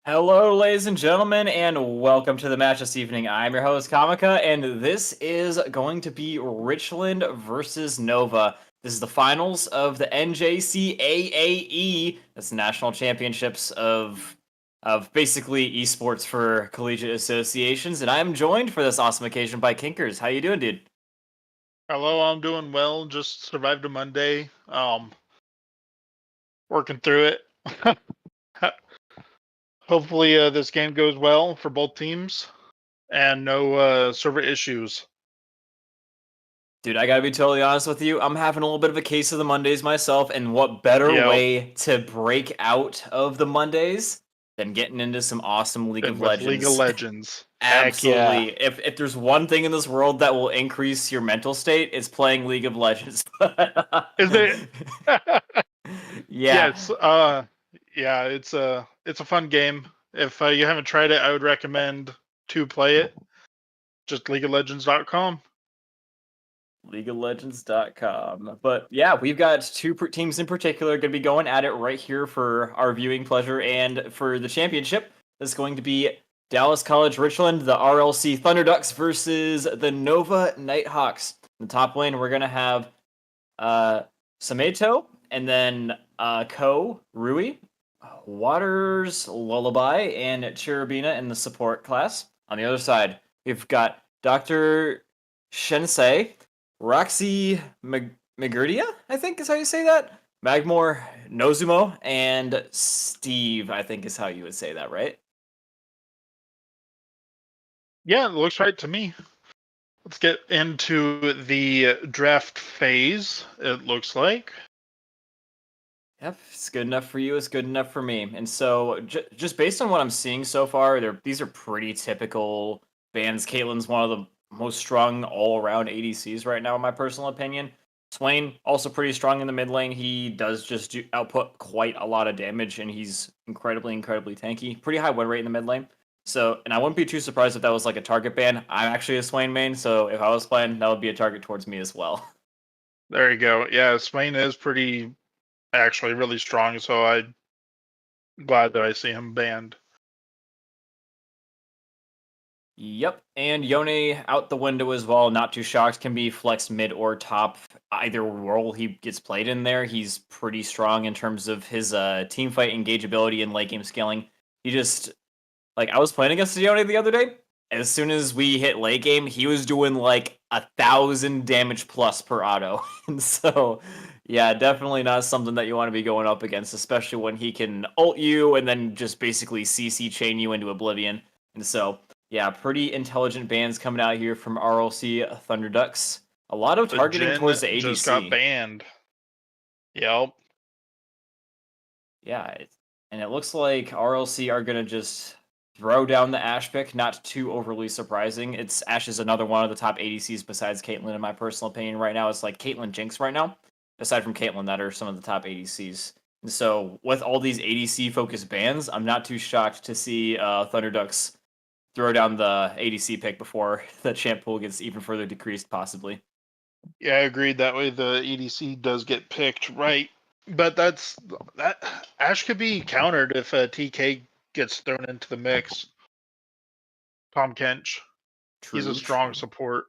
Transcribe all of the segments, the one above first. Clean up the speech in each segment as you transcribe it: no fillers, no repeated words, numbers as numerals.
Hello, ladies and gentlemen, and welcome to the match this evening. I'm your host, Kamika, and this is going to be Richland versus Nova. This is the finals of the NJCAAE. That's the National Championships of basically esports for collegiate associations, and I'm joined for this awesome occasion by Kinkers. How you doing, dude? Hello, I'm doing well. Just survived a Monday. Working through it. Hopefully, this game goes well for both teams and no server issues. Dude, I gotta be totally honest with you. I'm having a little bit of a case of the Mondays myself, and what better Yeah, way to break out of the Mondays than getting into some awesome League and of with League of Legends? Legends. Heck yeah. Absolutely. If there's one thing in this world that will increase your mental state, it's playing League of Legends. Is it? Yeah. Yes. Yeah. It's a fun game. If you haven't tried it, I would recommend to play it. Just LeagueOfLegends.com. LeagueofLegends.com. But yeah, we've got two teams in particular going to be going at it right here for our viewing pleasure and for the championship. That's going to be Dallas College Richland, the RLC Thunderducks versus the Nova Nighthawks. In the top lane, we're going to have Sameto and then Ko Rui, Waters Lullaby, and Cherubina in the support class. On the other side, we've got Dr. Shensei, Roxy Magurdia, I think is how you say that. Magmore Nozumo, and Steve, I think is how you would say that, right? Yeah, it looks right to me. Let's get into the draft phase, it looks like. Yep, it's good enough for you. It's good enough for me. And so, just based on what I'm seeing so far, these are pretty typical bands. Caitlyn's one of the most strong all-around ADCs right now, in my personal opinion. Swain also pretty strong in the mid lane. He does just output quite a lot of damage, and he's incredibly tanky. Pretty high win rate in the mid lane. So, and I wouldn't be too surprised if that was like a target ban. I'm actually a Swain main, so if I was playing, that would be a target towards me as well. There you go. Yeah, Swain is pretty actually really strong, so I'm glad that I see him banned. Yep, and Yone out the window as well. Not too shocked. Can be flexed mid or top. Either role he gets played in there, he's pretty strong in terms of his team fight engageability and late game scaling. He just like I was playing against Yone the other day. As soon as we hit late game, he was doing like 1,000 damage plus per auto, and so yeah, definitely not something that you want to be going up against, especially when he can ult you and then just basically CC chain you into oblivion. And so yeah, pretty intelligent bans coming out here from RLC Thunderducks. A lot of The targeting towards Jin the just got ADC. banned. Yep. Yeah, and it looks like RLC are going to just throw down the Ashe pick, not too overly surprising. It's Ashe is another one of the top ADCs besides Caitlyn, in my personal opinion, right now. It's like Caitlyn Jinx right now. Aside from Caitlyn, that are some of the top ADCs. And so, with all these ADC focused bans, I'm not too shocked to see Thunderducks throw down the ADC pick before the champ pool gets even further decreased, possibly. Yeah, I agreed. That way the EDC does get picked, right? But that Ash could be countered if TK gets thrown into the mix. Tom Kench. He's a True, strong true. support.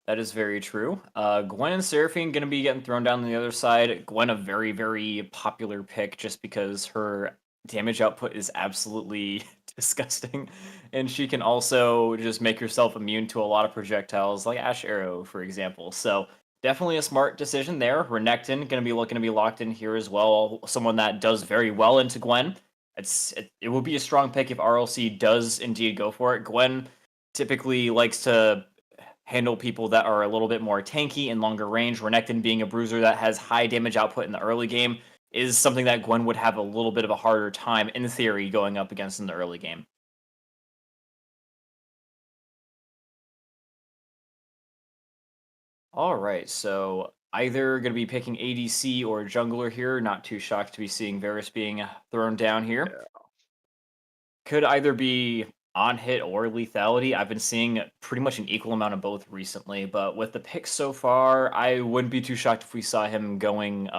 That is very true. Gwen and Seraphine going to be getting thrown down on the other side. Gwen, a very, very popular pick just because her damage output is absolutely disgusting. And she can also just make herself immune to a lot of projectiles, like Ash Arrow, for example. So definitely a smart decision there. Renekton going to be looking to be locked in here as well. Someone that does very well into Gwen. It would be a strong pick if RLC does indeed go for it. Gwen typically likes to handle people that are a little bit more tanky and longer range. Renekton being a bruiser that has high damage output in the early game is something that Gwen would have a little bit of a harder time, in theory, going up against in the early game. All right, so either going to be picking ADC or jungler here. Not too shocked to be seeing Varus being thrown down here. Yeah. Could either be on hit or lethality. I've been seeing pretty much an equal amount of both recently, but with the picks so far, I wouldn't be too shocked if we saw him going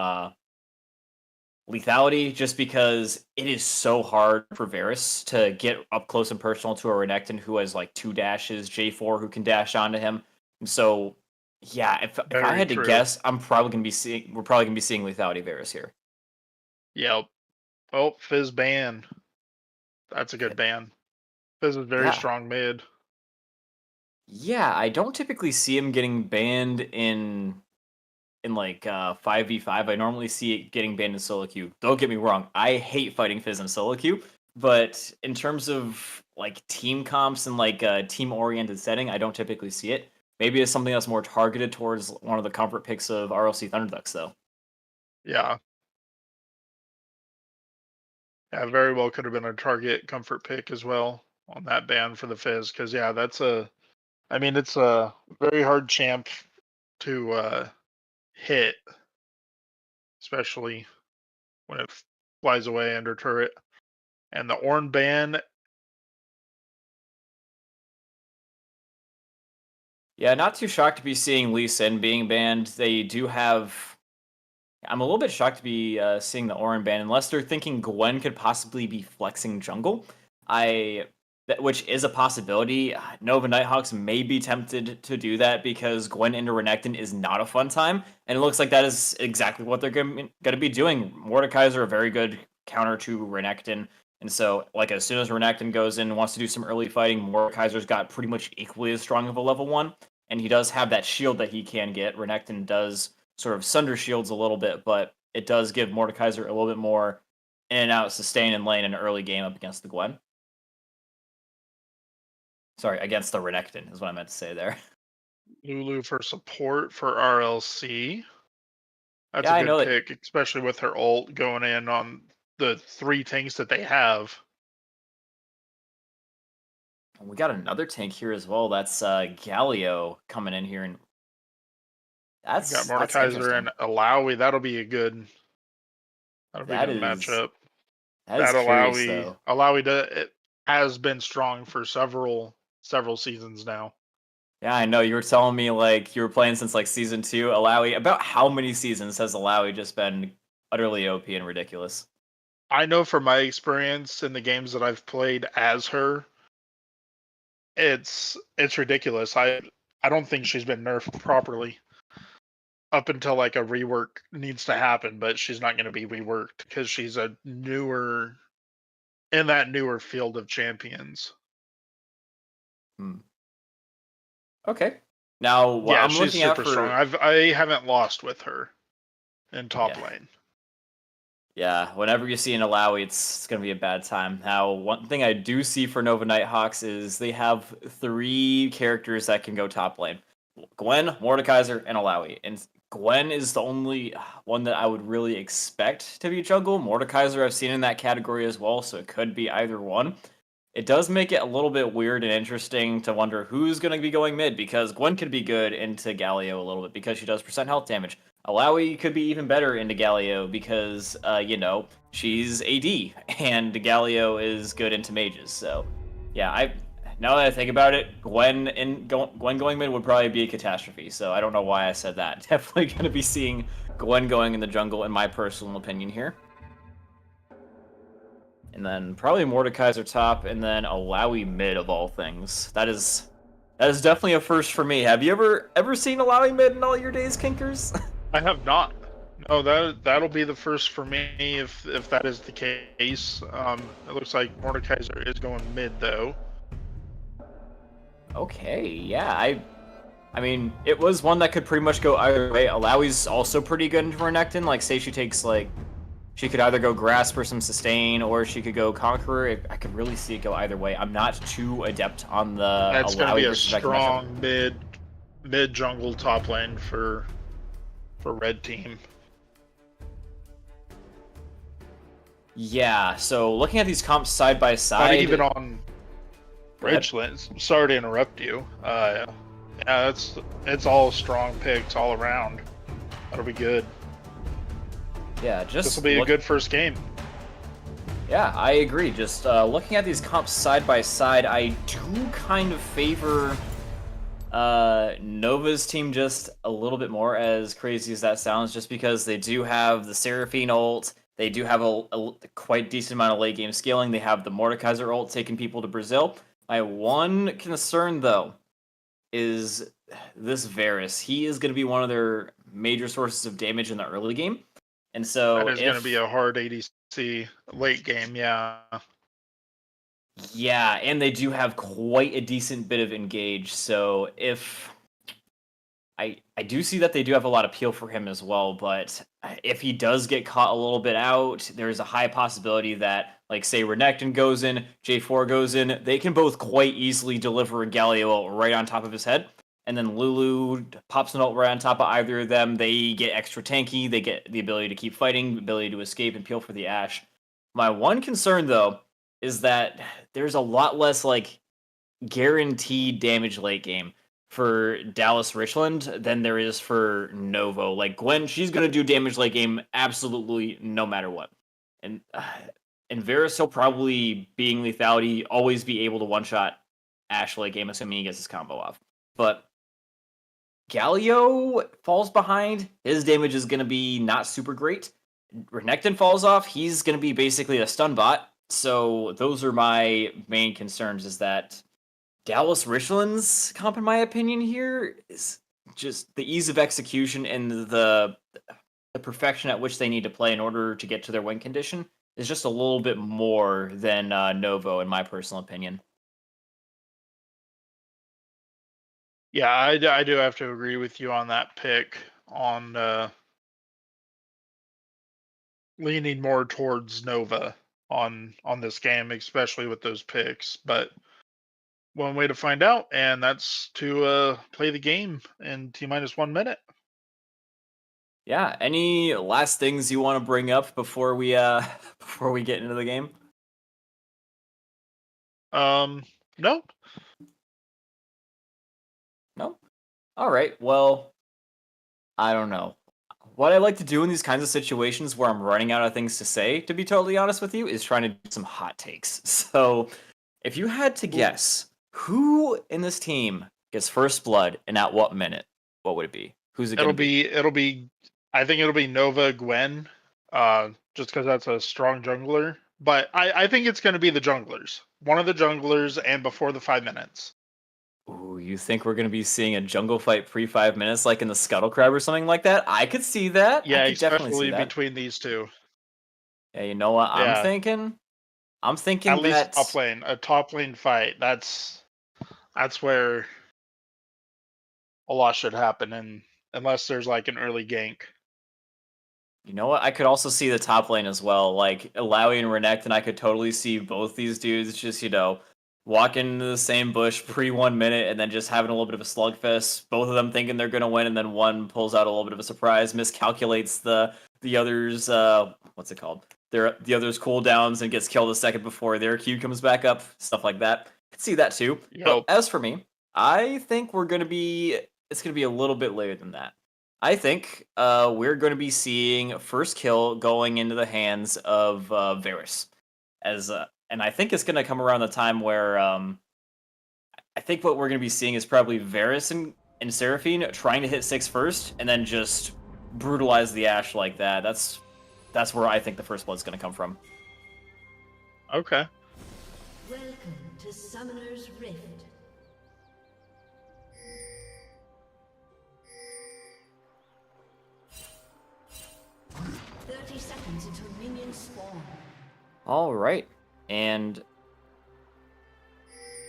lethality, just because it is so hard for Varus to get up close and personal to a Renekton who has like 2 dashes, J4 who can dash onto him. And so, yeah, if I Very had to true. guess, we're probably gonna be seeing lethality Varus here. Yep. Oh, Fizz ban. That's a good ban. Fizz is very Yeah. strong mid. Yeah, I don't typically see him getting banned in like 5v5. I normally see it getting banned in solo queue. Don't get me wrong, I hate fighting Fizz in solo queue, but in terms of like team comps and like a team oriented setting, I don't typically see it. Maybe it's something that's more targeted towards one of the comfort picks of RLC Thunderducks though. Yeah. Yeah, very well could have been a target comfort pick as well on that ban for the Fizz. Because yeah, I mean, it's a very hard champ to hit, especially when it flies away under turret. And the Ornn ban, Yeah, not too shocked to be seeing Lee Sin being banned. They do have. I'm a little bit shocked to be seeing the Orin ban, unless they're thinking Gwen could possibly be flexing jungle. Which is a possibility. Nova Nighthawks may be tempted to do that because Gwen into Renekton is not a fun time, and it looks like that is exactly what they're going to be doing. Mordekaiser a very good counter to Renekton, and so like as soon as Renekton goes in and wants to do some early fighting, Mordekaiser's got pretty much equally as strong of a level 1, and he does have that shield that he can get. Renekton does sort of sunder shields a little bit, but it does give Mordekaiser a little bit more in and out sustain and lane in an early game up against the Gwen. Sorry, against the Renekton is what I meant to say there. Lulu for support for RLC. That's Yeah, a I good know that. pick, especially with her ult going in on the 3 tanks that they have. We got another tank here as well. That's Galio coming in here, and You got that's Mordekaiser interesting. and Alawi. That'll be a That good is matchup. that is That curious though. It has been strong for several seasons now. Yeah, I know you were telling me like you were playing since like season 2. Alawi, about how many seasons has Alawi just been utterly OP and ridiculous? I know from my experience in the games that I've played as her, it's ridiculous. I don't think she's been nerfed properly up until like a rework needs to happen, but she's not going to be reworked because she's a newer in that newer field of champions. Hmm. Okay. Now, what Yeah, I'm she's looking at super strong. for I haven't lost with her in top yeah. lane. Yeah, whenever you see an Alawi, it's going to be a bad time. Now, one thing I do see for Nova Nighthawks is they have 3 characters that can go top lane. Gwen, Mordekaiser, and Alawi. And Gwen is the only one that I would really expect to be jungle. Mordekaiser I've seen in that category as well, so it could be either one. It does make it a little bit weird and interesting to wonder who's going to be going mid, because Gwen could be good into Galio a little bit because she does percent health damage. Alawi could be even better into Galio because, she's AD, and Galio is good into mages. So, yeah, now that I think about it, Gwen going mid would probably be a catastrophe. So I don't know why I said that. Definitely going to be seeing Gwen going in the jungle, in my personal opinion here. And then probably Mordekaiser top, and then Alawi mid of all things. That is definitely a first for me. Have you ever seen Alawi mid in all your days, Kinkers? I have not. No, that'll be the first for me if that is the case. It looks like Mordekaiser is going mid though. Okay, yeah. I mean, it was one that could pretty much go either way. Alawi's also pretty good into Renekton. Like, say she takes like she could either go Grasp for some sustain, or she could go Conqueror. I could really see it go either way. I'm not too adept on the That's going to Alawi be a versus Vector matchup. strong mid jungle top lane for red team. Yeah, so looking at these comps side by side, Not even on Richland. Sorry to interrupt you. Yeah, it's all strong picks all around. That'll be good. Yeah, This will be a good first game. Yeah, I agree. Just looking at these comps side by side, I do kind of favor Nova's team just a little bit more, as crazy as that sounds, just because they do have the Seraphine ult, They do have a quite decent amount of late game scaling. They have the Mordekaiser ult taking people to Brazil. My one concern, though, is this Varus. He is going to be one of their major sources of damage in the early game. And so That is going to be a hard ADC late game, yeah. Yeah, and they do have quite a decent bit of engage. So if I do see that they do have a lot of peel for him as well, but if he does get caught a little bit out, there's a high possibility that, like, say Renekton goes in, J4 goes in, they can both quite easily deliver a Galio ult right on top of his head. And then Lulu pops an ult right on top of either of them. They get extra tanky, they get the ability to keep fighting, the ability to escape and peel for the Ashe. My one concern, though, is that there's a lot less, like, guaranteed damage late game for Dallas Richland than there is for Novo. Like, Gwen, she's gonna do damage late game absolutely no matter what. And Varus will probably, being lethality, always be able to one shot Ashe late game, assuming he gets his combo off. But Galio falls behind, his damage is gonna be not super great. Renekton falls off, he's gonna be basically a stun bot. So those are my main concerns, is that Dallas Richland's comp, in my opinion, here is just the ease of execution and the perfection at which they need to play in order to get to their win condition is just a little bit more than Novo, in my personal opinion. Yeah, I do have to agree with you on that pick on leaning more towards Nova on this game, especially with those picks. But one way to find out, and that's to play the game in T-minus 1 minute. Yeah. Any last things you want to bring up before we before we get into the game? No. No. All right. Well, I don't know. What I like to do in these kinds of situations where I'm running out of things to say, to be totally honest with you, is trying to do some hot takes. So, if you had to guess who in this team gets first blood and at what minute, what would it be? Who's it going to be? It'll be. I think it'll be Nova Gwen, just because that's a strong jungler. But I think it's going to be the junglers, one of the junglers, and before the 5 minutes. Ooh, you think we're going to be seeing a jungle fight pre 5 minutes, like in the Scuttle Crab or something like that? I could see that. Yeah, I could definitely see especially that. between these two. Yeah, you know what I'm Yeah, thinking? I'm thinking at least that a top lane fight. That's where a lot should happen, and unless there's like an early gank. You know what? I could also see the top lane as well. Like, Alawi and Renekton, I could totally see both these dudes just, walk into the same bush pre 1 minute and then just having a little bit of a slugfest. Both of them thinking they're going to win, and then one pulls out a little bit of a surprise, miscalculates the other's, what's it called? The other's cooldowns and gets killed a second before their Q comes back up. Stuff like that. Could see that too. Yep. But as for me, I think it's going to be a little bit later than that. I think we're going to be seeing first kill going into the hands of Varus, and I think it's going to come around the time where I think what we're going to be seeing is probably Varus and Seraphine trying to hit 6 first, and then just brutalize the Ashe like that. That's where I think the first blood's going to come from. Okay. Welcome to Summoner's Rift. Until minions spawn. All right, and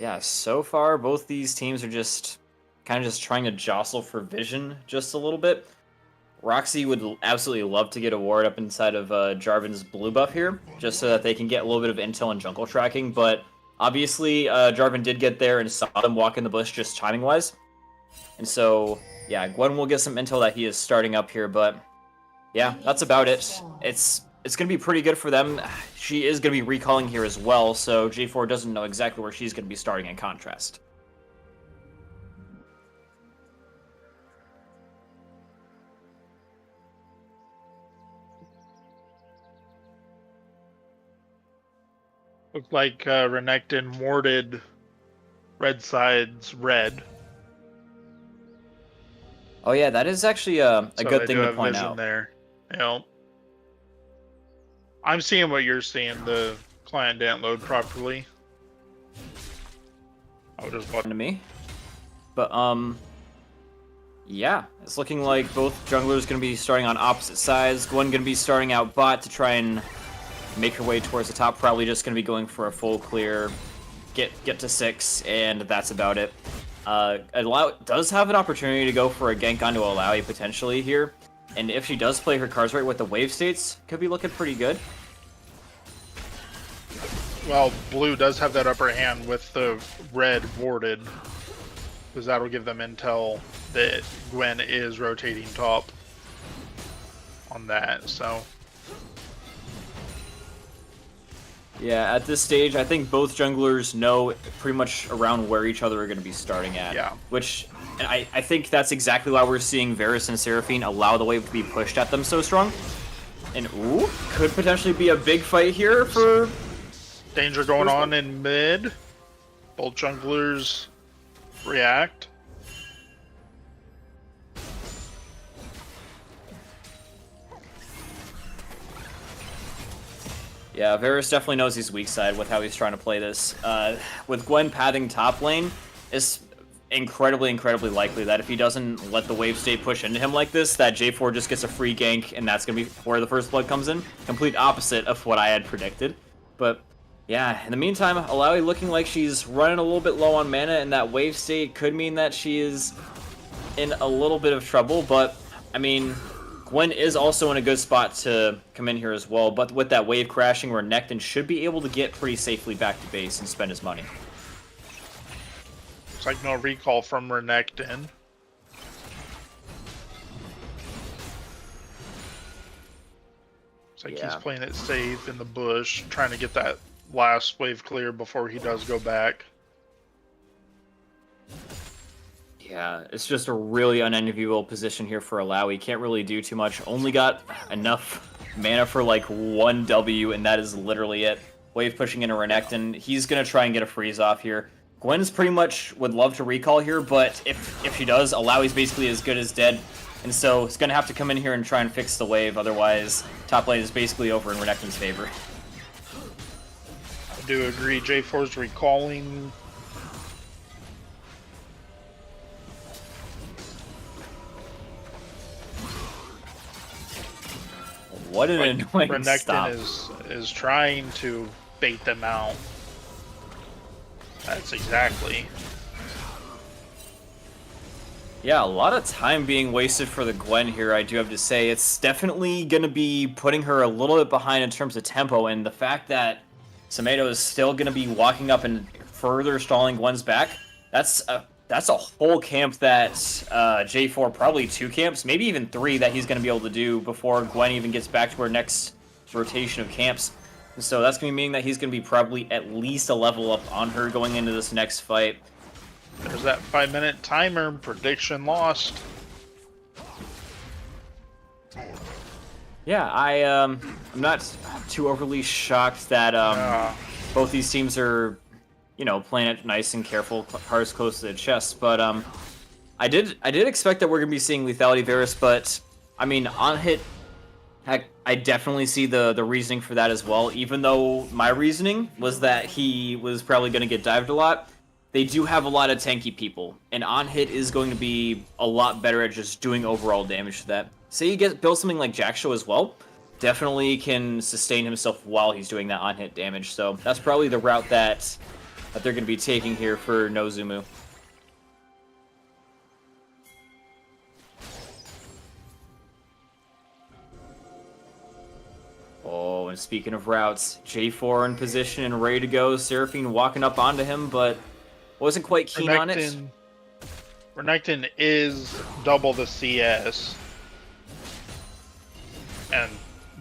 yeah, so far both these teams are just kind of just trying to jostle for vision just a little bit. Roxy would absolutely love to get a ward up inside of Jarvan's blue buff here, just so that they can get a little bit of intel and jungle tracking. But obviously, Jarvan did get there and saw them walk in the bush just timing wise, and so yeah, Gwen will get some intel that he is starting up here, but. Yeah, that's about it. It's going to be pretty good for them. She is going to be recalling here as well, so J4 doesn't know exactly where she's going to be starting in contrast. Looks like Renekton warded red side's red. Oh yeah, that is actually a So good they thing do to have point vision out. there. You know, I'm seeing what you're seeing. The client didn't load properly. I was just To me. But, yeah, it's looking like both junglers going to be starting on opposite sides. Gwen going to be starting out bot to try and make her way towards the top. Probably just going to be going for a full clear, get to 6, and that's about it. Allow does have an opportunity to go for a gank onto Alawi potentially here, and if she does play her cards right with the wave states, could be looking pretty good. Well, blue does have that upper hand with the red warded, because that'll give them intel that Gwen is rotating top on that, so... Yeah, at this stage, I think both junglers know pretty much around where each other are going to be starting at. Yeah. Which, and I think that's exactly why we're seeing Varus and Seraphine allow the wave to be pushed at them so strong. And, ooh, could potentially be a big fight here for... Danger going on in mid. Both junglers react. Yeah, Varus definitely knows his weak side with how he's trying to play this. With Gwen pathing top lane, it's incredibly likely that if he doesn't let the wave state push into him like this, that J4 just gets a free gank, and that's going to be where the first blood comes in. Complete opposite of what I had predicted. But, yeah, in the meantime, Alawi looking like she's running a little bit low on mana, and that wave state could mean that she is in a little bit of trouble, but, I mean... Gwen is also in a good spot to come in here as well, but with that wave crashing, Renekton should be able to get pretty safely back to base and spend his money. Looks like no recall from Renekton. Looks like he's playing it safe in the bush, trying to get that last wave clear before he does go back. Yeah, it's just a really unenviable position here for Alawi. Can't really do too much. Only got enough mana for like 1 W, and that is literally it. Wave pushing into Renekton. He's going to try and get a freeze off here. Gwen's pretty much would love to recall here, but if she does, Alawi's basically as good as dead. And so it's going to have to come in here and try and fix the wave. Otherwise, top lane is basically over in Renekton's favor. I do agree. J4's recalling... What an annoying Renekton stop. is trying to bait them out. That's exactly. Yeah, a lot of time being wasted for the Gwen here, I do have to say. It's definitely going to be putting her a little bit behind in terms of tempo, and the fact that Samedo is still going to be walking up and further stalling Gwen's back, that's a whole camp that J4, probably 2 camps, maybe even 3 that he's going to be able to do before Gwen even gets back to her next rotation of camps. And so that's going to mean that he's going to be probably at least a level up on her going into this next fight. There's that 5-minute timer. Prediction lost. Yeah, I'm not too overly shocked that both these teams are, you know, playing it nice and careful, cards close to the chest. But I did expect that we're gonna be seeing lethality Varus, but I mean, on hit, heck, I definitely see the reasoning for that as well. Even though my reasoning was that he was probably gonna get dived a lot, they do have a lot of tanky people, and on hit is going to be a lot better at just doing overall damage to that. Say you build something like Jackshow as well, definitely can sustain himself while he's doing that on hit damage. So that's probably the route that they're going to be taking here for Nozumu. Oh, and speaking of routes, J4 in position and ready to go. Seraphine walking up onto him, but wasn't quite keen on it. Renekton is double the CS and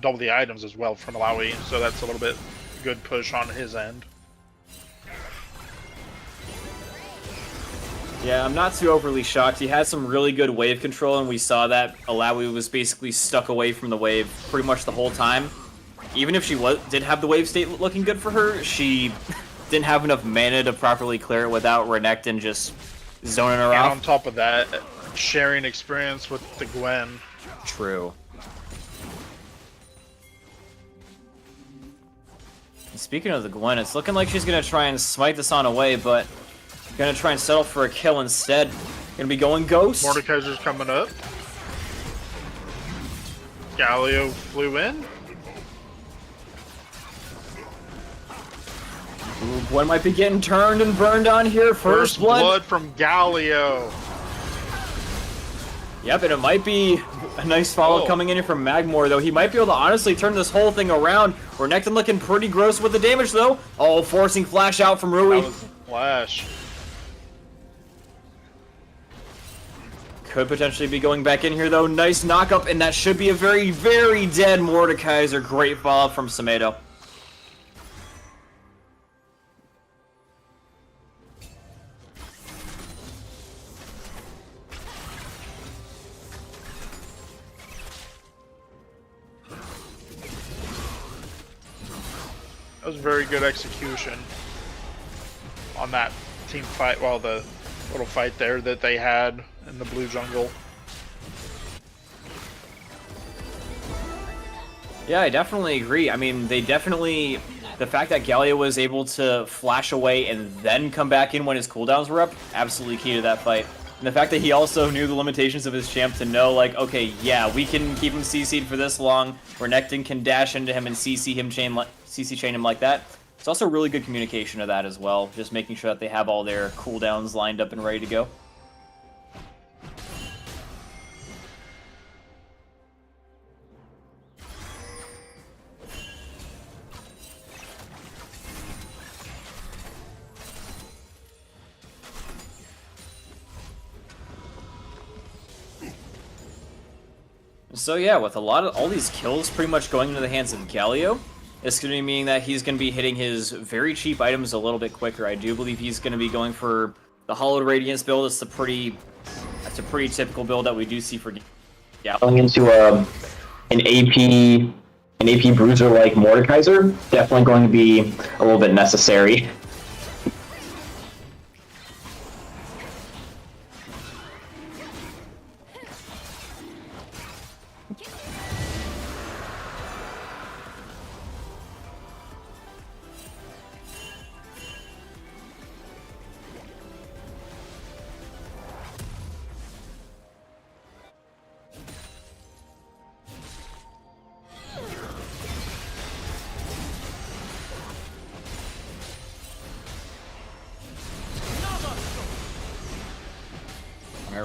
double the items as well from Alawi, so that's a little bit good push on his end. Yeah, I'm not too overly shocked. He had some really good wave control, and we saw that Alawi was basically stuck away from the wave pretty much the whole time. Even if she did have the wave state looking good for her, she didn't have enough mana to properly clear it without Renekton just zoning her off. And on top of that, sharing experience with the Gwen. True. Speaking of the Gwen, it's looking like she's going to try and smite this on away, but going to try and settle for a kill instead. Going to be going Ghost. Mordekaiser's coming up. Galio flew in. Ooh, Gwen might be getting turned and burned on here. First blood from Galio. Yep, and it might be a nice follow coming in here from Magmore, though. He might be able to honestly turn this whole thing around. Renekton looking pretty gross with the damage, though. Oh, forcing flash out from Rui. That was flash. Could potentially be going back in here, though. Nice knock-up, and that should be a very, very dead Mordekaiser. Great follow-up from Samedo. That was very good execution on that team fight. Well, the little fight there that they had in the blue jungle. Yeah, I definitely agree. I mean, they definitely... The fact that Galio was able to flash away and then come back in when his cooldowns were up, absolutely key to that fight. And the fact that he also knew the limitations of his champ to know, like, okay, yeah, we can keep him CC'd for this long. Renekton can dash into him and CC chain him like that. It's also really good communication of that as well, just making sure that they have all their cooldowns lined up and ready to go. So yeah, with all these kills pretty much going into the hands of Galio, it's going to be meaning that he's going to be hitting his very cheap items a little bit quicker. I do believe he's going to be going for the Hollowed Radiance build. It's a pretty typical build that we do see for Galio. Going into an AP bruiser like Mordekaiser, definitely going to be a little bit necessary.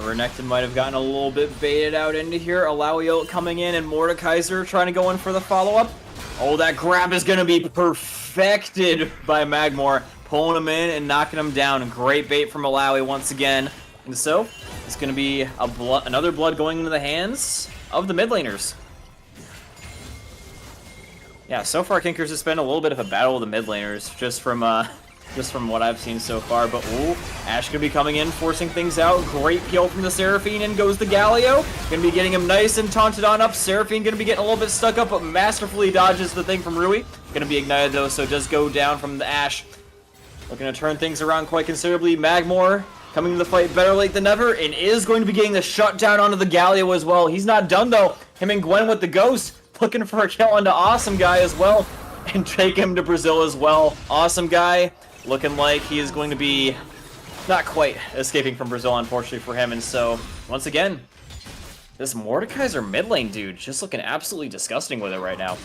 Renekton might have gotten a little bit baited out into here. Alawio coming in and Mordekaiser trying to go in for the follow-up. Oh, that grab is going to be perfected by Magmore. Pulling him in and knocking him down. Great bait from Alawi once again. And so, it's going to be another blood going into the hands of the mid laners. Yeah, so far Kinkers has been a little bit of a battle with the mid laners, just from what I've seen so far. But ooh, Ashe gonna be coming in, forcing things out. Great peel from the Seraphine, in goes the Galio. Gonna be getting him nice and taunted on up. Seraphine gonna be getting a little bit stuck up, but masterfully dodges the thing from Rui. Gonna be ignited though, so it does go down from the Ashe. Looking to turn things around quite considerably. Magmore coming to the fight better late than never, and is going to be getting the shutdown onto the Galio as well. He's not done though. Him and Gwen with the Ghost, looking for a kill onto Awesome Guy as well, and take him to Brazil as well. Awesome Guy looking like he is going to be not quite escaping from Brazil, unfortunately for him. And so, once again, this Mordekaiser mid lane dude just looking absolutely disgusting with it right now.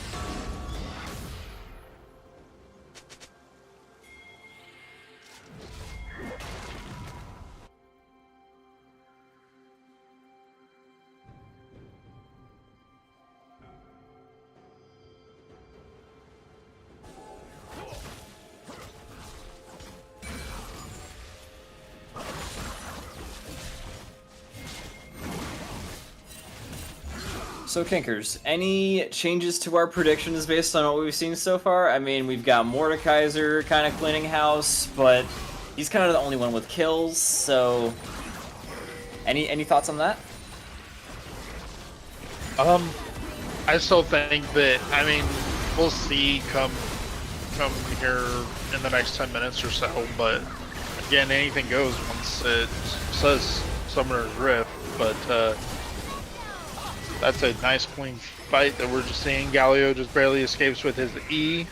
So Kinkers, any changes to our predictions based on what we've seen so far? I mean, we've got Mordekaiser kind of cleaning house, but he's kind of the only one with kills, so any thoughts on that? I still think that, I mean, we'll see come here in the next 10 minutes or so, but again, anything goes once it says Summoner's Rift, but that's a nice clean fight that we're just seeing. Galio just barely escapes with his E.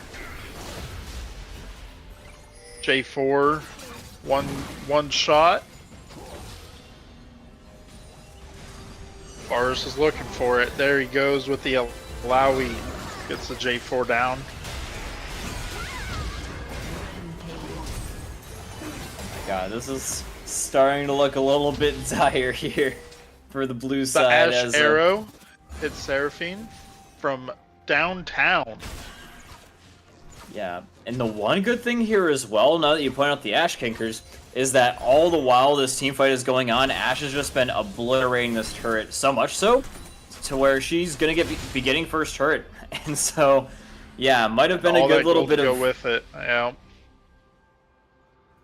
J4, one shot. Boris is looking for it. There he goes with the Alawi. Gets the J4 down. God, this is starting to look a little bit dire here for the blue The side. Ash arrow hits Seraphine from downtown. Yeah, and the one good thing here as well, now that you point out the Ash Kinkers, is that all the while this team fight is going on, Ash has just been obliterating this turret so much so to where she's gonna be getting first turret, and so yeah, might have been a good little bit of go with it. Yeah.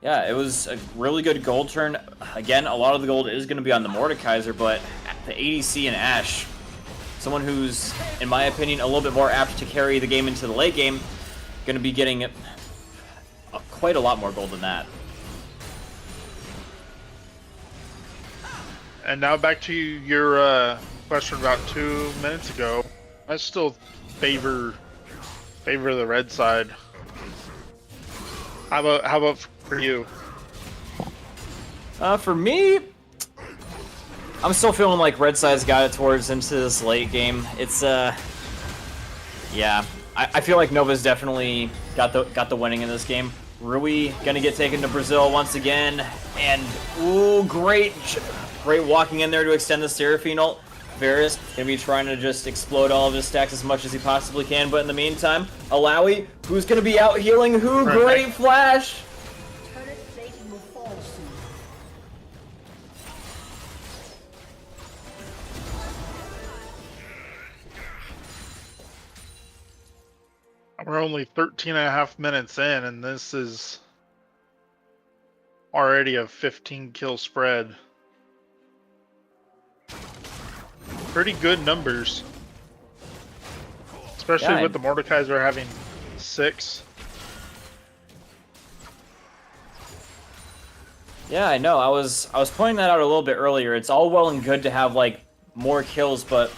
Yeah, it was a really good gold turn. Again, a lot of the gold is going to be on the Mordekaiser, but the ADC and Ashe, someone who's, in my opinion, a little bit more apt to carry the game into the late game, going to be getting quite a lot more gold than that. And now back to your question about 2 minutes ago. I still favor the red side. How about for you? For me, I'm still feeling like red side's got it towards into this late game. It's yeah, I feel like Nova's definitely got the winning in this game. Rui gonna get taken to Brazil once again, and ooh, great walking in there to extend the Seraphine ult. Varus gonna be trying to just explode all of his stacks as much as he possibly can, but in the meantime, Alawi, who's gonna be out healing who? Great flash! Turret plating will fall soon. We're only 13 and a half minutes in, and this is already a 15 kill spread. Pretty good numbers. Especially with the Mordekaiser having 6. Yeah, I know. I was pointing that out a little bit earlier. It's all well and good to have like more kills, but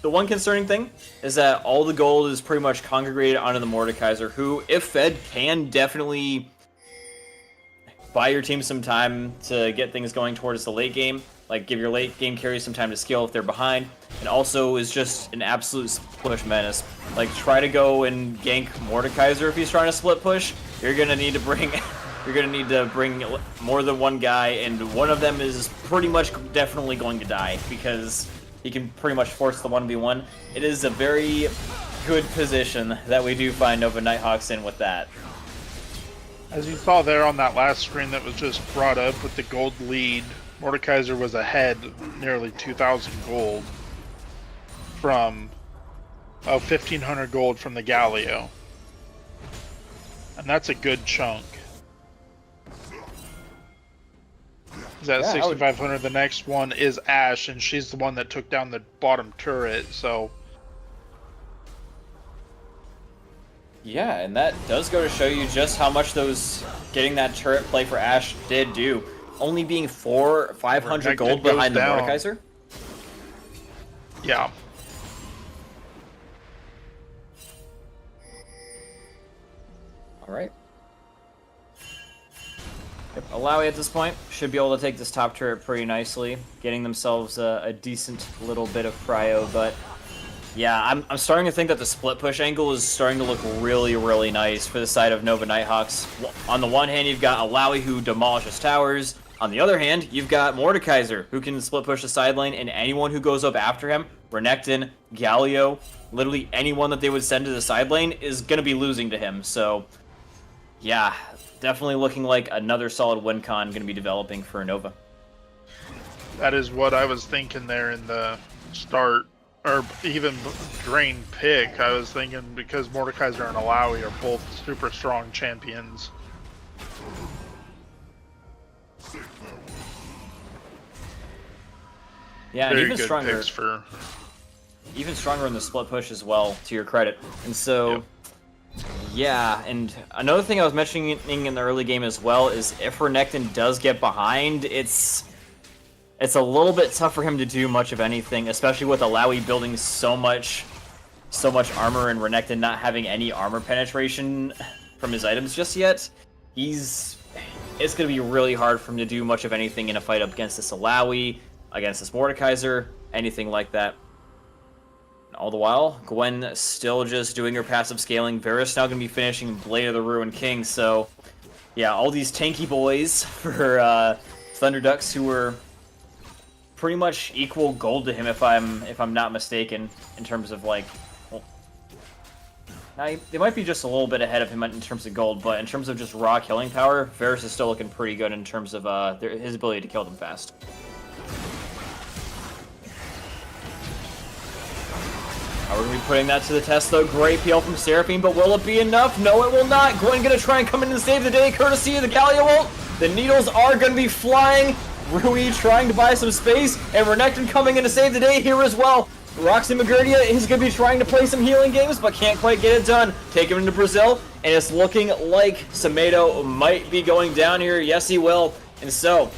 the one concerning thing is that all the gold is pretty much congregated onto the Mordekaiser, who, if fed, can definitely buy your team some time to get things going towards the late game. Like, give your late game carries some time to skill if they're behind, and also is just an absolute push menace. Like, try to go and gank Mordekaiser if he's trying to split push. You're gonna need to bring more than one guy, and one of them is pretty much definitely going to die because he can pretty much force the 1v1. It is a very good position that we do find Nova Nighthawks in with that. As you saw there on that last screen that was just brought up with the gold lead, Mordekaiser was ahead nearly 2,000 gold from 1,500 gold from the Galio. And that's a good chunk. He's at 6,500. The next one is Ashe, and she's the one that took down the bottom turret, so... Yeah, and that does go to show you just how much getting that turret play for Ashe did do. Only being 500 gold behind the Mordekaiser. Yeah. Alright. Yep, Alawi at this point should be able to take this top turret pretty nicely, getting themselves a decent little bit of prio, but yeah, I'm starting to think that the split push angle is starting to look really, really nice for the side of Nova Nighthawks. On the one hand, you've got Alawi who demolishes towers. On the other hand, you've got Mordekaiser who can split push the side lane, and anyone who goes up after him, Renekton, Galio, literally anyone that they would send to the side lane is going to be losing to him. So, yeah, definitely looking like another solid win con going to be developing for Nova. That is what I was thinking there in the start. Or even during pick, I was thinking because Mordekaiser and Alawi are both super strong champions. Yeah, Very and even good stronger. picks for... Even stronger in the split push as well, to your credit. And so, yeah, and another thing I was mentioning in the early game as well is if Renekton does get behind, it's a little bit tough for him to do much of anything, especially with Alawi building so much armor and Renekton not having any armor penetration from his items just yet. it's going to be really hard for him to do much of anything in a fight up against this Alawi, against this Mordekaiser, anything like that. And all the while, Gwen still just doing her passive scaling. Varus now going to be finishing Blade of the Ruined King, so yeah, all these tanky boys for Thunderducks who were pretty much equal gold to him, if I'm not mistaken, in terms of like, well, they might be just a little bit ahead of him in terms of gold, but in terms of just raw killing power, Varus is still looking pretty good in terms of his ability to kill them fast. We're going to be putting that to the test, though. Great PL from Seraphine, but will it be enough? No, it will not. Gwen going to try and come in and save the day, courtesy of the Galio ult. The needles are going to be flying. Rui trying to buy some space, and Renekton coming in to save the day here as well. Roxy Magurdia is going to be trying to play some healing games, but can't quite get it done. Take him into Brazil, and it's looking like Semedo might be going down here. Yes, he will. And so,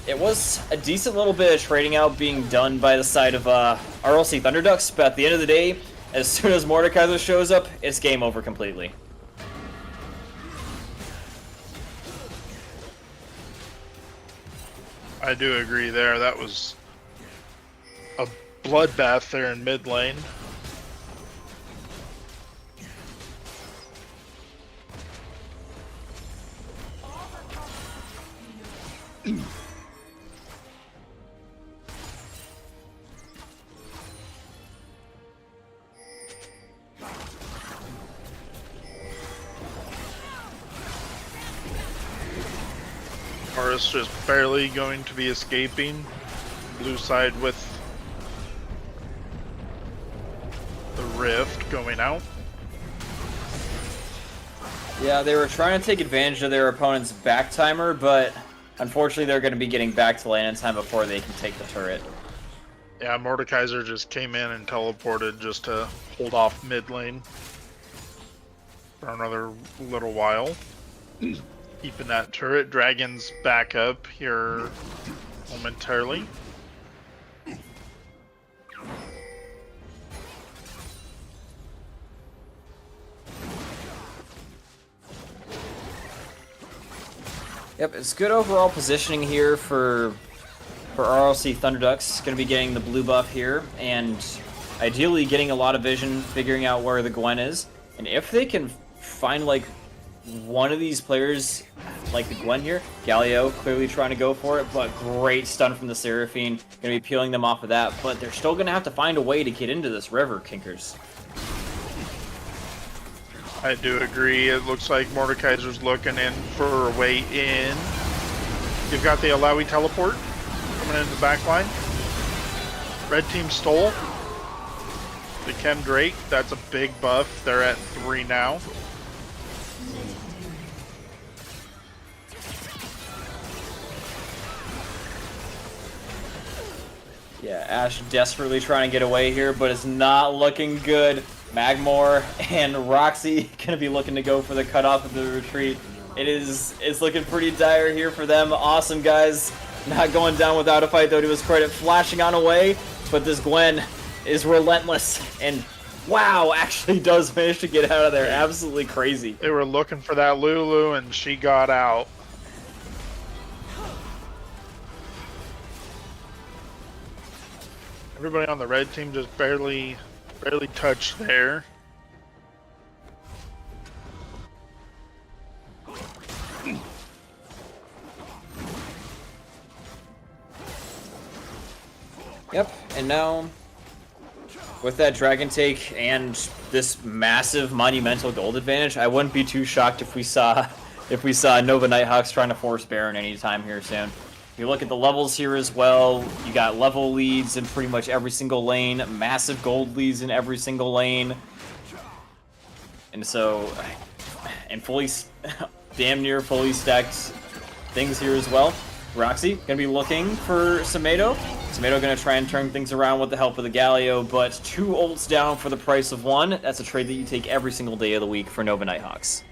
it was a decent little bit of trading out being done by the side of RLC Thunderducks, but at the end of the day, as soon as Mordekaiser shows up, it's game over completely. I do agree there. That was a bloodbath there in mid lane. Horus just barely going to be escaping. Blue side with the rift going out. Yeah, they were trying to take advantage of their opponent's back timer, but unfortunately they're going to be getting back to lane in time before they can take the turret. Yeah, Mordekaiser just came in and teleported just to hold off mid lane for another little while. Keeping that turret. Dragon's back up here momentarily. Yep, it's good overall positioning here for RLC Thunderducks. Going to be getting the blue buff here, and ideally getting a lot of vision, figuring out where the Gwen is. And if they can find like one of these players, like the Gwen here, Galio clearly trying to go for it, but great stun from the Seraphine. Going to be peeling them off of that, but they're still going to have to find a way to get into this river, Kinkers. I do agree. It looks like Mordekaiser's looking in for a way in. You've got the Alawi teleport coming into the back line. Red team stole the Chem Drake. That's a big buff. They're at 3 now. Yeah, Ashe desperately trying to get away here, but it's not looking good. Magmor and Roxy gonna be looking to go for the cutoff of the retreat. It's looking pretty dire here for them. Awesome, guys. Not going down without a fight, though, to his credit. Flashing on away, but this Gwen is relentless. And wow, actually does manage to get out of there. Absolutely crazy. They were looking for that Lulu, and she got out. Everybody on the red team just barely touched there. Yep, and now with that dragon take and this massive monumental gold advantage, I wouldn't be too shocked if we saw Nova Nighthawks trying to force Baron anytime here soon. If you look at the levels here as well, you got level leads in pretty much every single lane, massive gold leads in every single lane. And so, and damn near fully stacked things here as well. Roxy gonna be looking for Semedo. Semedo gonna try and turn things around with the help of the Galio, but 2 ults down for the price of 1. That's a trade that you take every single day of the week for Nova Nighthawks.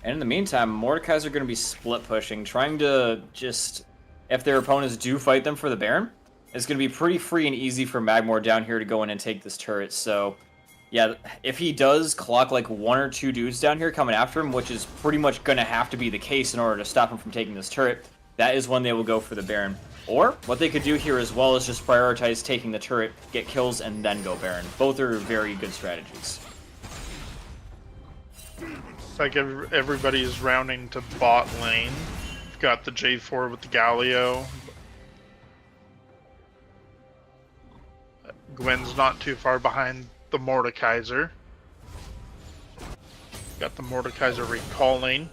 And in the meantime, Mordekaiser are going to be split pushing, trying to just, if their opponents do fight them for the Baron, it's going to be pretty free and easy for Magmor down here to go in and take this turret. So Yeah, if he does clock like 1 or 2 dudes down here coming after him, which is pretty much going to have to be the case in order to stop him from taking this turret, that is when they will go for the Baron. Or what they could do here as well is just prioritize taking the turret, get kills, and then go Baron. Both are very good strategies. It's like everybody is rounding to bot lane. We've got the J4 with the Galio. Gwen's not too far behind the Mordekaiser. Got the Mordekaiser recalling.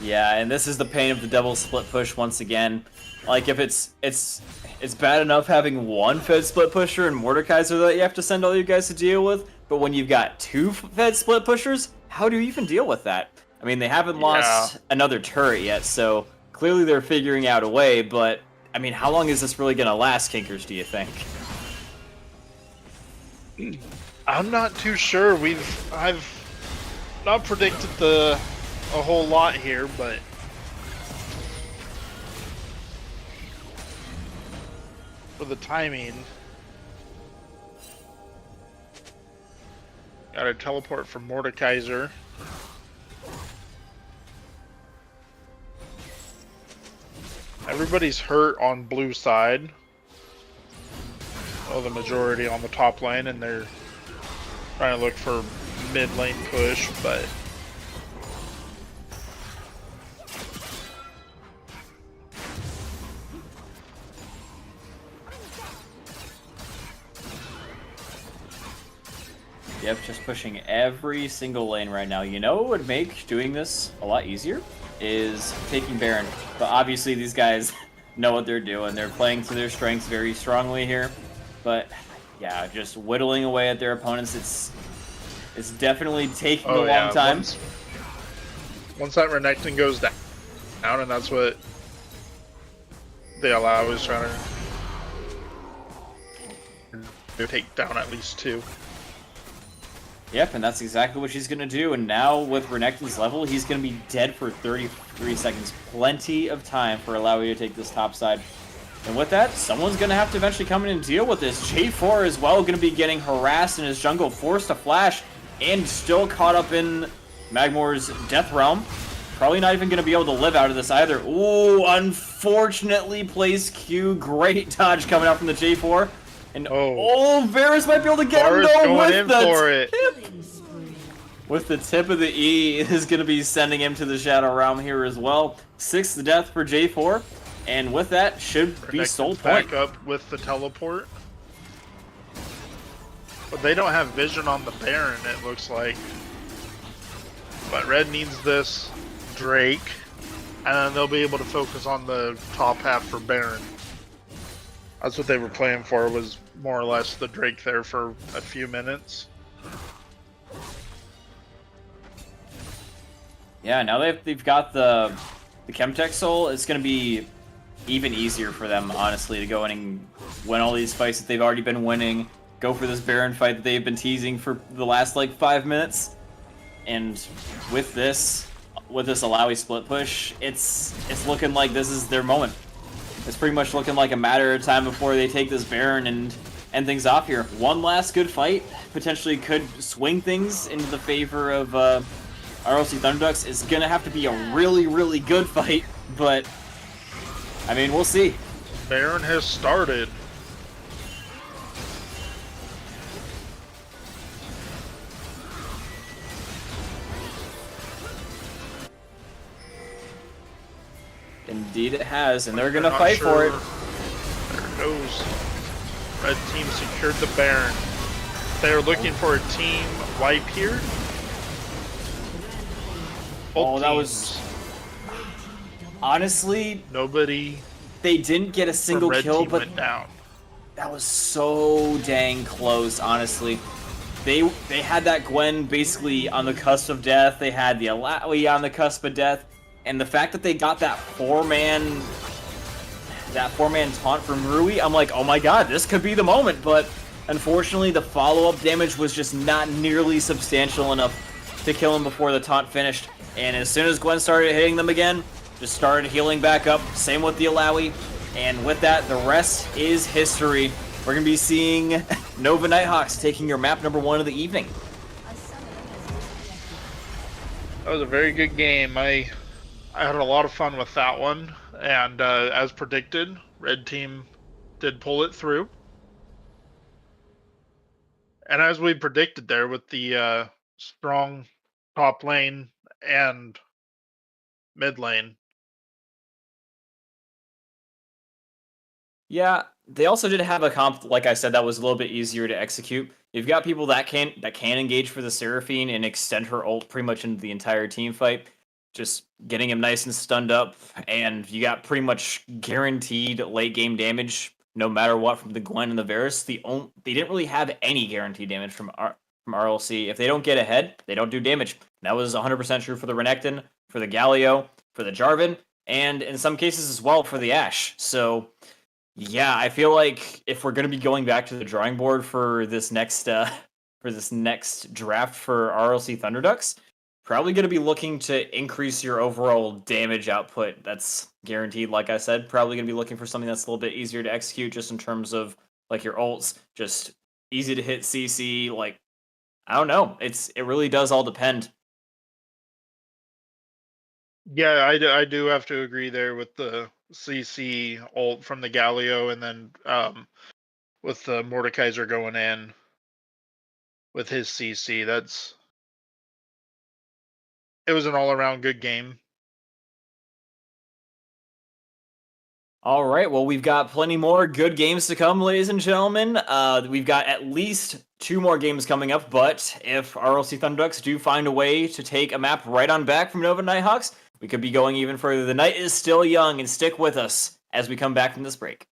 Yeah, and this is the pain of the double split push once again. Like, if it's bad enough having one Fed split pusher and Mordekaiser that you have to send all you guys to deal with, but when you've got 2 Fed split pushers, how do you even deal with that? I mean, they haven't lost another turret yet, so clearly they're figuring out a way, but, I mean, how long is this really going to last, Kinkers, do you think? I'm not too sure. I've not predicted a whole lot here, but for the timing, got a teleport from Mordekaiser. Everybody's hurt on blue side. Well, the majority on the top lane, and they're trying to look for mid lane push, but Yep, just pushing every single lane right now. You know what would make doing this a lot easier? Is taking Baron. But obviously these guys know what they're doing. They're playing to their strengths very strongly here. But yeah, just whittling away at their opponents. It's definitely taking a long time. Once that Renekton goes down, and that's what they allow is trying to take down at least 2. Yep, and that's exactly what she's going to do. And now with Renekton's level, he's going to be dead for 33 seconds. Plenty of time for Alawi to take this top side. And with that, someone's going to have to eventually come in and deal with this. J4 as well going to be getting harassed in his jungle, forced to flash, and still caught up in Magmore's Death Realm. Probably not even going to be able to live out of this either. Ooh, unfortunately placed Q. Great dodge coming out from the J4. And Varus might be able to get him though with the tip. With the tip of the E is going to be sending him to the Shadow Realm here as well. 6th death for J4, and with that should be soul point. Back up with the teleport, but they don't have vision on the Baron. It looks like, but Red needs this Drake, and then they'll be able to focus on the top half for Baron. That's what they were playing for, was more or less the Drake there for a few minutes. Yeah, now they've got the Chemtech Soul, it's going to be even easier for them, honestly, to go in and win all these fights that they've already been winning, go for this Baron fight that they've been teasing for the last, like, 5 minutes. And with this Alawi split push, it's looking like this is their moment. It's pretty much looking like a matter of time before they take this Baron and end things off here. One last good fight potentially could swing things into the favor of ROC Thunderducks. It's going to have to be a really, really good fight, but, I mean, we'll see. Baron has started. Indeed it has, and they're going to fight for it. There it goes. Red team secured the Baron. They're looking for a team wipe here. Both that teams. Was... Honestly... Nobody... They didn't get a single kill, but... went down. That was so dang close, honestly. They had that Gwen basically on the cusp of death. They had the Alawi on the cusp of death. And the fact that they got that four-man taunt from Rui, I'm like, oh my god, this could be the moment. But unfortunately, the follow-up damage was just not nearly substantial enough to kill him before the taunt finished. And as soon as Gwen started hitting them again, just started healing back up. Same with the Alawi. And with that, the rest is history. We're going to be seeing Nova Nighthawks taking your map number 1 of the evening. That was a very good game. I had a lot of fun with that one, and as predicted, red team did pull it through. And as we predicted there with the strong top lane and mid lane. Yeah, they also did have a comp, like I said, that was a little bit easier to execute. You've got people that can engage for the Seraphine and extend her ult pretty much into the entire team fight, just getting him nice and stunned up, and you got pretty much guaranteed late game damage no matter what from the Gwen and the Varus. They didn't really have any guaranteed damage from RLC. If they don't get ahead, they don't do damage. That was 100% true for the Renekton, for the Galio, for the Jarvan, and in some cases as well for the Ashe. So yeah, I feel like if we're going to be going back to the drawing board for this next draft for RLC Thunderducks, probably going to be looking to increase your overall damage output. That's guaranteed. Like I said, probably going to be looking for something that's a little bit easier to execute, just in terms of like your ults, just easy to hit CC. Like, I don't know. It really does all depend. Yeah, I do have to agree there with the CC ult from the Galio, and then with the Mordekaiser going in with his CC. It was an all around good game. All right, well, we've got plenty more good games to come, ladies and gentlemen. We've got at least 2 more games coming up, but if RLC Thunderducks do find a way to take a map right on back from Nova Nighthawks, we could be going even further. The night is still young, and stick with us as we come back from this break.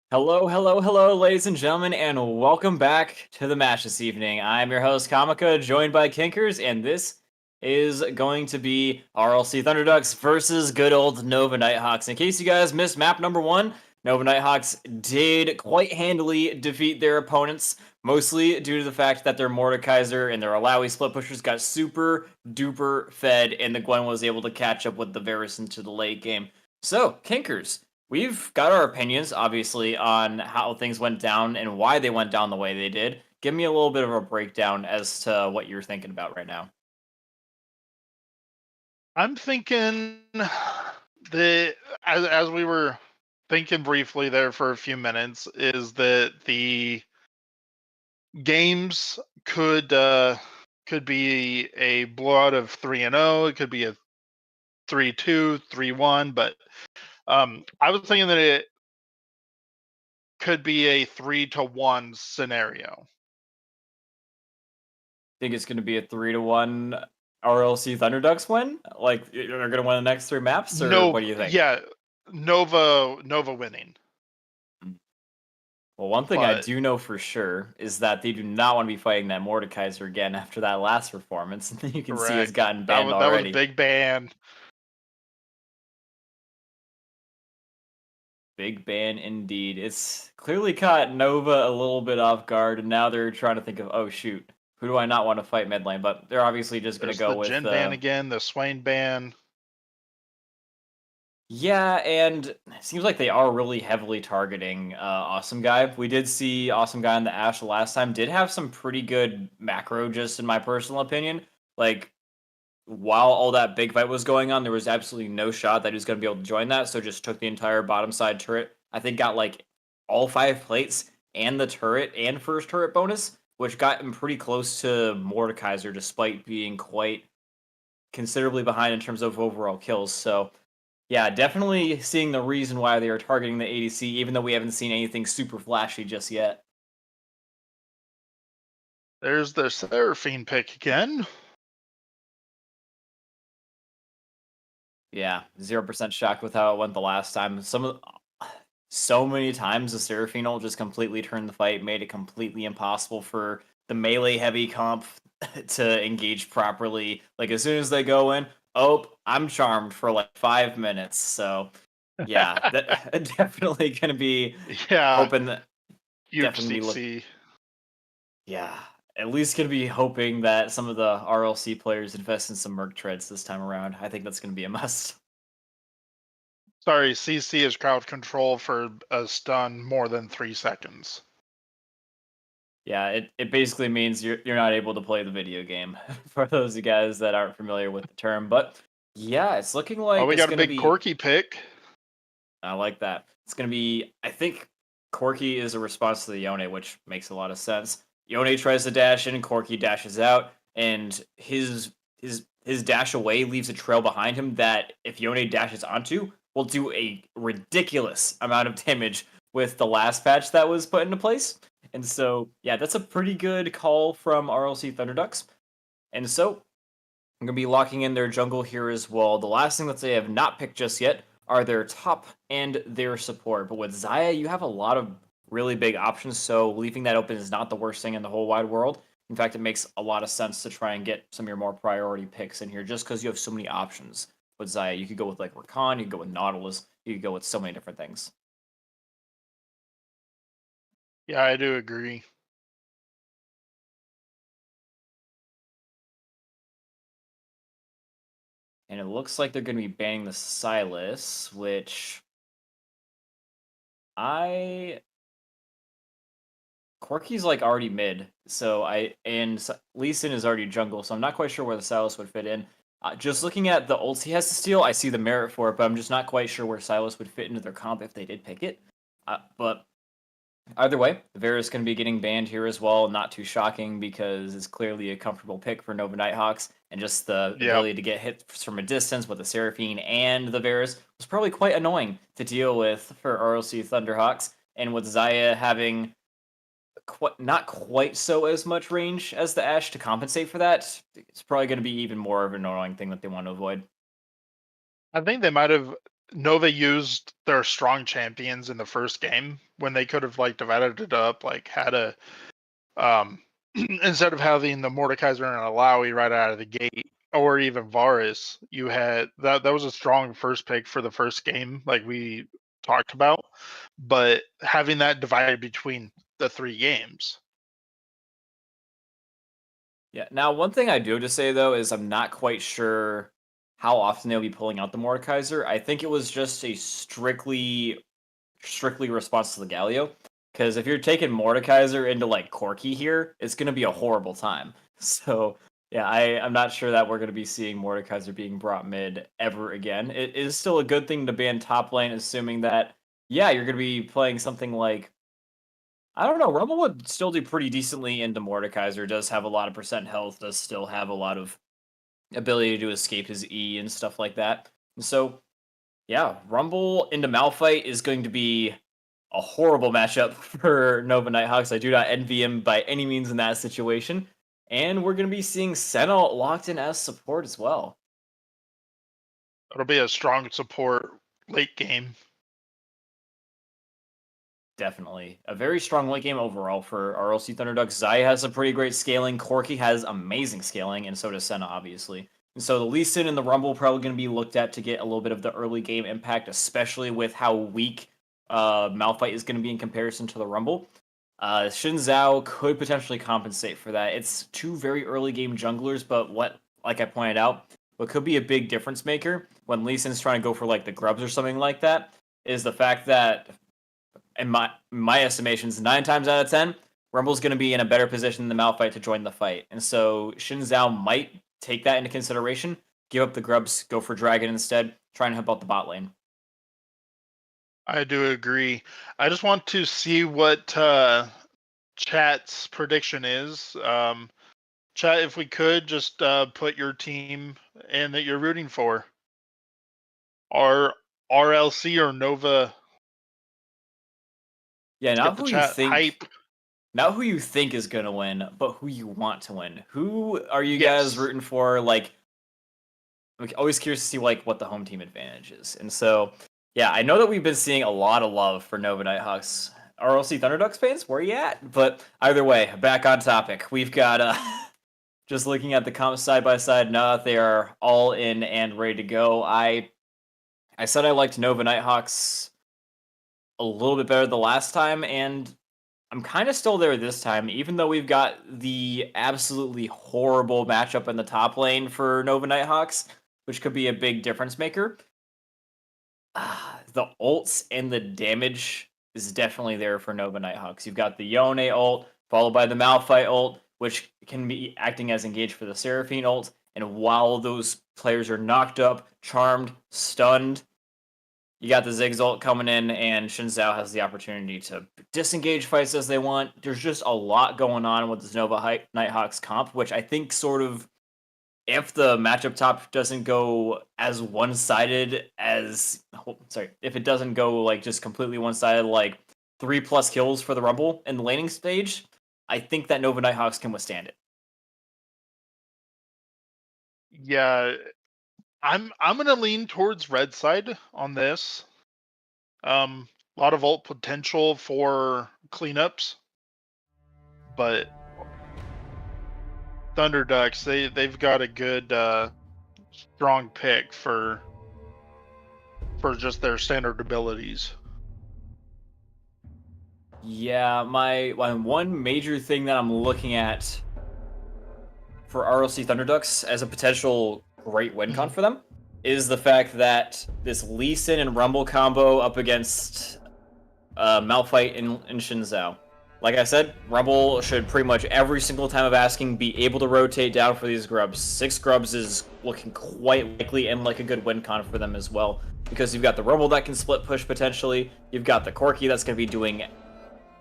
Hello, hello, hello, ladies and gentlemen, and welcome back to the match this evening. I'm your host, Kamika, joined by Kinkers, and this is going to be RLC Thunderducks versus good old Nova Nighthawks. In case you guys missed map number 1, Nova Nighthawks did quite handily defeat their opponents, mostly due to the fact that their Mordekaiser and their Alawi split pushers got super duper fed, and the Gwen was able to catch up with the Varus into the late game. So, Kinkers, we've got our opinions, obviously, on how things went down and why they went down the way they did. Give me a little bit of a breakdown as to what you're thinking about right now. I'm thinking as we were thinking briefly there for a few minutes, is that the games could be a blowout of 3-0. It could be a 3-2, 3-1, but I was thinking that it could be a 3-1 scenario. Think it's going to be a 3-1 RLC Thunderducks win? Like, they're going to win the next 3 maps, or what do you think? Yeah, Nova winning. Well, one thing I do know for sure is that they do not want to be fighting that Mordekaiser again after that last performance. You can see has gotten banned already. That was a big ban. Big ban indeed. It's clearly caught Nova a little bit off guard, and now they're trying to think of, oh shoot, who do I not want to fight mid lane? But they're obviously just going to go with the Jhin ban again, the Swain ban. Yeah, and it seems like they are really heavily targeting Awesome Guy. We did see Awesome Guy on the Ashe last time. Did have some pretty good macro, just in my personal opinion. Like, while all that big fight was going on, there was absolutely no shot that he was going to be able to join that, so just took the entire bottom side turret. I think got, like, all 5 plates and the turret and first turret bonus, which got him pretty close to Mordekaiser, despite being quite considerably behind in terms of overall kills. So yeah, definitely seeing the reason why they are targeting the ADC, even though we haven't seen anything super flashy just yet. There's the Seraphine pick again. Yeah, 0% shocked with how it went the last time. So many times the Seraphine ult just completely turned the fight, made it completely impossible for the melee heavy comp to engage properly. Like, as soon as they go in, oh, I'm charmed for like 5 minutes. So yeah, that definitely gonna be hoping that UHCC. Yeah, at least gonna be hoping that some of the RLC players invest in some Merc treads this time around. I think that's gonna be a must. Sorry, CC is crowd control for a stun more than 3 seconds. Yeah, it basically means you're not able to play the video game, for those of you guys that aren't familiar with the term. But yeah, it's looking like we it's got a big Corki pick. I like that. It's gonna be, I think Corki is a response to the Yone, which makes a lot of sense. Yone tries to dash in, Corki dashes out, and his dash away leaves a trail behind him that if Yone dashes onto, will do a ridiculous amount of damage with the last patch that was put into place. And so, yeah, that's a pretty good call from RLC Thunderducks. And so, I'm going to be locking in their jungle here as well. The last thing that they have not picked just yet are their top and their support. But with Xayah, you have a lot of really big options, so leaving that open is not the worst thing in the whole wide world. In fact, it makes a lot of sense to try and get some of your more priority picks in here just because you have so many options with Xayah. You could go with like Rakan, you could go with Nautilus, you could go with so many different things. Yeah, I do agree. And it looks like they're going to be banning the Sylas, which Corki's like already mid, and Lee Sin is already jungle, so I'm not quite sure where the Sylas would fit in. Just looking at the ults he has to steal, I see the merit for it, but I'm just not quite sure where Sylas would fit into their comp if they did pick it. But either way, the Varus is going to be getting banned here as well. Not too shocking because it's clearly a comfortable pick for Nova Nighthawks, and just the ability to get hit from a distance with the Seraphine and the Varus was probably quite annoying to deal with for RLC Thunderhawks. And with Xayah having not quite so as much range as the Ashe to compensate for that, it's probably going to be even more of an annoying thing that they want to avoid. I think they might have Nova used their strong champions in the first game when they could have like divided it up, like had a instead of having the Mordekaiser and Alawi right out of the gate, or even Varus, you had that was a strong first pick for the first game, like we talked about. But having that divided between the 3 games. Yeah. Now, one thing I do have to say though is I'm not quite sure how often they'll be pulling out the Mordekaiser. I think it was just a strictly response to the Galio. Because if you're taking Mordekaiser into like Corki here, it's gonna be a horrible time. So yeah, I'm not sure that we're gonna be seeing Mordekaiser being brought mid ever again. It is still a good thing to ban top lane, assuming that yeah, you're gonna be playing something like I don't know. Rumble would still do pretty decently into Mordekaiser. Does have a lot of percent health. Does still have a lot of ability to escape his E and stuff like that. And so, yeah, Rumble into Malphite is going to be a horrible matchup for Nova Nighthawks. I do not envy him by any means in that situation. And we're going to be seeing Senna locked in as support as well. It'll be a strong support late game. Definitely. A very strong late game overall for RLC Thunderducks. Zaya has a pretty great scaling. Corki has amazing scaling, and so does Senna, obviously. And so the Lee Sin and the Rumble probably going to be looked at to get a little bit of the early game impact, especially with how weak Malphite is going to be in comparison to the Rumble. Xin Zhao could potentially compensate for that. It's 2 very early game junglers, but like I pointed out, what could be a big difference maker when Lee Sin's trying to go for like the grubs or something like that is the fact that in my estimations, 9 times out of 10, Rumble's going to be in a better position than the Malphite to join the fight. And so Xin Zhao might take that into consideration, give up the grubs, go for Dragon instead, try and help out the bot lane. I do agree. I just want to see what chat's prediction is. Chat, if we could just put your team in that you're rooting for. RLC or Nova. Yeah, not who you think. Hype. Not who you think is gonna win, but who you want to win. Who are you Yes. guys rooting for? Like, I'm always curious to see like what the home team advantage is. And so, yeah, I know that we've been seeing a lot of love for Nova Nighthawks. RLC Thunderducks fans, where you at? But either way, back on topic. We've got just looking at the comps side by side. Now that they are all in and ready to go. I said I liked Nova Nighthawks a little bit better the last time, and I'm kind of still there this time, even though we've got the absolutely horrible matchup in the top lane for Nova Nighthawks, which could be a big difference maker. The ults and the damage is definitely there for Nova Nighthawks. You've got the Yone ult, followed by the Malphite ult, which can be acting as engaged for the Seraphine ult, and while those players are knocked up, charmed, stunned, you got the Ziggs ult coming in, and Xin Zhao has the opportunity to disengage fights as they want. There's just a lot going on with this Nova Nighthawks comp, which I think sort of, if the matchup top doesn't go as one-sided as... Sorry, if it doesn't go like just completely one-sided, like 3+ kills for the Rumble in the laning stage, I think that Nova Nighthawks can withstand it. Yeah, I'm gonna lean towards red side on this. A lot of ult potential for cleanups, but Thunderducks they've got a good strong pick for just their standard abilities. Yeah, my one major thing that I'm looking at for RLC Thunderducks as a potential great win con for them is the fact that this Lee Sin and Rumble combo up against Malphite and Xin Zhao. Like I said, Rumble should pretty much every single time of asking be able to rotate down for these grubs. 6 grubs is looking quite likely and like a good win con for them as well, because you've got the Rumble that can split push potentially, you've got the Corki that's going to be doing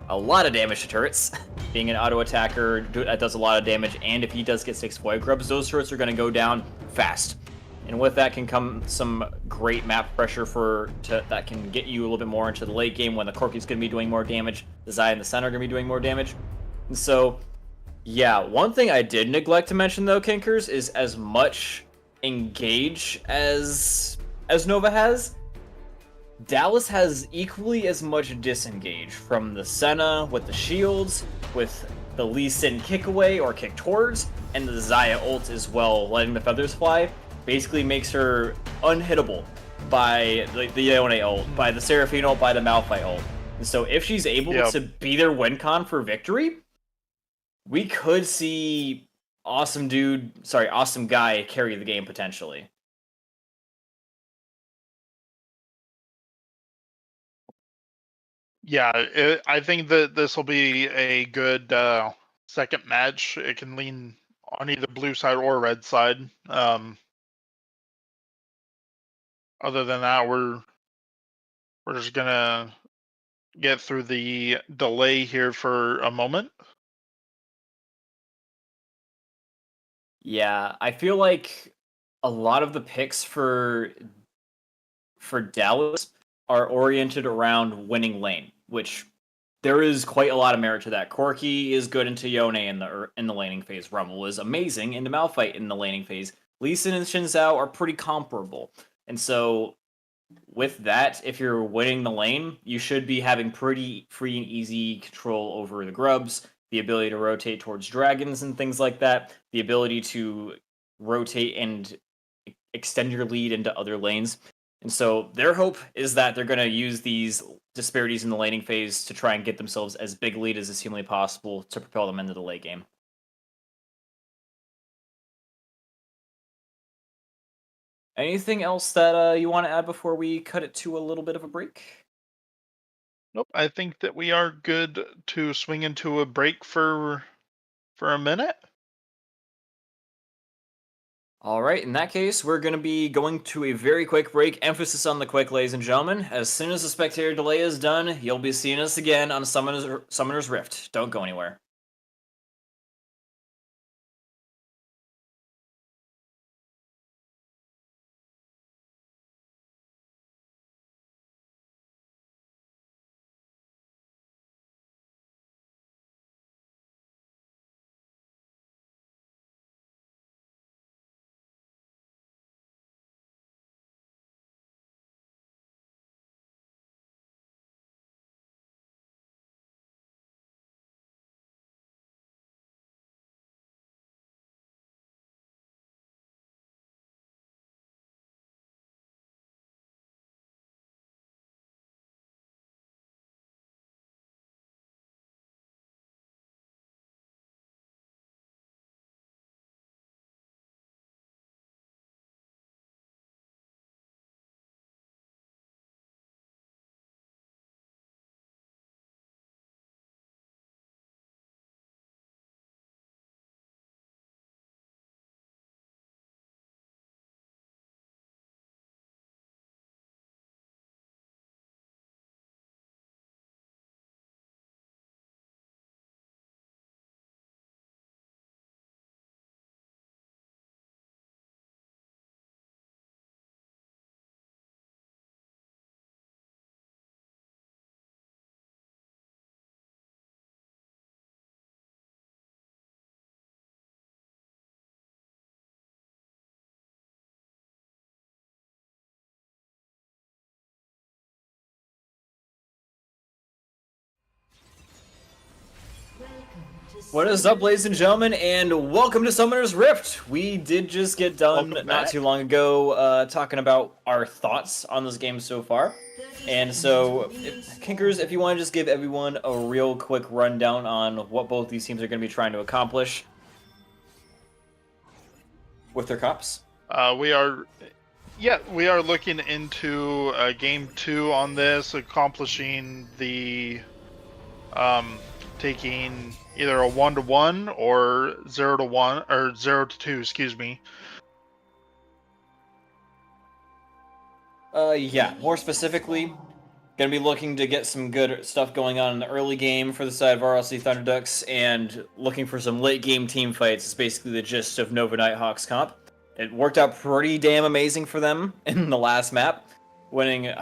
a lot of damage to turrets, being an auto attacker that does a lot of damage, and if he does get 6 void grubs, those turrets are going to go down fast. And with that can come some great map pressure that can get you a little bit more into the late game when the Corki's going to be doing more damage, the Zaya in the center are going to be doing more damage. And so, yeah, one thing I did neglect to mention though, Kinkers, is as much engage as Nova has, Dallas has equally as much disengage from the Senna with the shields, with the Lee Sin kick away or kick towards, and the Xayah ult as well, letting the feathers fly, basically makes her unhittable by the Yone ult, by the Seraphine ult, by the Malphite ult. And so if she's able to be their win con for victory, we could see Awesome Guy carry the game potentially. Yeah, I think that this will be a good second match. It can lean on either blue side or red side. Other than that, we're just gonna get through the delay here for a moment. Yeah, I feel like a lot of the picks for Dallas are oriented around winning lane, which there is quite a lot of merit to that. Corki is good into Yone in the laning phase. Rumble is amazing into Malphite in the laning phase. Lee Sin and Xin Zhao are pretty comparable. And so with that, if you're winning the lane, you should be having pretty free and easy control over the grubs, the ability to rotate towards dragons and things like that, the ability to rotate and extend your lead into other lanes. And so their hope is that they're going to use these disparities in the laning phase to try and get themselves as big a lead as is humanly possible to propel them into the late game. Anything else that you want to add before we cut it to a little bit of a break? Nope, I think that we are good to swing into a break for a minute. All right, in that case, we're going to be going to a very quick break. Emphasis on the quick, ladies and gentlemen. As soon as the spectator delay is done, you'll be seeing us again on Summoner's Rift. Don't go anywhere. What is up, ladies and gentlemen, and welcome to Summoner's Rift. We did just get done not too long ago talking about our thoughts on this game so far. And so, Kinkers, if you want to just give everyone a real quick rundown on what both these teams are going to be trying to accomplish with their comps. We are looking into game 2 on this, accomplishing the taking either a 1-1 or 0-1 or 0-2, excuse me. Yeah, more specifically, gonna be looking to get some good stuff going on in the early game for the side of RLC Thunderducks, and looking for some late game team fights. It's basically the gist of Nova Nighthawk's comp. It worked out pretty damn amazing for them in the last map, winning.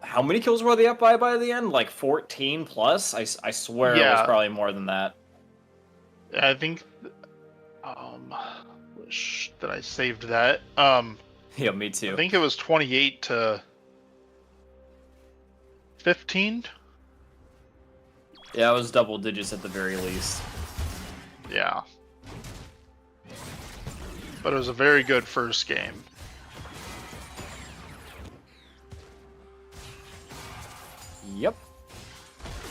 How many kills were they up by the end? Like 14 plus? I swear it was probably more than that. I think. Wish that I saved that. Yeah, me too. I think it was 28 to 15? Yeah, it was double digits at the very least. Yeah. But it was a very good first game. Yep.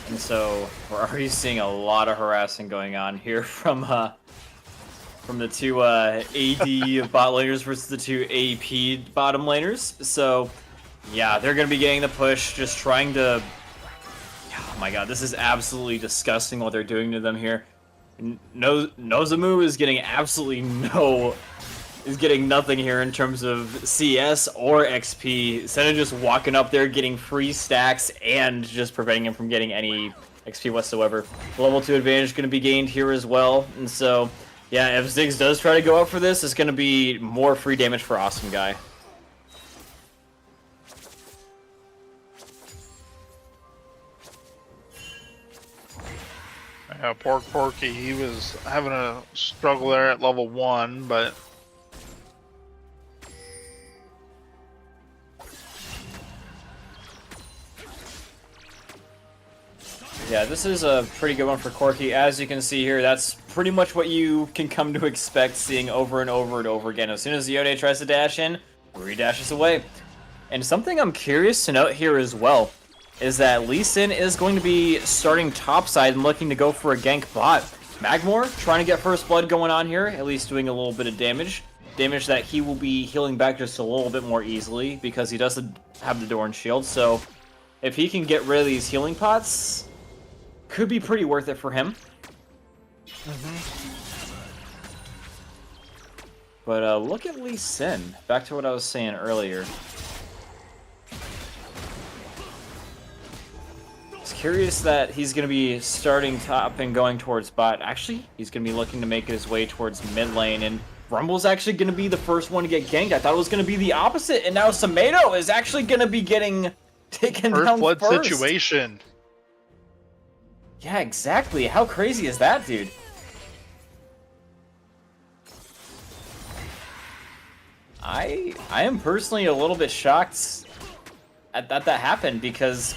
And so we're already seeing a lot of harassing going on here from the two AD bot laners versus the two AP bottom laners. So yeah, they're gonna be getting the push, just trying to. Oh my god, this is absolutely disgusting what they're doing to them here. Nozomu is getting absolutely is getting nothing here in terms of CS or XP. Instead of just walking up there, getting free stacks, and just preventing him from getting any XP whatsoever. Level 2 advantage going to be gained here as well. And so, yeah, if Ziggs does try to go up for this, it's going to be more free damage for Awesome Guy. Yeah, poor Porky, he was having a struggle there at level 1, but Yeah, this is a pretty good one for Corky. As you can see here, that's pretty much what you can come to expect seeing over and over and over again. As soon as Yone tries to dash in, Rui dashes away. And something I'm curious to note here as well is that Lee Sin is going to be starting topside and looking to go for a gank bot. Magmore trying to get first blood going on here, at least doing a little bit of damage. Damage that he will be healing back just a little bit more easily because he doesn't have the Doran shield. So if he can get rid of these healing pots, could be pretty worth it for him. But look at Lee Sin. Back to what I was saying earlier. It's curious that he's going to be starting top and going towards bot. Actually, he's going to be looking to make his way towards mid lane. And Rumble's actually going to be the first one to get ganked. I thought it was going to be the opposite. And now Samedo is actually going to be getting taken down blood first. situation. Yeah, exactly. How crazy is that, dude? I am personally a little bit shocked at that happened because,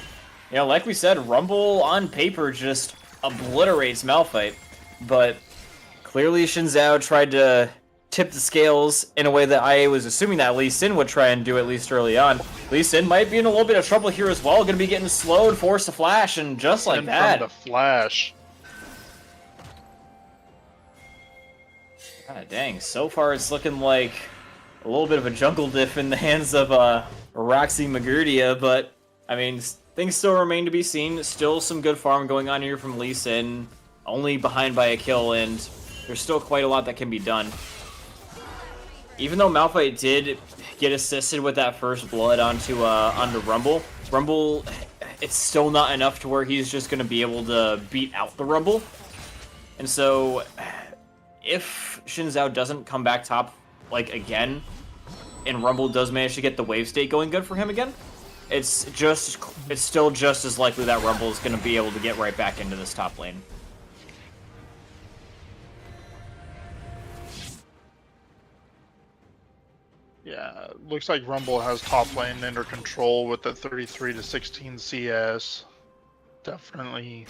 you know, like we said, Rumble on paper just obliterates Malphite, but clearly Xin Zhao tried to tip the scales in a way that I was assuming that Lee Sin would try and do at least early on. Lee Sin might be in a little bit of trouble here as well. Going to be getting slowed, forced to flash, and just like that. From the flash. God dang, so far it's looking like a little bit of a jungle diff in the hands of Roxy Magurdia, but I mean, things still remain to be seen. Still some good farm going on here from Lee Sin, only behind by a kill, and there's still quite a lot that can be done. Even though Malphite did get assisted with that first blood onto Rumble, it's still not enough to where he's just going to be able to beat out the Rumble. And so, if Xin Zhao doesn't come back top, like, again, and Rumble does manage to get the wave state going good for him again, it's still just as likely that Rumble is going to be able to get right back into this top lane. Yeah, looks like Rumble has top lane under control with the 33 to 16 CS. Definitely.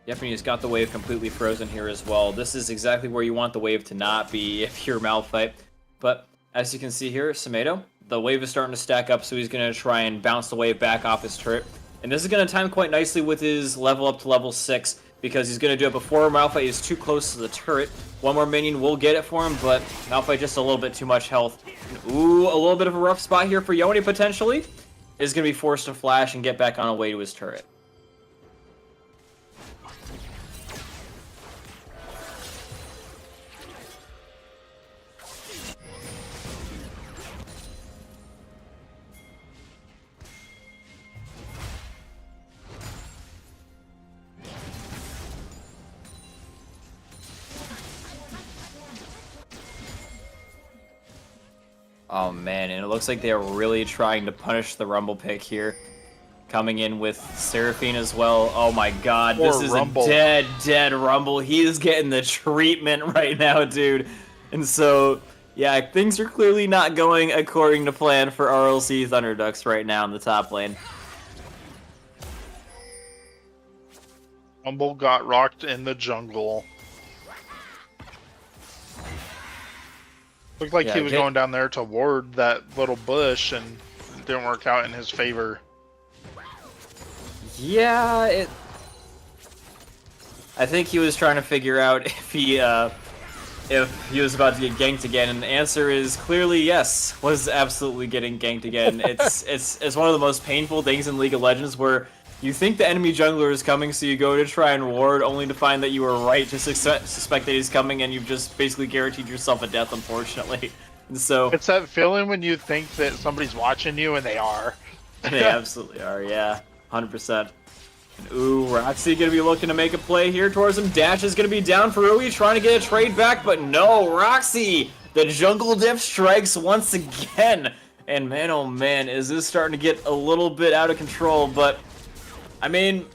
Yep, and he's got the wave completely frozen here as well. This is exactly where you want the wave to not be if you're Malphite. But as you can see here, Samedo, the wave is starting to stack up, so he's going to try and bounce the wave back off his turret. And this is going to time quite nicely with his level up to level 6, because he's going to do it before Malphite is too close to the turret. One more minion will get it for him, but Malphite just a little bit too much health. And, ooh, a little bit of a rough spot here for Yone potentially. Is going to be forced to flash and get back on the way to his turret. Oh man, and it looks like they're really trying to punish the Rumble pick here. Coming in with Seraphine as well. Oh my god, this is Rumble. a dead Rumble. He is getting the treatment right now, dude. And so, Yeah, things are clearly not going according to plan for RLC Thunderducks right now in the top lane. Rumble got rocked in the jungle. Looked like Yeah, he was Jake- going down there to ward that little bush, and it didn't work out in his favor. Yeah, I think he was trying to figure out if he was about to get ganked again, and the answer is clearly yes. Was absolutely getting ganked again. It's one of the most painful things in League of Legends where you think the enemy jungler is coming, so you go to try and ward, only to find that you were right to suspect that he's coming, and you've just basically guaranteed yourself a death, unfortunately. And so It's that feeling when you think that somebody's watching you, and they are. they absolutely are, yeah, 100%. Ooh, Roxy gonna be looking to make a play here towards him. Dash is gonna be down for Rui, trying to get a trade back, but no, Roxy! The jungle dip strikes once again! And man, oh man, is this starting to get a little bit out of control, but I mean,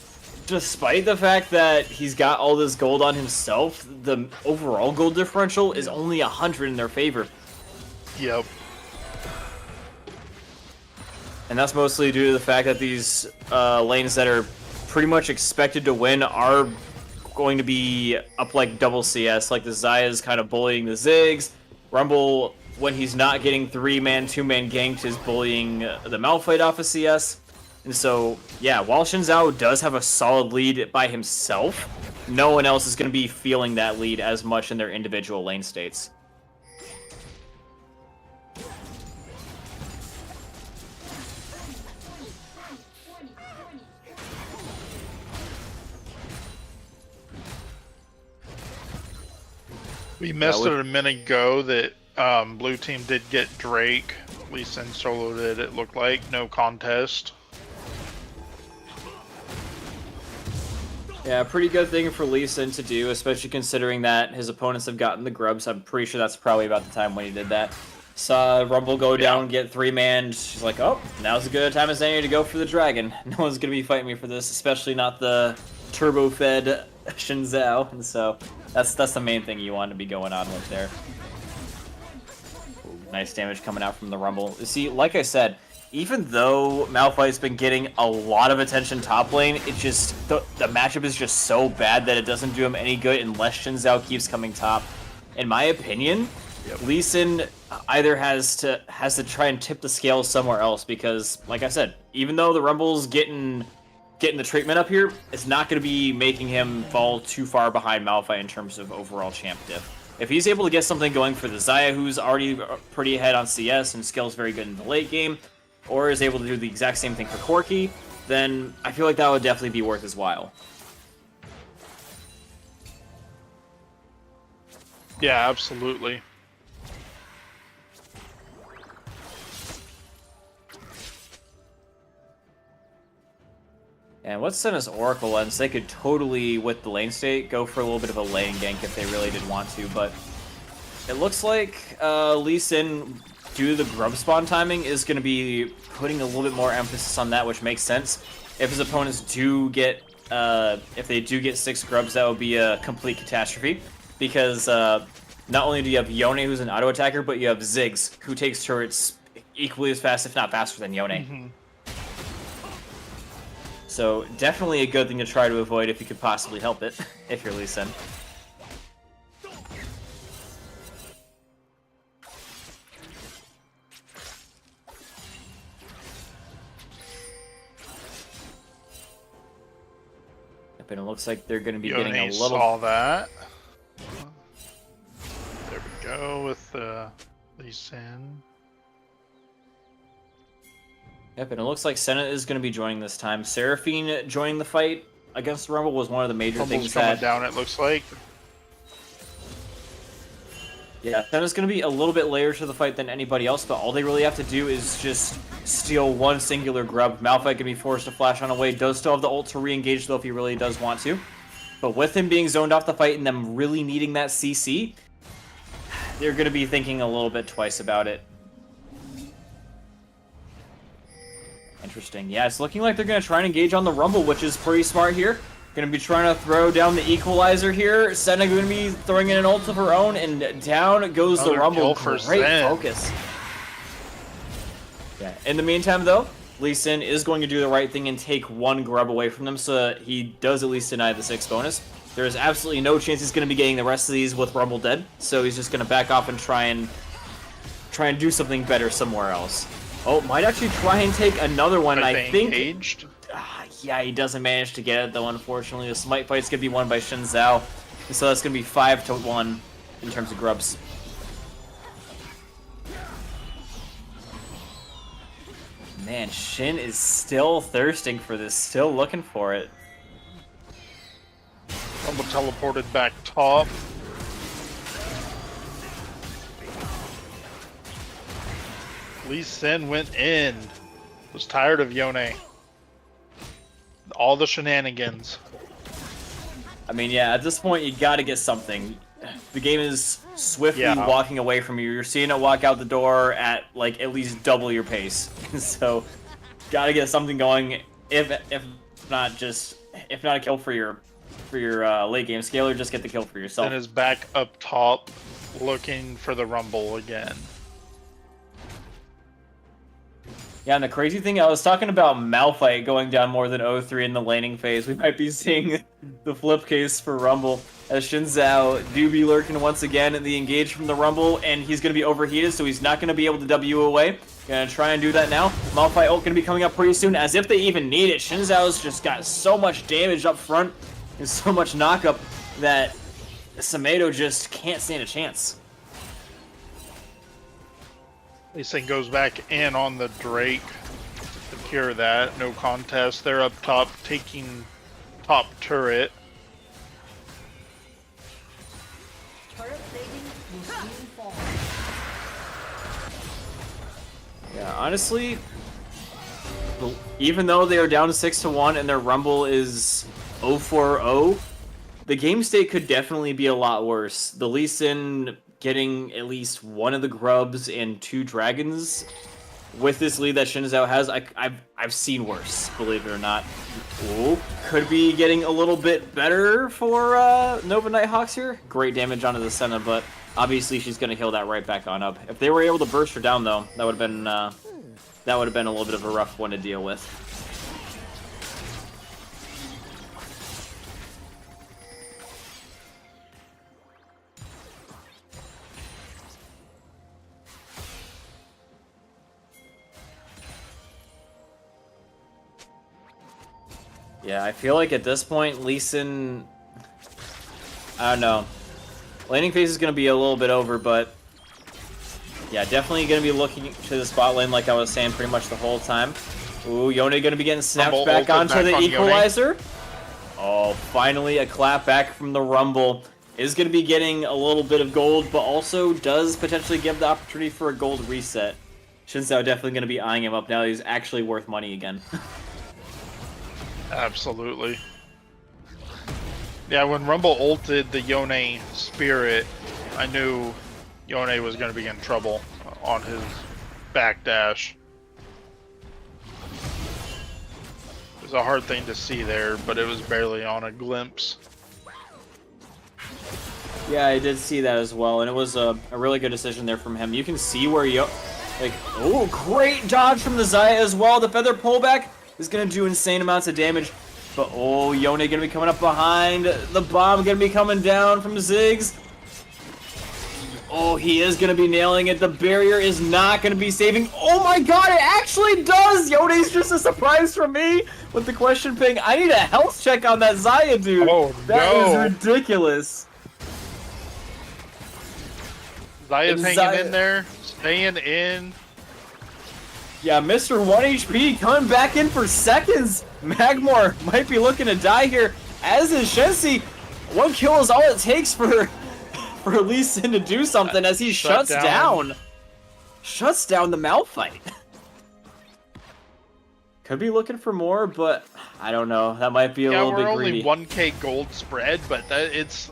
despite the fact that he's got all this gold on himself, the overall gold differential is only 100 in their favor. Yep. And that's mostly due to the fact that these lanes that are pretty much expected to win are going to be up like double CS. Like the Zaya's kind of bullying the Ziggs. Rumble, when he's not getting 3-man, 2-man ganked, is bullying the Malphite off of CS. And so, yeah, while Xin Zhao does have a solid lead by himself, no one else is going to be feeling that lead as much in their individual lane states. We missed it a minute ago that blue team did get Drake. Lee Sin soloed it, it looked like. No contest. Yeah, pretty good thing for Lee Sin to do, especially considering that his opponents have gotten the grubs. I'm pretty sure that's probably about the time when he did that. Saw Rumble go down and get 3-man. She's like, oh, now's as good a time as any to go for the dragon. No one's going to be fighting me for this, especially not the turbo-fed Xin Zhao. And so that's the main thing you want to be going on with there. Ooh, nice damage coming out from the Rumble. You see, like I said, even though Malphite's been getting a lot of attention top lane, it just the matchup is just so bad that it doesn't do him any good unless Xin Zhao keeps coming top. In my opinion, Lee Sin either has to try and tip the scale somewhere else because, like I said, even though the Rumble's getting the treatment up here, it's not going to be making him fall too far behind Malphite in terms of overall champ diff. If he's able to get something going for the Xayah, who's already pretty ahead on CS and skill's very good in the late game, or is able to do the exact same thing for Corki, then I feel like that would definitely be worth his while. Yeah, absolutely. And what's Senna's Oracle Lens? They could totally, with the lane state, go for a little bit of a lane gank if they really did want to, but it looks like Lee Sin, due to the grub spawn timing, is going to be putting a little bit more emphasis on that, which makes sense. If his opponents do get, if they do get 6 grubs, that would be a complete catastrophe, because not only do you have Yone, who's an auto attacker, but you have Ziggs, who takes turrets equally as fast, if not faster, than Yone. Mm-hmm. So definitely a good thing to try to avoid if you could possibly help it, if you're Lee Sin. And it looks like they're going to be getting a little... saw that. There we go with Lee Sin. Yep, and it looks like Senna is going to be joining this time. Seraphine joining the fight against Rumble was one of the major Rumble's things coming that... down, it looks like. Yeah, Senna's going to be a little bit later to the fight than anybody else, but all they really have to do is just steal one singular grub. Malphite can be forced to flash on away. Does still have the ult to re-engage, though, if he really does want to. But with him being zoned off the fight and them really needing that CC, they're going to be thinking a little bit twice about it. Interesting. Yeah, it's looking like they're going to try and engage on the Rumble, which is pretty smart here. Gonna be trying to throw down the equalizer here. Senna gonna be throwing in an ult of her own, and down goes the Another Rumble. kill for Great Zen. focus. Yeah. In the meantime, though, Lee Sin is going to do the right thing and take one grub away from them, so that he does at least deny the 6 bonus. There is absolutely no chance he's going to be getting the rest of these with Rumble dead, so he's just going to back off and try and do something better somewhere else. Oh, might actually try and take another one. I think. Engaged. Yeah, he doesn't manage to get it though. Unfortunately, the Smite fight's gonna be won by Shin Zhao, so that's gonna be 5-1 in terms of grubs. Man, Shin is still thirsting for this, still looking for it. Rumble teleported back top. Lee Sin went in. Was tired of Yone. All the shenanigans. I mean, yeah, at this point you gotta get something. The game is swiftly walking away from you. You're seeing it walk out the door at like at least double your pace. So, gotta get something going. If not a kill for your late game scaler, just get the kill for yourself. Sin is back up top, looking for the Rumble again. Yeah, and the crazy thing, I was talking about Malphite going down more than 0-3 in the laning phase. We might be seeing the flip case for Rumble, as Shin Zhao do be lurking once again in the engage from the Rumble, and he's going to be overheated, so he's not going to be able to W away. Gonna try and do that now. Malphite ult going to be coming up pretty soon, as if they even need it. Shin Zhao's just got so much damage up front, and so much knockup, that Samedo just can't stand a chance. This thing goes back in on the Drake to cure that. No contest. They're up top taking top turret. Turret plating will soon fall. Yeah, honestly, even though they are down 6-1 and their Rumble is 0-4-0, the game state could definitely be a lot worse. The Lee Sin getting at least one of the grubs and 2 dragons with this lead that Shin Zhao has, I've seen worse, believe it or not. Ooh, could be getting a little bit better for Nova Nighthawks here. Great damage onto the Senna, but obviously she's going to heal that right back on up. If they were able to burst her down, though, that would have been a little bit of a rough one to deal with. Yeah, I feel like at this point, Lee Sin, I don't know. Laning phase is going to be a little bit over, but yeah, definitely going to be looking to the spot lane like I was saying pretty much the whole time. Ooh, Yone going to be getting snapped Rumble back ulted onto back the on equalizer. Oh, finally a clap back from the Rumble. Is going to be getting a little bit of gold, but also does potentially give the opportunity for a gold reset. Shin Zhao definitely going to be eyeing him up now. He's actually worth money again. Absolutely. Yeah, when Rumble ulted the Yone Spirit, I knew Yone was going to be in trouble on his backdash. It was a hard thing to see there, but it was barely on a glimpse. Yeah, I did see that as well, and it was a really good decision there from him. You can see where oh, great dodge from the Xayah as well. The feather pullback is going to do insane amounts of damage. But, oh, Yone going to be coming up behind. The bomb going to be coming down from Ziggs. Oh, he is going to be nailing it. The barrier is not going to be saving. Oh my god, it actually does! Yone's just a surprise for me with the question ping. I need a health check on that Xayah, dude. Oh, that no. is ridiculous. Xayah's hanging in there, staying in. Yeah, Mr. 1 HP coming back in for seconds. Magmor might be looking to die here, as is Shensi. 1 kill is all it takes for Lee Sin to do something as he shuts down the Malphite. Could be looking for more, but I don't know. That might be a little bit greedy. Yeah, we're only 1k gold spread, but it's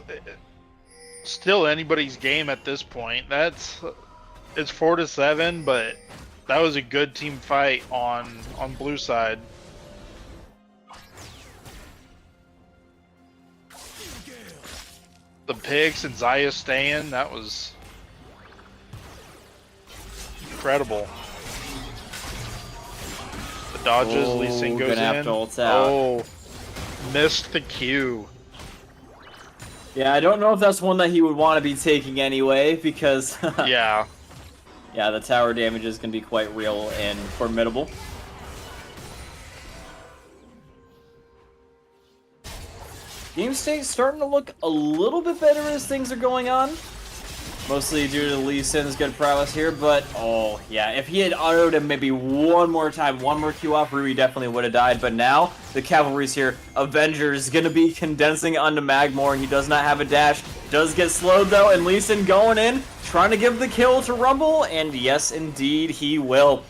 still anybody's game at this point. It's 4-7, but that was a good team fight on blue side. The picks and Zaya staying, that was incredible. The dodges, Lee Sin goes gonna have in. to ult out. Oh, missed the Q. Yeah, I don't know if that's one that he would want to be taking anyway, because Yeah. yeah, the tower damage is going to be quite real and formidable. Game state's starting to look a little bit better as things are going on. Mostly due to Lee Sin's good prowess here, but oh yeah, if he had autoed him maybe one more time, one more Q off, Rui definitely would have died. But now the cavalry's here. Avengers gonna be condensing onto Magmore. He does not have a dash. Does get slowed though, and Lee Sin going in, trying to give the kill to Rumble, and yes, indeed he will.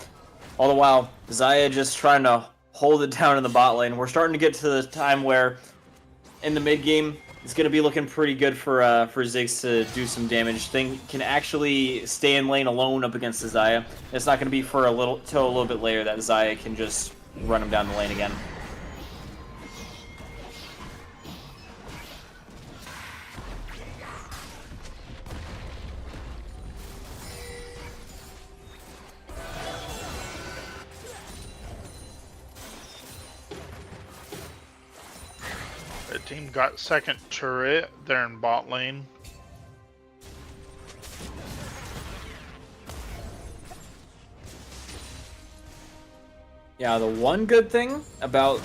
All the while, Zaya just trying to hold it down in the bot lane. We're starting to get to the time where in the mid game, it's going to be looking pretty good for Ziggs to do some damage. Thing can actually stay in lane alone up against the Zaya. It's not going to be for till a little bit later that Zaya can just run him down the lane again. The team got second turret there in bot lane. Yeah, the one good thing about...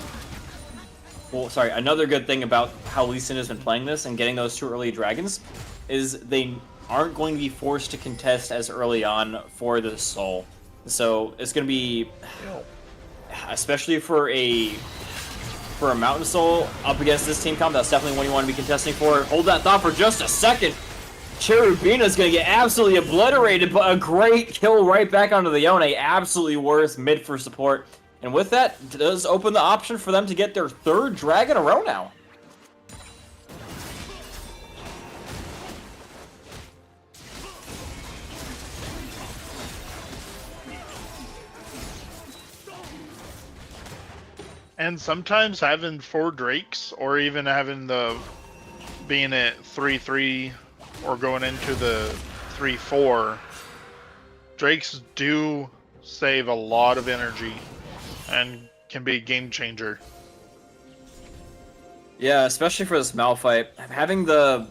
Well, sorry, another good thing about how Lee Sin has been playing this and getting those 2 early dragons is they aren't going to be forced to contest as early on for the soul. So it's going to be... Especially for a Mountain Soul up against this team comp, that's definitely one you want to be contesting for. Hold that thought for just a second. Cherubina's going to get absolutely obliterated, but a great kill right back onto the Yone. Absolutely worth mid for support. And with that, it does open the option for them to get their 3rd drag in a row now. And sometimes having 4 Drakes, or even having the being at 3-3 or going into the 3-4, Drakes do save a lot of energy and can be a game changer. Yeah, especially for this Malphite. Having the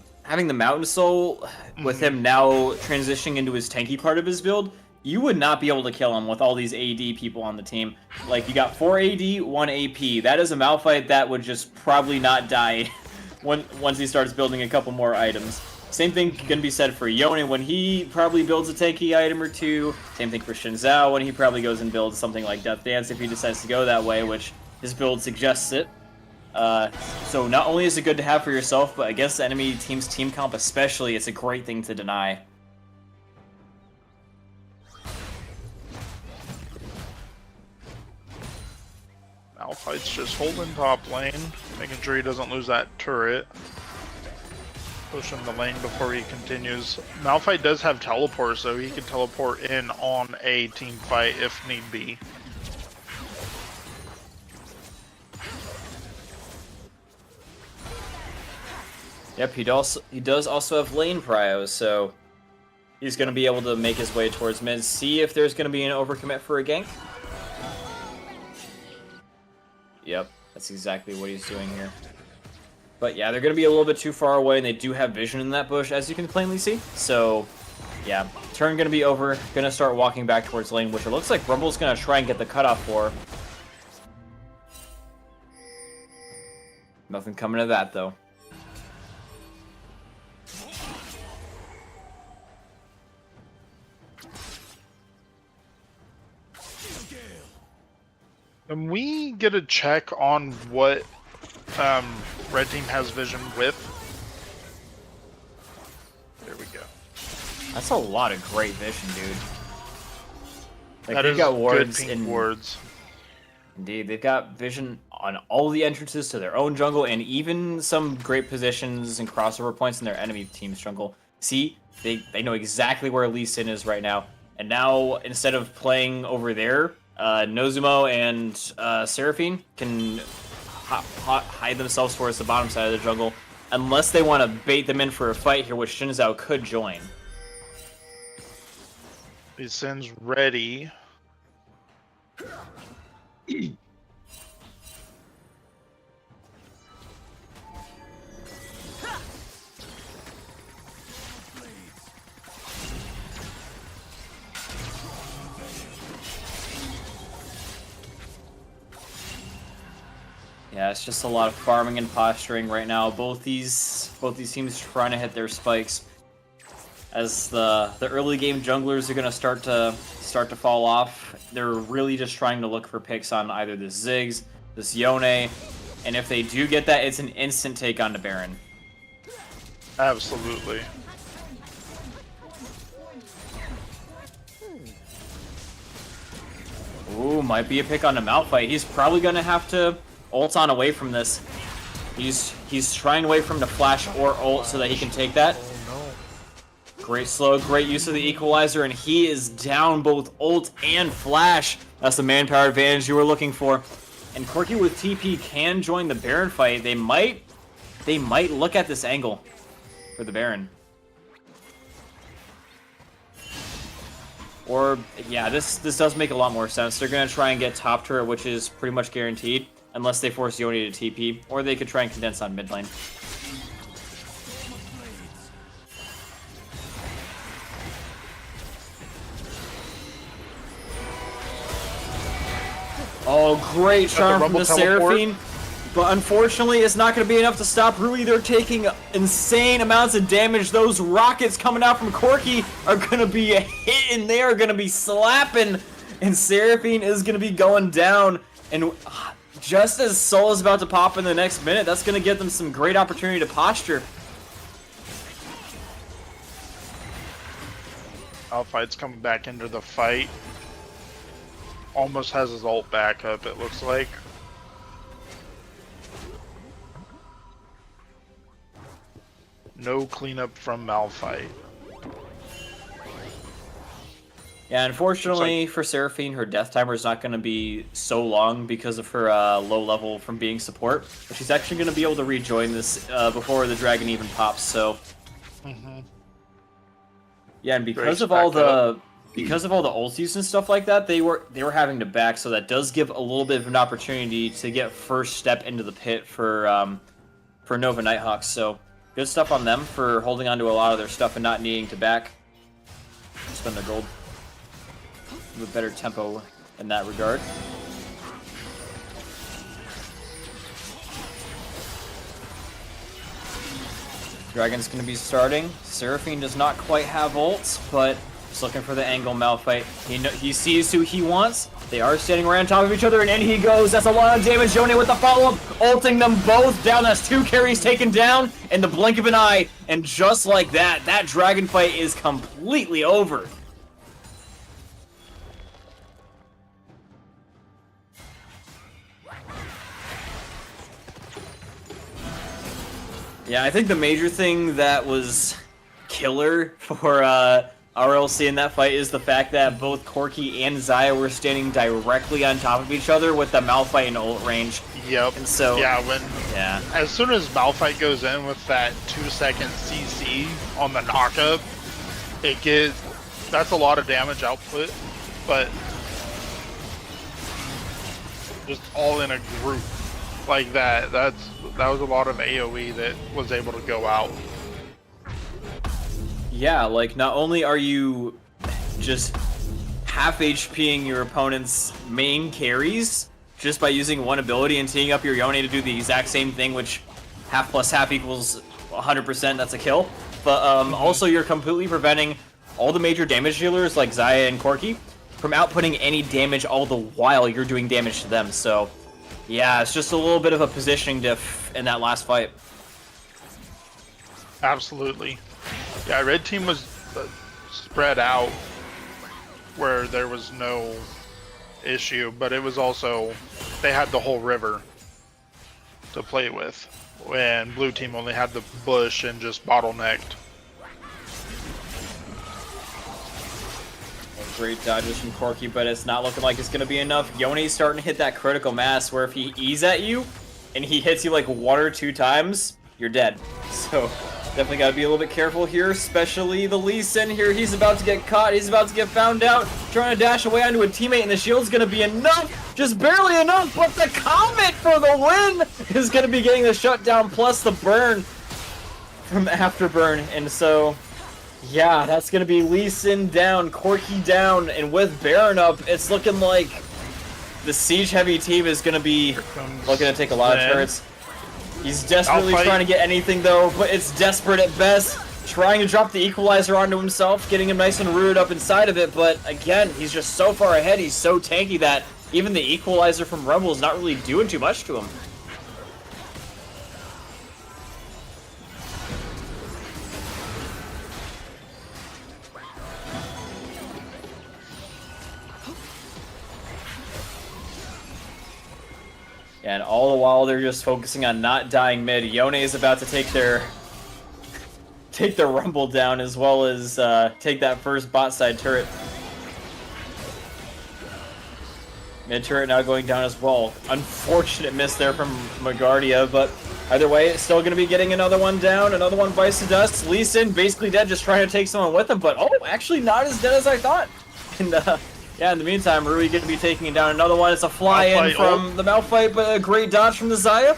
Mountain Soul with him now transitioning into his tanky part of his build, you would not be able to kill him with all these AD people on the team. Like, you got 4 AD, 1 AP. That is a Malphite that would just probably not die once he starts building a couple more items. Same thing can be said for Yone when he probably builds a tanky item or 2. Same thing for Xin Zhao when he probably goes and builds something like Death Dance if he decides to go that way, which his build suggests it. So not only is it good to have for yourself, but against the enemy team's team comp especially, it's a great thing to deny. Malphite's just holding top lane, making sure he doesn't lose that turret. Pushing the lane before he continues. Malphite does have teleport, so he can teleport in on a team fight if need be. Yep, he does also have lane prio, so he's going to be able to make his way towards mid, see if there's going to be an overcommit for a gank. Yep, that's exactly what he's doing here. But yeah, they're going to be a little bit too far away, and they do have vision in that bush, as you can plainly see. So, yeah, turn going to be over. Going to start walking back towards lane, which it looks like Rumble's going to try and get the cutoff for. Nothing coming of that, though. Can we get a check on what red team has vision with? There we go. That's a lot of great vision, dude. Like, That they've is got good wards pink in... wards. Indeed, they've got vision on all the entrances to their own jungle, and even some great positions and crossover points in their enemy team's jungle. See, they know exactly where Lee Sin is right now. And now, instead of playing over there, Nozumo and Seraphine can hide themselves towards the bottom side of the jungle, unless they want to bait them in for a fight here, which Shinzao could join. He sends ready. Yeah, it's just a lot of farming and posturing right now. Both these teams trying to hit their spikes. As the early game junglers are gonna start to fall off, they're really just trying to look for picks on either this Ziggs, this Yone, and if they do get that, it's an instant take on the Baron. Absolutely. Ooh, might be a pick on the Malphite. He's probably gonna have to ult on away from this. He's trying to wait for him to flash or ult so that he can take that. Great slow, great use of the equalizer, and he is down both ult and flash. That's the manpower advantage you were looking for. And Corki with TP can join the Baron fight. They might look at this angle for the Baron. Or, yeah, this does make a lot more sense. They're going to try and get top turret, which is pretty much guaranteed, unless they force Yone to TP, or they could try and condense on mid lane. Oh, great charm from the Seraphine. But unfortunately, it's not going to be enough to stop Rui. They're taking insane amounts of damage. Those rockets coming out from Corki are going to be a hit, and they are going to be slapping. And Seraphine is going to be going down. And just as Soul is about to pop in the next minute, that's going to give them some great opportunity to posture. Malphite's coming back into the fight. Almost has his ult back up, it looks like. No cleanup from Malphite. Yeah, unfortunately for Seraphine, her death timer is not going to be so long because of her low level from being support. But she's actually going to be able to rejoin this before the dragon even pops. So, yeah, and because of all the ultis and stuff like that, they were having to back. So that does give a little bit of an opportunity to get first step into the pit for Nova Nighthawks. So good stuff on them for holding on to a lot of their stuff and not needing to back. Spend their gold. With better tempo in that regard. Dragon's going to be starting. Seraphine does not quite have ults, but he's looking for the angle Malphite. He sees who he wants. They are standing right on top of each other, and in he goes. That's a lot of damage. Yone with the follow-up, ulting them both down. That's 2 carries taken down in the blink of an eye. And just like that, that dragon fight is completely over. Yeah, I think the major thing that was killer for RLC in that fight is the fact that both Corki and Xayah were standing directly on top of each other with the Malphite in ult range. Yep. And so, as soon as Malphite goes in with that 2-second CC on the knockup, that's a lot of damage output, but just all in a group like that, that was a lot of AoE that was able to go out. Yeah, like not only are you just half HPing your opponent's main carries just by using one ability and teeing up your Yone to do the exact same thing, which half plus half equals 100%, that's a kill. But also you're completely preventing all the major damage dealers like Xayah and Corki from outputting any damage all the while you're doing damage to them. So yeah, it's just a little bit of a positioning diff in that last fight. Absolutely. Yeah, red team was spread out where there was no issue, but it was also, they had the whole river to play with, when blue team only had the bush and just bottlenecked. Great dodges from Corki, but it's not looking like it's going to be enough. Yone's starting to hit that critical mass where if he E's at you and he hits you like 1 or 2 times, you're dead. So definitely got to be a little bit careful here, especially the Lee Sin here. He's about to get caught. He's about to get found out. Trying to dash away onto a teammate, and the shield's going to be enough. Just barely enough, but the Comet for the win is going to be getting the shutdown plus the burn from Afterburn. And so, yeah, that's going to be Lee Sin down, Corki down, and with Baron up, it's looking like the siege-heavy team is going to be looking to take a lot of turrets. He's desperately trying to get anything, though, but it's desperate at best. Trying to drop the equalizer onto himself, getting him nice and rooted up inside of it, but again, he's just so far ahead, he's so tanky that even the equalizer from Rumble is not really doing too much to him. And all the while, they're just focusing on not dying mid. Yone is about to take their Rumble down, as well as take that first bot side turret. Mid turret now going down as well. Unfortunate miss there from Magardia, but either way, it's still going to be getting another one down. Another one bites the dust. Lee Sin basically dead, just trying to take someone with him, but oh, actually not as dead as I thought. And yeah, in the meantime, Rui going to be taking down another one. It's a fly-in from the Malphite, but a great dodge from the Xayah.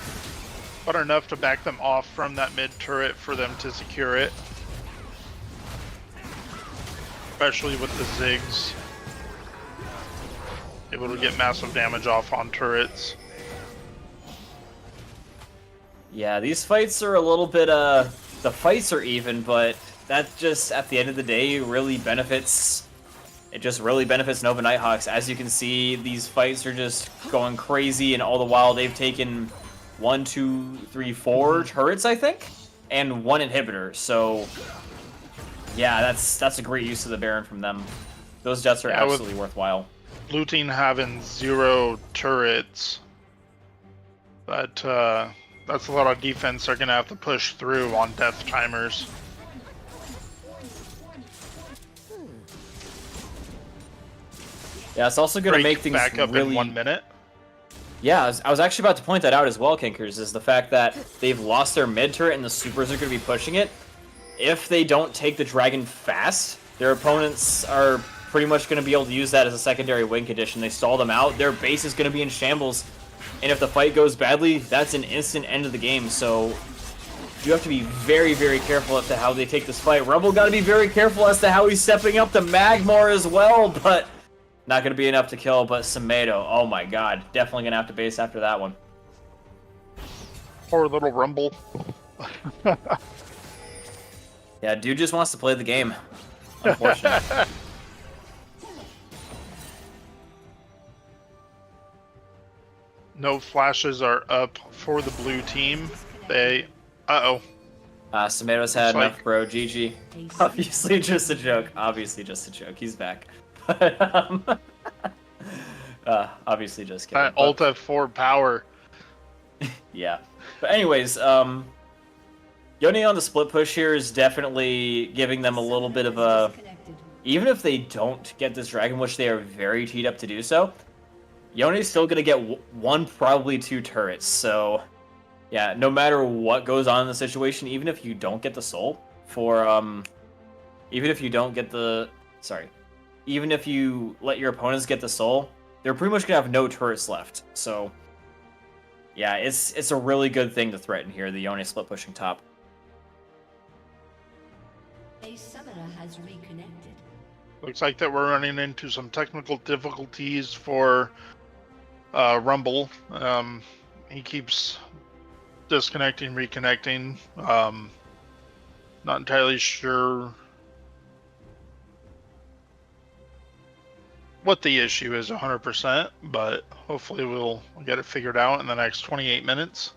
But enough to back them off from that mid turret for them to secure it. Especially with the Ziggs. Able to get massive damage off on turrets. Yeah, these fights are a little bit, the fights are even, but that just, at the end of the day, really benefits... It just really benefits Nova Nighthawks. As you can see, these fights are just going crazy, and all the while they've taken 1, 2, 3, 4 turrets, I think, and 1 inhibitor. So, yeah, that's a great use of the Baron from them. Those deaths are absolutely worthwhile. Blue team having 0 turrets, but that's a lot of defense they're gonna have to push through on death timers. Yeah, it's also going to make things back up really... in 1 minute. Yeah, I was actually about to point that out as well, Kinkers, is the fact that they've lost their mid turret and the supers are going to be pushing it. If they don't take the dragon fast, their opponents are pretty much going to be able to use that as a secondary win condition. They stall them out, their base is going to be in shambles, and if the fight goes badly, that's an instant end of the game. So you have to be very, very careful as to how they take this fight. Rumble got to be very careful as to how he's stepping up to Magmar as well, but... Not going to be enough to kill, but Samedo, oh my god. Definitely going to have to base after that one. Poor little Rumble. Yeah, dude just wants to play the game. Unfortunately. No flashes are up for the blue team. They... Samedo's had enough, bro. GG. Obviously just a joke. Obviously just a joke. He's back. But, obviously just kidding. Ult F4 power. Yeah. But anyways, Yone on the split push here is definitely giving them a little bit of a... Even if they don't get this dragon, which they are very teed up to do so, Yone's still going to get 1, probably 2 turrets. So, yeah, no matter what goes on in the situation, even if you don't get the soul for... Even if you don't get the... Sorry. Even if you let your opponents get the soul, they're pretty much going to have no turrets left. So, yeah, it's a really good thing to threaten here, the Yone split pushing top. A summoner has reconnected. Looks like that we're running into some technical difficulties for Rumble. He keeps disconnecting, reconnecting. Not entirely sure what the issue is 100%, but hopefully we'll get it figured out in the next 28 minutes.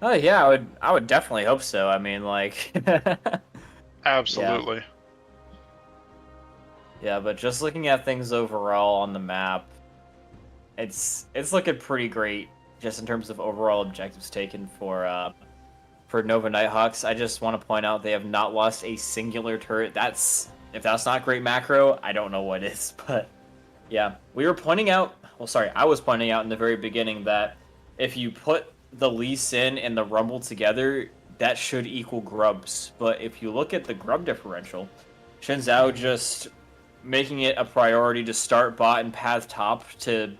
Oh yeah, I would definitely hope so. I mean, like, absolutely. Yeah, but just looking at things overall on the map, it's looking pretty great just in terms of overall objectives taken for Nova Nighthawks. I just want to point out they have not lost a singular turret. If that's not great macro, I don't know what is. But yeah, we were pointing out, I was pointing out in the very beginning that if you put the Lee Sin and the Rumble together, that should equal Grubs. But if you look at the Grub differential, Shen Zhao just making it a priority to start bot and path top to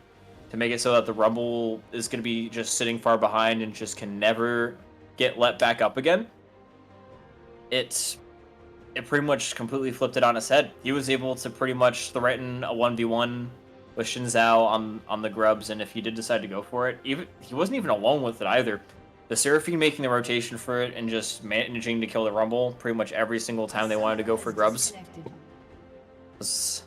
make it so that the Rumble is going to be just sitting far behind and just can never get let back up again. It pretty much completely flipped it on its head. He was able to pretty much threaten a 1v1 with Shen Zhao on the Grubs, and if he did decide to go for it, he wasn't even alone with it either. The Seraphine making the rotation for it and just managing to kill the Rumble pretty much every single time they wanted to go for Grubs was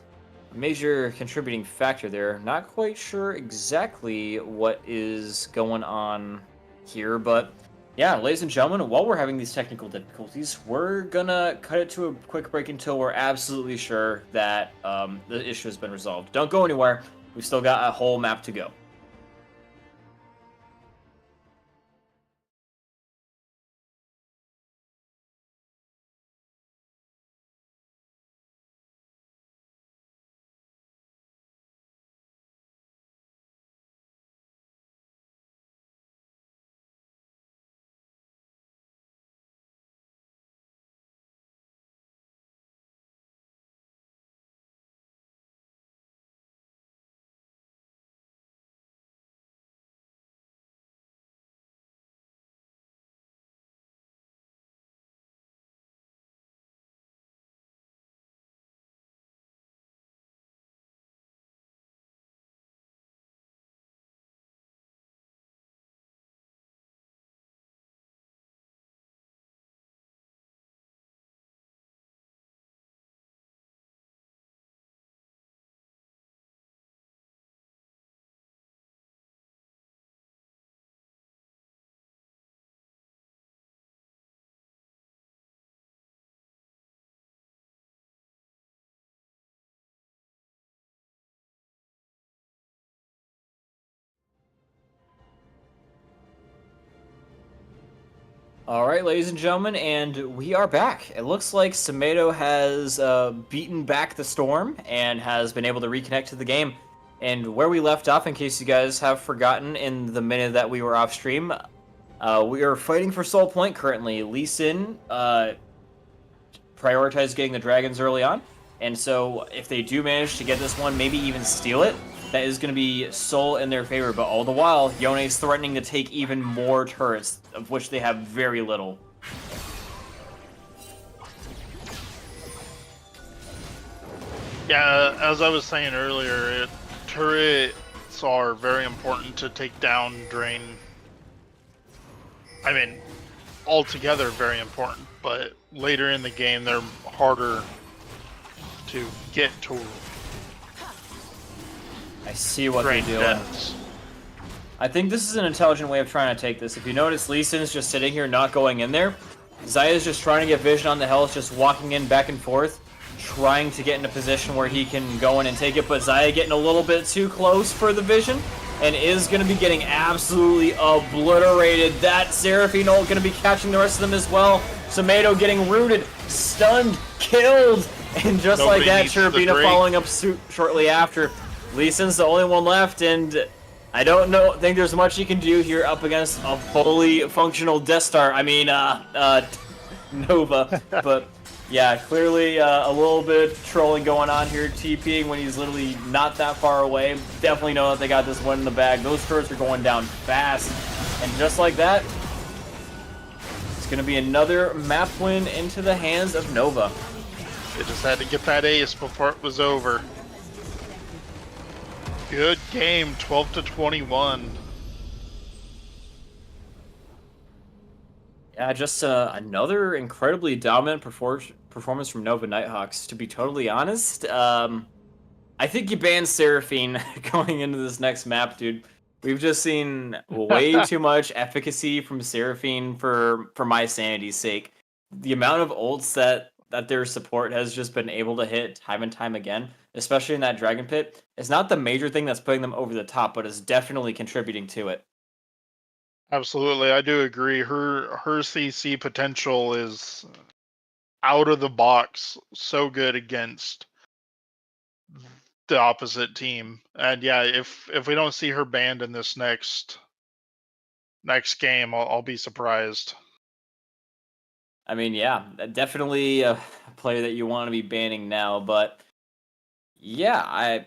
a major contributing factor there. Not quite sure exactly what is going on here, but yeah, ladies and gentlemen, while we're having these technical difficulties, we're gonna cut it to a quick break until we're absolutely sure that the issue has been resolved. Don't go anywhere. We've still got a whole map to go. All right, ladies and gentlemen, and we are back. It looks like Samedo has beaten back the storm and has been able to reconnect to the game. And where we left off, in case you guys have forgotten, in the minute that we were off stream, we are fighting for Soul Point currently. Lee Sin prioritized getting the dragons early on, and so if they do manage to get this one, maybe even steal it, that is going to be Soul in their favor. But all the while, Yone is threatening to take even more turrets, of which they have very little. Yeah, as I was saying earlier, turrets are very important to take down Drain. I mean, altogether very important, but later in the game they're harder to get to. I see what Drain they're doing. depths. I think this is an intelligent way of trying to take this. If you notice, Lee Sin's just sitting here not going in there. Zaya's just trying to get vision on the health, just walking in back and forth, trying to get in a position where he can go in and take it, but Zaya getting a little bit too close for the vision and is going to be getting absolutely obliterated. That Seraphine ult going to be catching the rest of them as well. Samedo getting rooted, stunned, killed, and just Nobody like that, needs the Cherubina break. following up suit shortly after. Lee Sin's the only one left, and I don't think there's much he can do here up against a fully functional Death Star. I mean, Nova. But yeah, clearly a little bit of trolling going on here, TPing when he's literally not that far away. Definitely know that they got this one in the bag. Those turrets are going down fast. And just like that, it's going to be another map win into the hands of Nova. They just had to get that ace before it was over. Good game, 12-21. Yeah, just another incredibly dominant performance from Nova Nighthawks. To be totally honest, I think you ban Seraphine going into this next map, dude. We've just seen way too much efficacy from Seraphine for my sanity's sake. The amount of ults that their support has just been able to hit time and time again, especially in that Dragon Pit, is not the major thing that's putting them over the top, but is definitely contributing to it. Absolutely, I do agree. Her CC potential is out of the box, so good against the opposite team. And yeah, if we don't see her banned in this next next game, I'll be surprised. I mean, yeah, definitely a player that you want to be banning now. But yeah,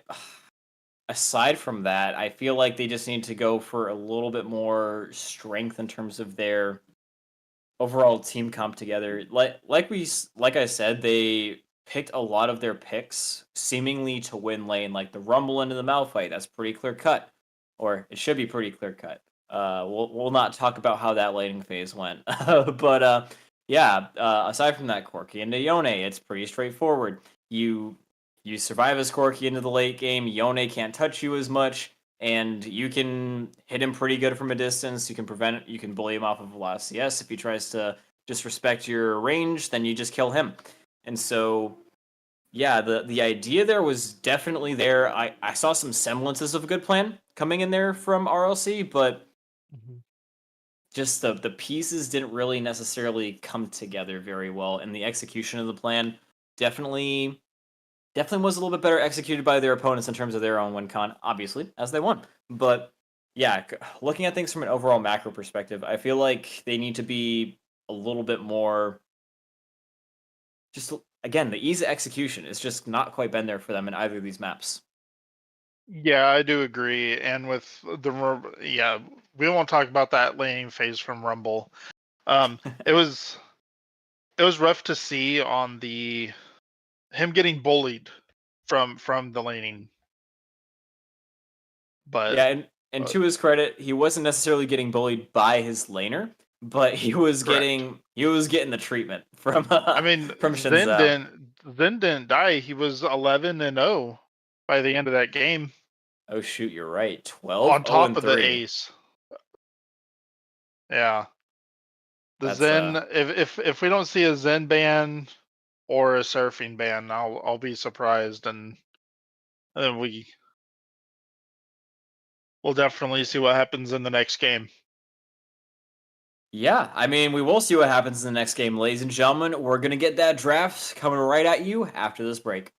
aside from that, I feel like they just need to go for a little bit more strength in terms of their overall team comp together. Like I said, they picked a lot of their picks seemingly to win lane, like the Rumble into the Malphite. That's pretty clear cut, or it should be pretty clear cut. We'll not talk about how that laning phase went, but yeah. Aside from that, Corki into Yone, it's pretty straightforward. You survive as Corki into the late game. Yone can't touch you as much, and you can hit him pretty good from a distance. You can prevent. You can bully him off of a lot of CS. If he tries to disrespect your range, then you just kill him. And so, yeah, the idea there was definitely there. I saw some semblances of a good plan coming in there from RLC, but just the pieces didn't really necessarily come together very well, and the execution of the plan definitely was a little bit better executed by their opponents in terms of their own win con, obviously, as they won. But yeah, looking at things from an overall macro perspective, I feel like they need to be a little bit more. Just again, the ease of execution is just not quite been there for them in either of these maps. Yeah, I do agree. And with we won't talk about that laning phase from Rumble. It was rough to see on the him getting bullied from the laning. But Yeah, and to his credit, he wasn't necessarily getting bullied by his laner, but he was correct. getting the treatment from I mean, from Shinzao. Zen didn't die. He was 11-0 by the end of that game. Oh shoot, you're right. 12, On 0 top and of the 3. ace. Yeah. The That's Zen, if we don't see a Zen ban or a surfing ban, I'll be surprised, and then we'll definitely see what happens in the next game. Yeah, I mean, we will see what happens in the next game, ladies and gentlemen. We're going to get that draft coming right at you after this break.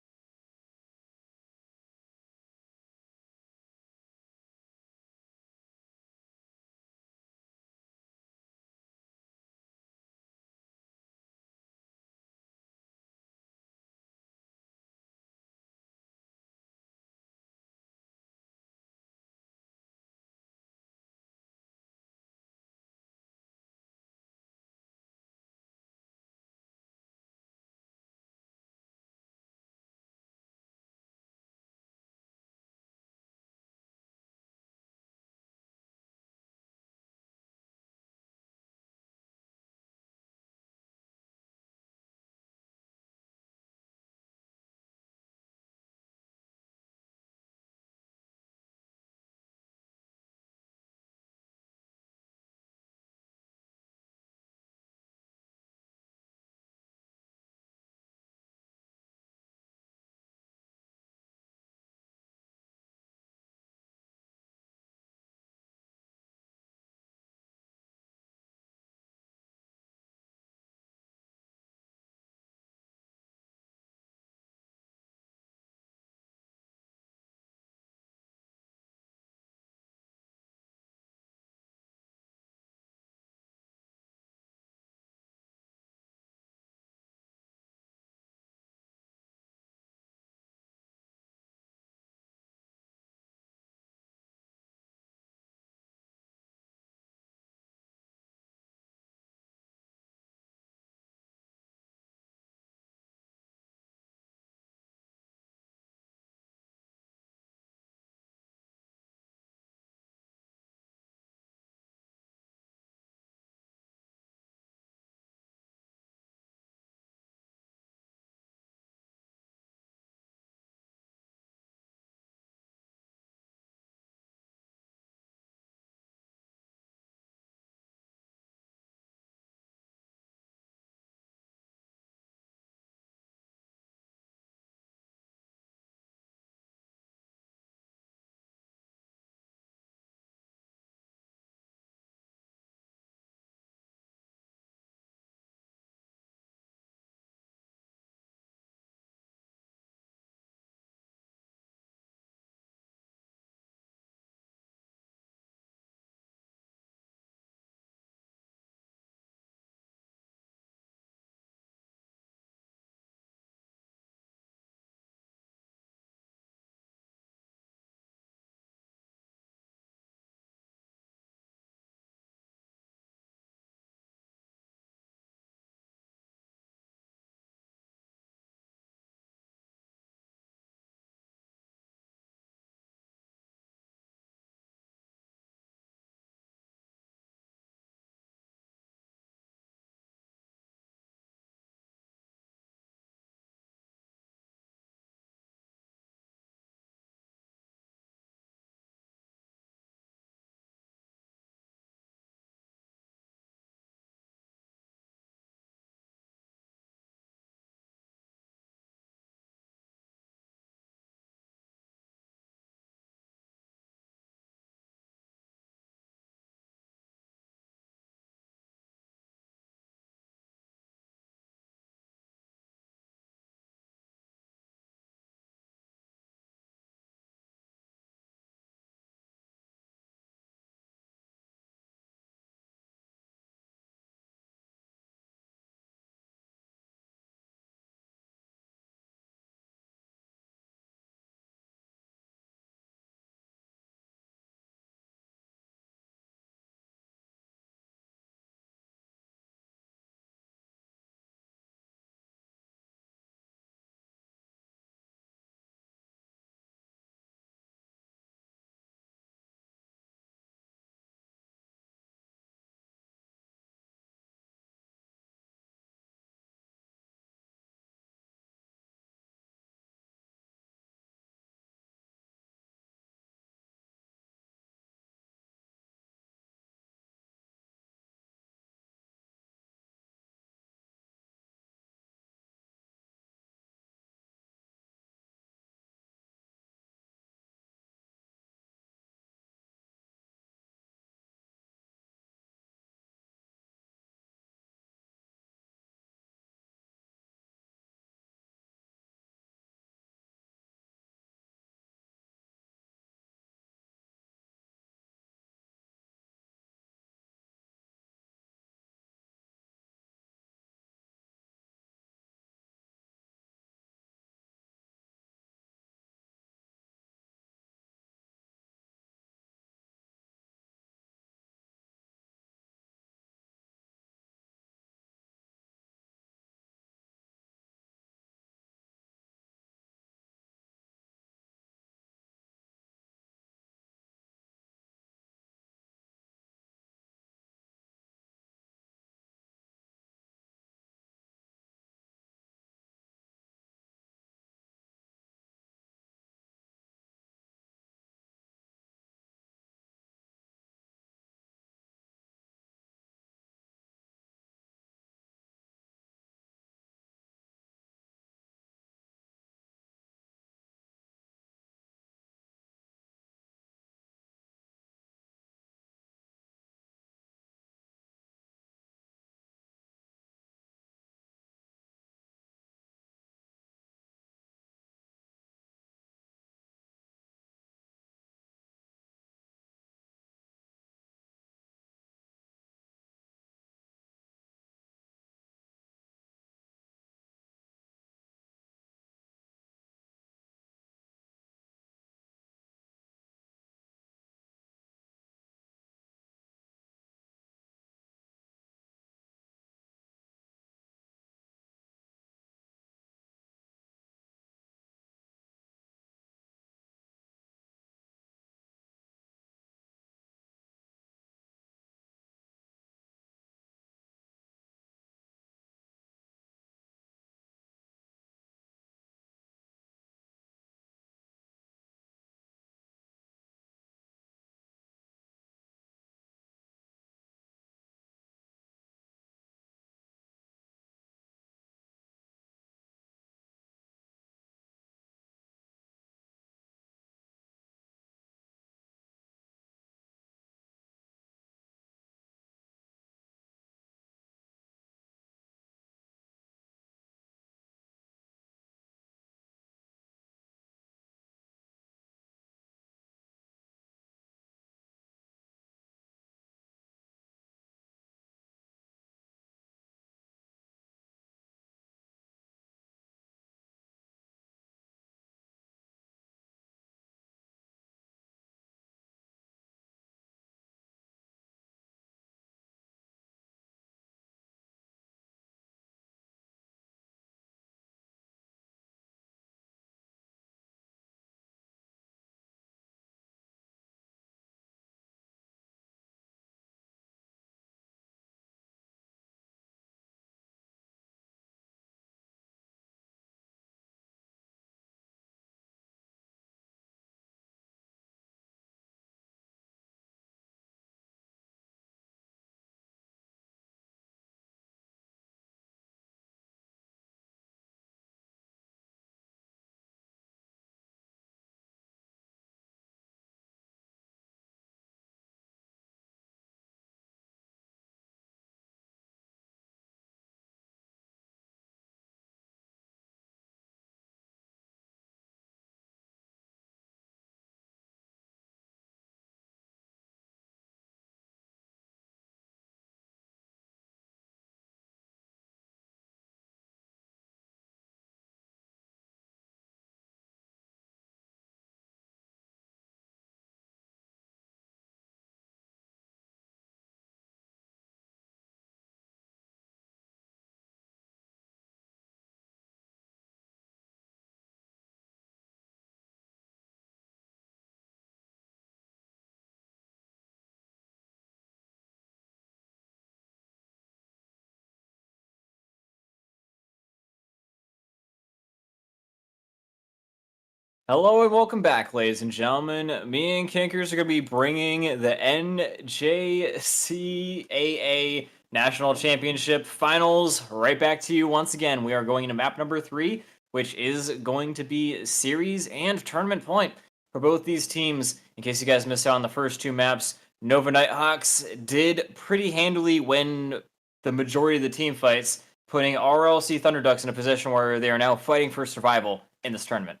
Hello and welcome back, ladies and gentlemen. Me and Kinkers are going to be bringing the NJCAA National Championship Finals right back to you once again. We are going into map number 3, which is going to be series and tournament point for both these teams. In case you guys missed out on the first 2 maps, Nova Nighthawks did pretty handily win the majority of the team fights, putting RLC Thunderducks in a position where they are now fighting for survival in this tournament.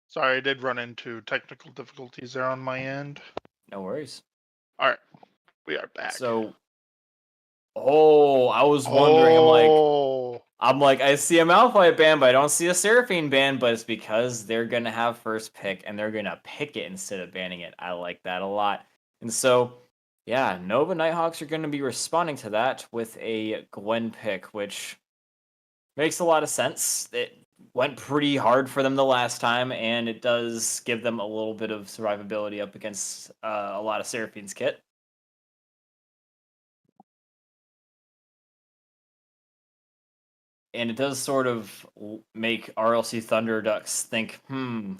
Sorry, I did run into technical difficulties there on my end. No worries. All right, we are back. So, I was wondering. I'm like, I see a Malphite ban, but I don't see a Seraphine ban. But it's because they're gonna have first pick, and they're gonna pick it instead of banning it. I like that a lot. And so, yeah, Nova Nighthawks are gonna be responding to that with a Gwen pick, which makes a lot of sense. It went pretty hard for them the last time, and it does give them a little bit of survivability up against a lot of Seraphine's kit. And it does sort of make RLC Thunderducks think, do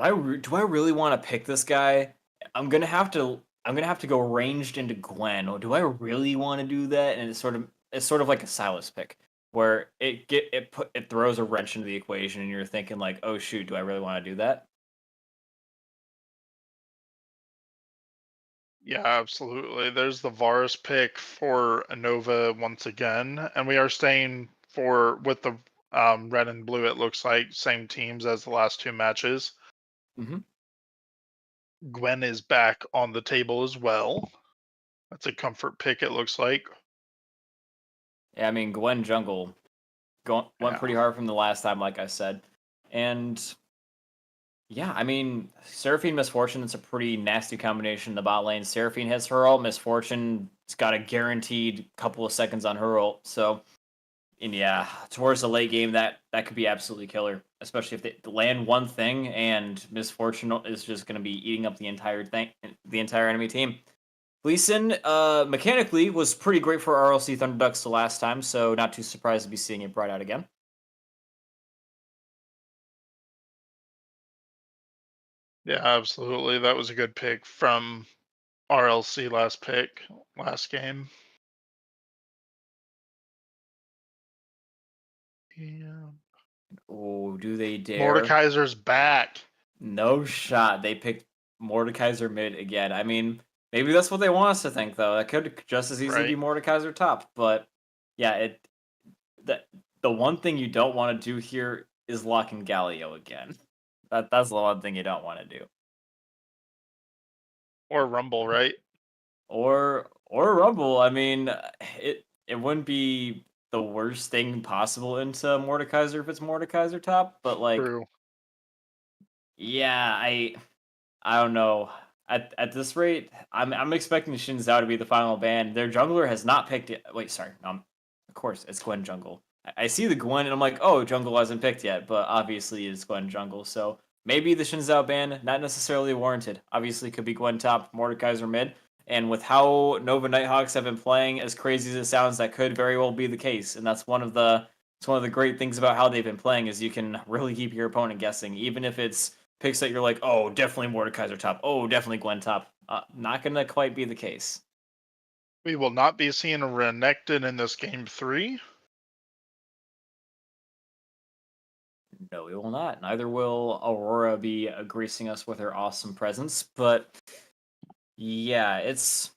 I really want to pick this guy? I'm gonna have to go ranged into Gwen. Or do I really want to do that? And it's sort of like a Silas pick, where it throws a wrench into the equation, and you're thinking like, oh shoot, do I really want to do that? Yeah, absolutely. There's the Varus pick for Nova once again, and we are staying with the red and blue. It looks like same teams as the last 2 matches. Mm-hmm. Gwen is back on the table as well. That's a comfort pick, it looks like. Yeah, I mean, Gwen jungle went pretty hard from the last time, like I said. And yeah, I mean, Seraphine Misfortune, it's a pretty nasty combination in the bot lane. Seraphine hits her ult, Misfortune's got a guaranteed couple of seconds on her ult. So, and yeah, towards the late game, that could be absolutely killer, especially if they land one thing and Misfortune is just going to be eating up the entire enemy team. Gleason, mechanically, was pretty great for RLC Thunderducks the last time, so not too surprised to be seeing it brought out again. Yeah, absolutely. That was a good pick from RLC last game. Yeah. Oh, do they dare? Mordekaiser's back. No shot. They picked Mordekaiser mid again. I mean, maybe that's what they want us to think, though. That could just as easily be Mordekaiser top. But yeah, the one thing you don't want to do here is lock in Galio again. That's the one thing you don't want to do. Or Rumble, right? Or Rumble. I mean, it wouldn't be the worst thing possible into Mordekaiser if it's Mordekaiser top, but like, True. yeah, I don't know. At this rate, I'm expecting Xin Zhao to be the final ban. Their jungler has not picked it. Wait, sorry. Of course, it's Gwen jungle. I see the Gwen, and I'm like, oh, jungle hasn't picked yet, but obviously it's Gwen jungle. So maybe the Xin Zhao ban, not necessarily warranted. Obviously, could be Gwen top, Mordekaiser mid. And with how Nova Nighthawks have been playing, as crazy as it sounds, that could very well be the case. And that's one of the great things about how they've been playing is you can really keep your opponent guessing, even if it's picks that you're like, oh, definitely Mordekaiser top. Oh, definitely Gwen top. Not going to quite be the case. We will not be seeing a Renekton in this game 3. No, we will not. Neither will Aurora be gracing us with her awesome presence. But yeah, it's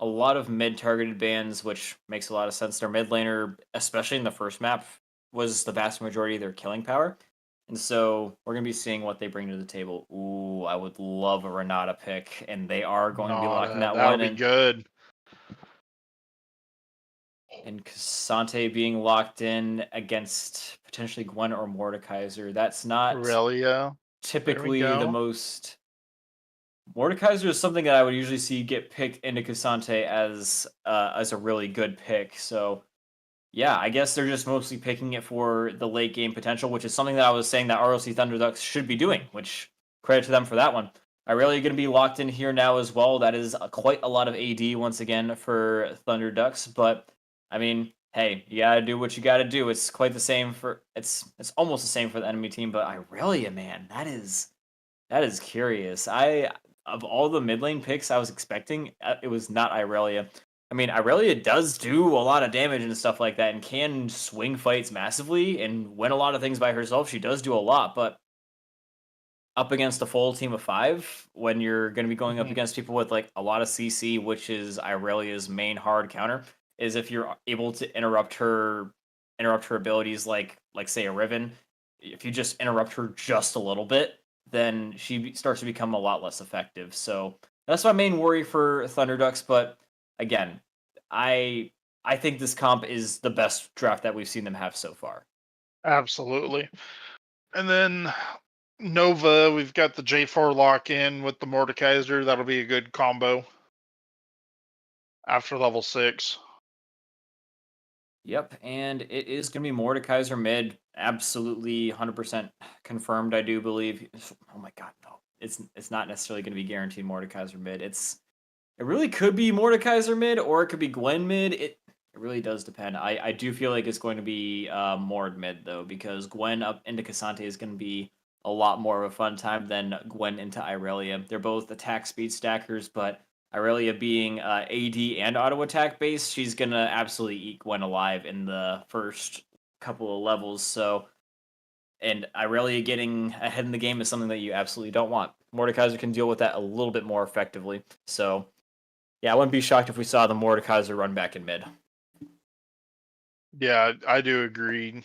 a lot of mid-targeted bans, which makes a lot of sense. Their mid laner, especially in the first map, was the vast majority of their killing power. And so we're going to be seeing what they bring to the table. Ooh, I would love a Renata pick, and they are going to be locking that one in. That would be good. And Cassante being locked in against potentially Gwen or Mordekaiser. That's not Aurelia. typically the most... Mordekaiser is something that I would usually see get picked into Cassante as a really good pick. So yeah, I guess they're just mostly picking it for the late game potential, which is something that I was saying that RLC Thunderducks should be doing, which credit to them for that one. Aurelia going to be locked in here now as well. That is quite a lot of AD once again for Thunderducks, but I mean, hey, you gotta do what you gotta do. It's quite the same for it's almost the same for the enemy team, but Irelia, man, that is curious. Of all the mid lane picks I was expecting, it was not Irelia. I mean, Irelia does do a lot of damage and stuff like that, and can swing fights massively and win a lot of things by herself. She does do a lot, but up against a full team of 5, when you're going to be going up Mhm. against people with like a lot of CC, which is Irelia's main hard counter, is if you're able to interrupt her abilities, like say a Riven. If you just interrupt her just a little bit, then starts to become a lot less effective. So that's my main worry for Thunderducks. But again, I I think this comp is the best draft that we've seen them have so far. Absolutely. And then Nova, we've got the J4 lock in with the Mordekaiser. That'll be a good combo after level 6. Yep, and it is going to be Mordekaiser mid. Absolutely 100% confirmed, I do believe. Oh my god, no. It's not necessarily going to be guaranteed Mordekaiser mid. It really could be Mordekaiser mid, or it could be Gwen mid. It really does depend. I do feel like it's going to be Mord mid though, because Gwen up into Cassante is going to be a lot more of a fun time than Gwen into Irelia. They're both attack speed stackers, but Irelia being AD and auto attack based, she's gonna absolutely eat Gwen alive in the first couple of levels. So, and Irelia getting ahead in the game is something that you absolutely don't want. Mordekaiser can deal with that a little bit more effectively. So, yeah, I wouldn't be shocked if we saw the Mordekaiser run back in mid. Yeah, I do agree.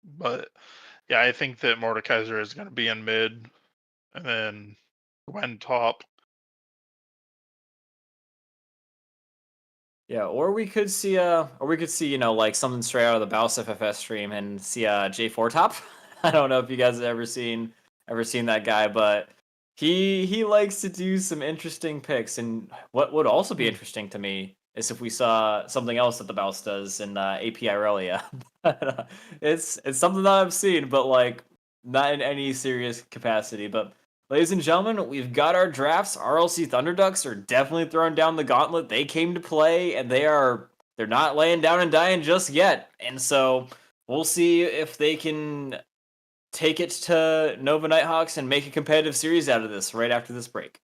But yeah, I think that Mordekaiser is going to be in mid, and then Gwen top. Yeah, or we could see, like something straight out of the Baus FFS stream and see J4 top. I don't know if you guys have ever seen that guy, but he likes to do some interesting picks. And what would also be Hmm. interesting to me is if we saw something else that the Baus does in API Aurelia. It's something that I've seen, but like not in any serious capacity. But ladies and gentlemen, we've got our drafts. RLC Thunderducks are definitely throwing down the gauntlet. They came to play, and they're not laying down and dying just yet. And so we'll see if they can take it to Nova Nighthawks and make a competitive series out of this right after this break.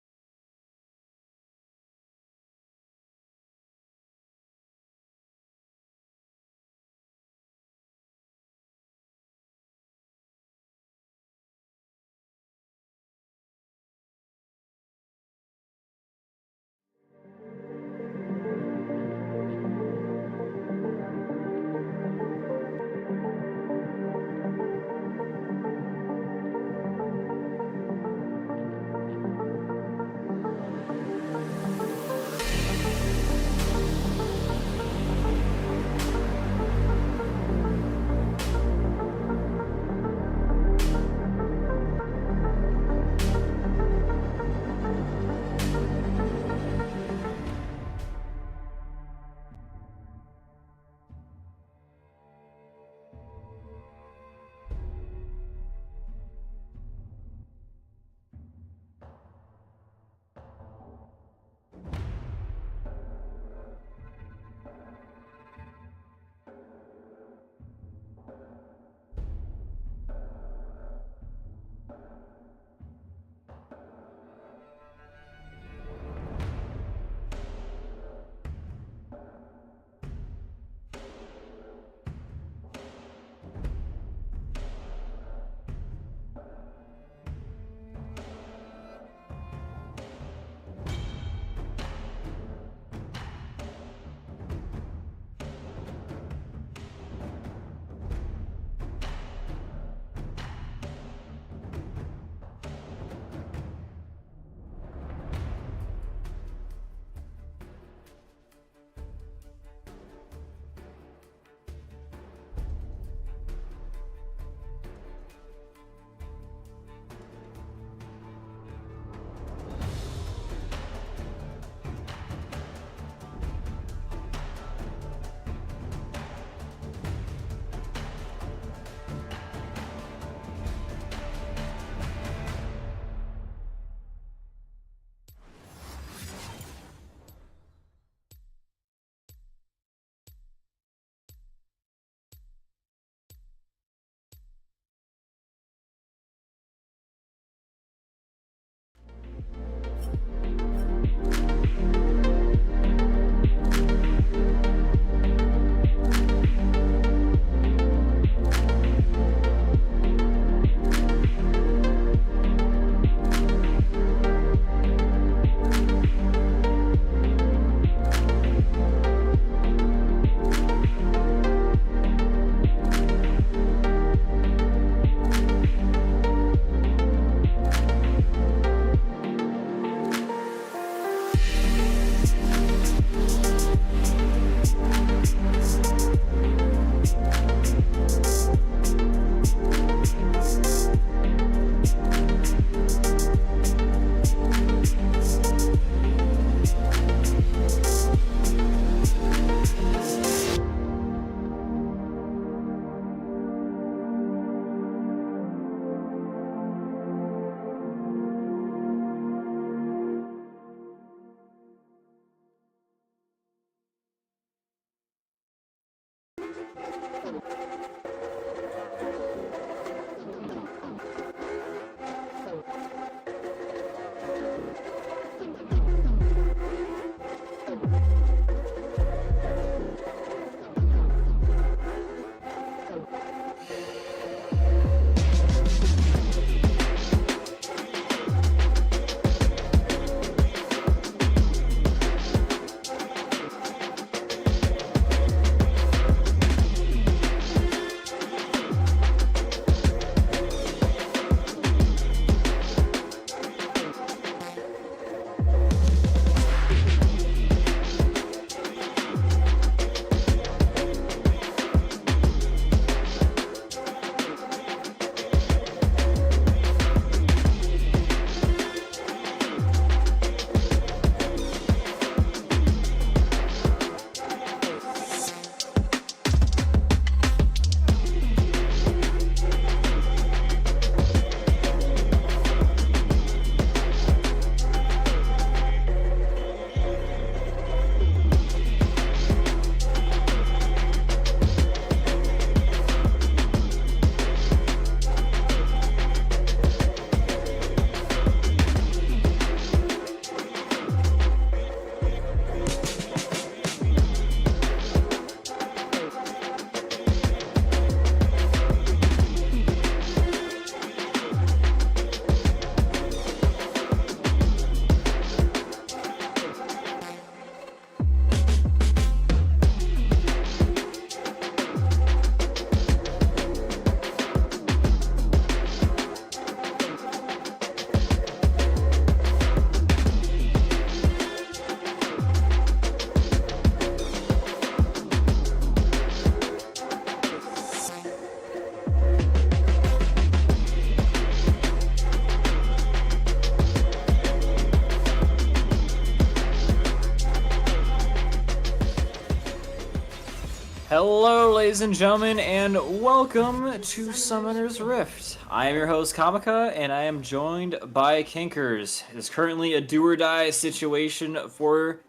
Hello, ladies and gentlemen, and welcome to Summoner's Rift. I am your host, Kamika, and I am joined by Kinkers. It is currently a do-or-die situation for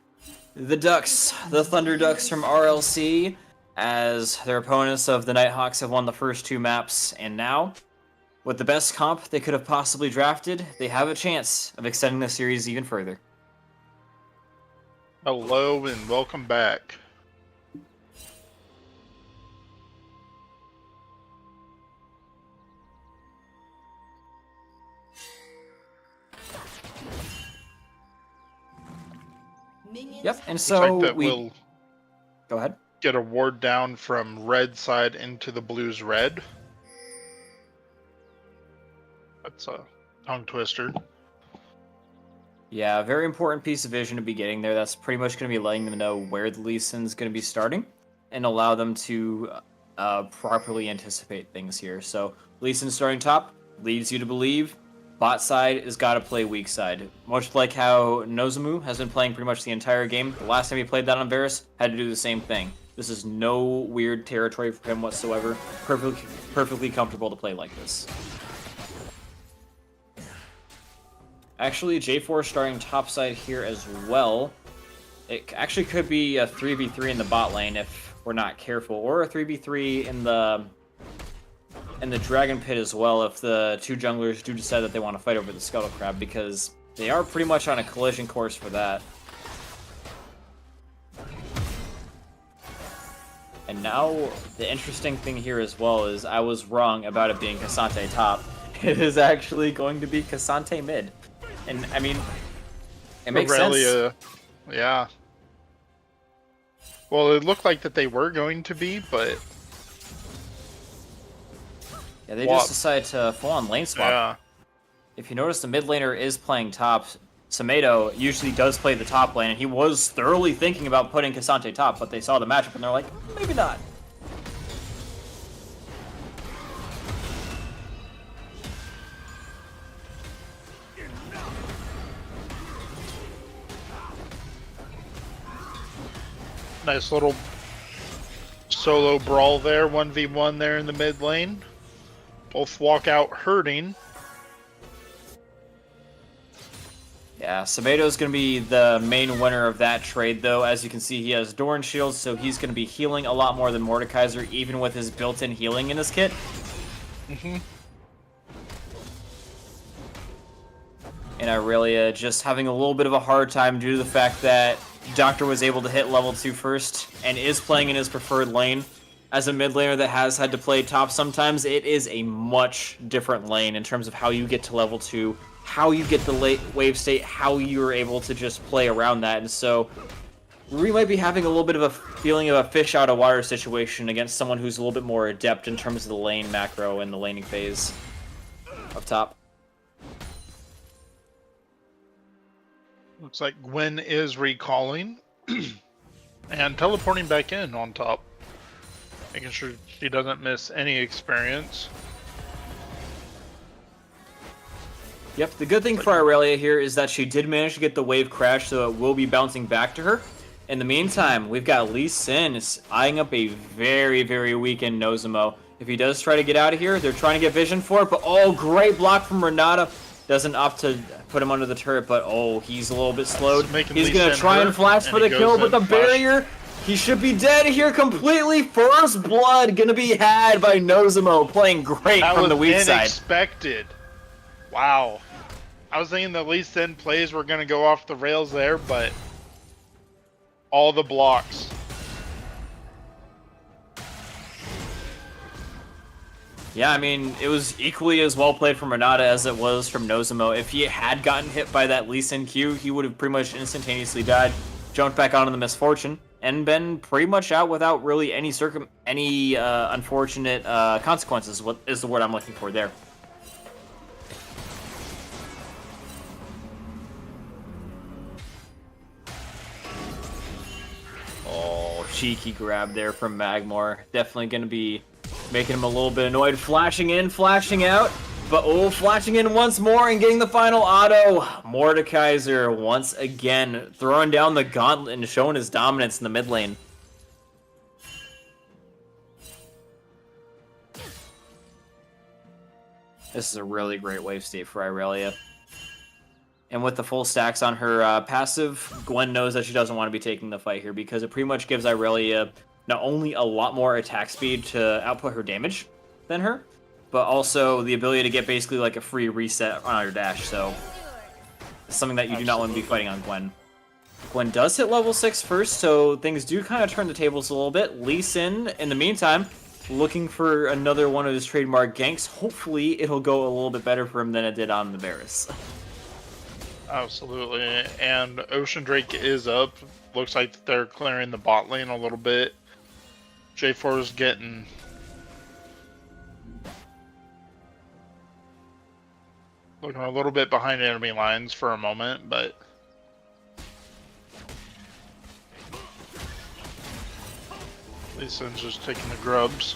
the Ducks, the Thunder Ducks from RLC, as their opponents of the Nighthawks have won the first two maps, and now, with the best comp they could have possibly drafted, they have a chance of extending the series even further. Hello and welcome back. Yep, and Looks so like that we... we'll Go ahead. get a ward down from red side into the blues red. That's a tongue twister. Yeah, very important piece of vision to be getting there. That's pretty much going to be letting them know where the Lee Sin's going to be starting and allow them to properly anticipate things here. So, Lee Sin starting top leads you to believe bot side has got to play weak side. Much like how Nozomu has been playing pretty much the entire game. The last time he played that on Varus, had to do the same thing. This is no weird territory for him whatsoever. Perfectly comfortable to play like this. Actually, J4 starting top side here as well. It actually could be a 3v3 in the bot lane if we're not careful, or a 3v3 in the Dragon Pit as well if the two junglers do decide that they want to fight over the Scuttle Crab, because they are pretty much on a collision course for that. And now, the interesting thing here as well is I was wrong about it being Cassante top. It is actually going to be Cassante mid. And, I mean, it makes sense. Yeah. Well, it looked like that they were going to be, but... Yeah, they just decided to full on lane swap. Yeah. If you notice, the mid laner is playing top. Samedo usually does play the top lane, and he was thoroughly thinking about putting Cassante top, but they saw the matchup and they're like, maybe not. Nice little solo brawl there, 1v1 there in the mid lane. Both walk out hurting. Yeah, Sabato's going to be the main winner of that trade, though. As you can see, he has Doran Shields, so he's going to be healing a lot more than Mordekaiser, even with his built-in healing in his kit. And Irelia just having a little bit of a hard time due to the fact that Doctor was able to hit level 2 first and is playing in his preferred lane. As a mid laner that has had to play top sometimes, it is a much different lane in terms of how you get to level 2, how you get the late wave state, how you're able to just play around that. And so we might be having a little bit of a feeling of a fish out of water situation against someone who's a little bit more adept in terms of the lane macro and the laning phase up top. Looks like Gwen is recalling and teleporting back in on top. Making sure she doesn't miss any experience. Yep, the good thing for Irelia here is that she did manage to get the wave crash, so it will be bouncing back to her. In the meantime, we've got Lee Sin eyeing up a very, very weakened Nozomo. If he does try to get out of here, they're trying to get vision for it, but oh, great block from Renata. Doesn't opt to put him under the turret, but oh, he's a little bit slowed. He's going to try and flash for the kill, but the barrier, he should be dead here completely. First blood going to be had by Nozomo, playing great from the weak side. That was unexpected. Wow. I was thinking the Lee Sin plays were going to go off the rails there, but all the blocks. Yeah, I mean, it was equally as well played from Renata as it was from Nozomo. If he had gotten hit by that Lee Sin Q, he would have pretty much instantaneously died, jumped back onto the Misfortune, and been pretty much out without really any unfortunate consequences. What is the word I'm looking for there? Oh, cheeky grab there from Magmor. Definitely going to be making him a little bit annoyed. Flashing in, flashing out. But oh, flashing in once more and getting the final auto. Mordekaiser once again throwing down the gauntlet and showing his dominance in the mid lane. This is a really great wave state for Irelia. And with the full stacks on her passive, Gwen knows that she doesn't want to be taking the fight here because it pretty much gives Irelia not only a lot more attack speed to output her damage than her, but also the ability to get basically like a free reset on her dash, so it's something that you do not want to be fighting on Gwen. Gwen does hit level 6 first, so things do kind of turn the tables a little bit. Lee Sin, in the meantime, looking for another one of his trademark ganks. Hopefully it'll go a little bit better for him than it did on the Varus. Absolutely, and Ocean Drake is up. Looks like they're clearing the bot lane a little bit. J4 is getting looking a little bit behind enemy lines for a moment, but Lee Sin's just taking the grubs.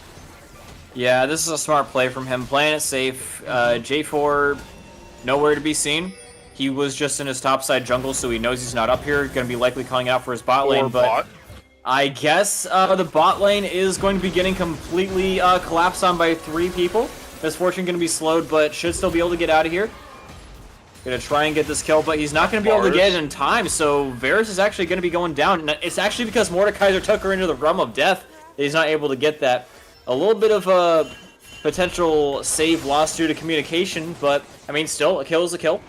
Yeah, this is a smart play from him, playing it safe. J4 nowhere to be seen. He was just in his topside jungle, so he knows he's not up here. Going to be likely calling out for his bot lane, but I guess the bot lane is going to be getting completely collapsed on by 3 people. Misfortune going to be slowed, but should still be able to get out of here. Going to try and get this kill, but he's not going to be able to get it in time, so Varus is actually going to be going down. And it's actually because Mordekaiser took her into the realm of death that he's not able to get that. A little bit of a potential save lost due to communication, but, I mean, still, a kill is a kill.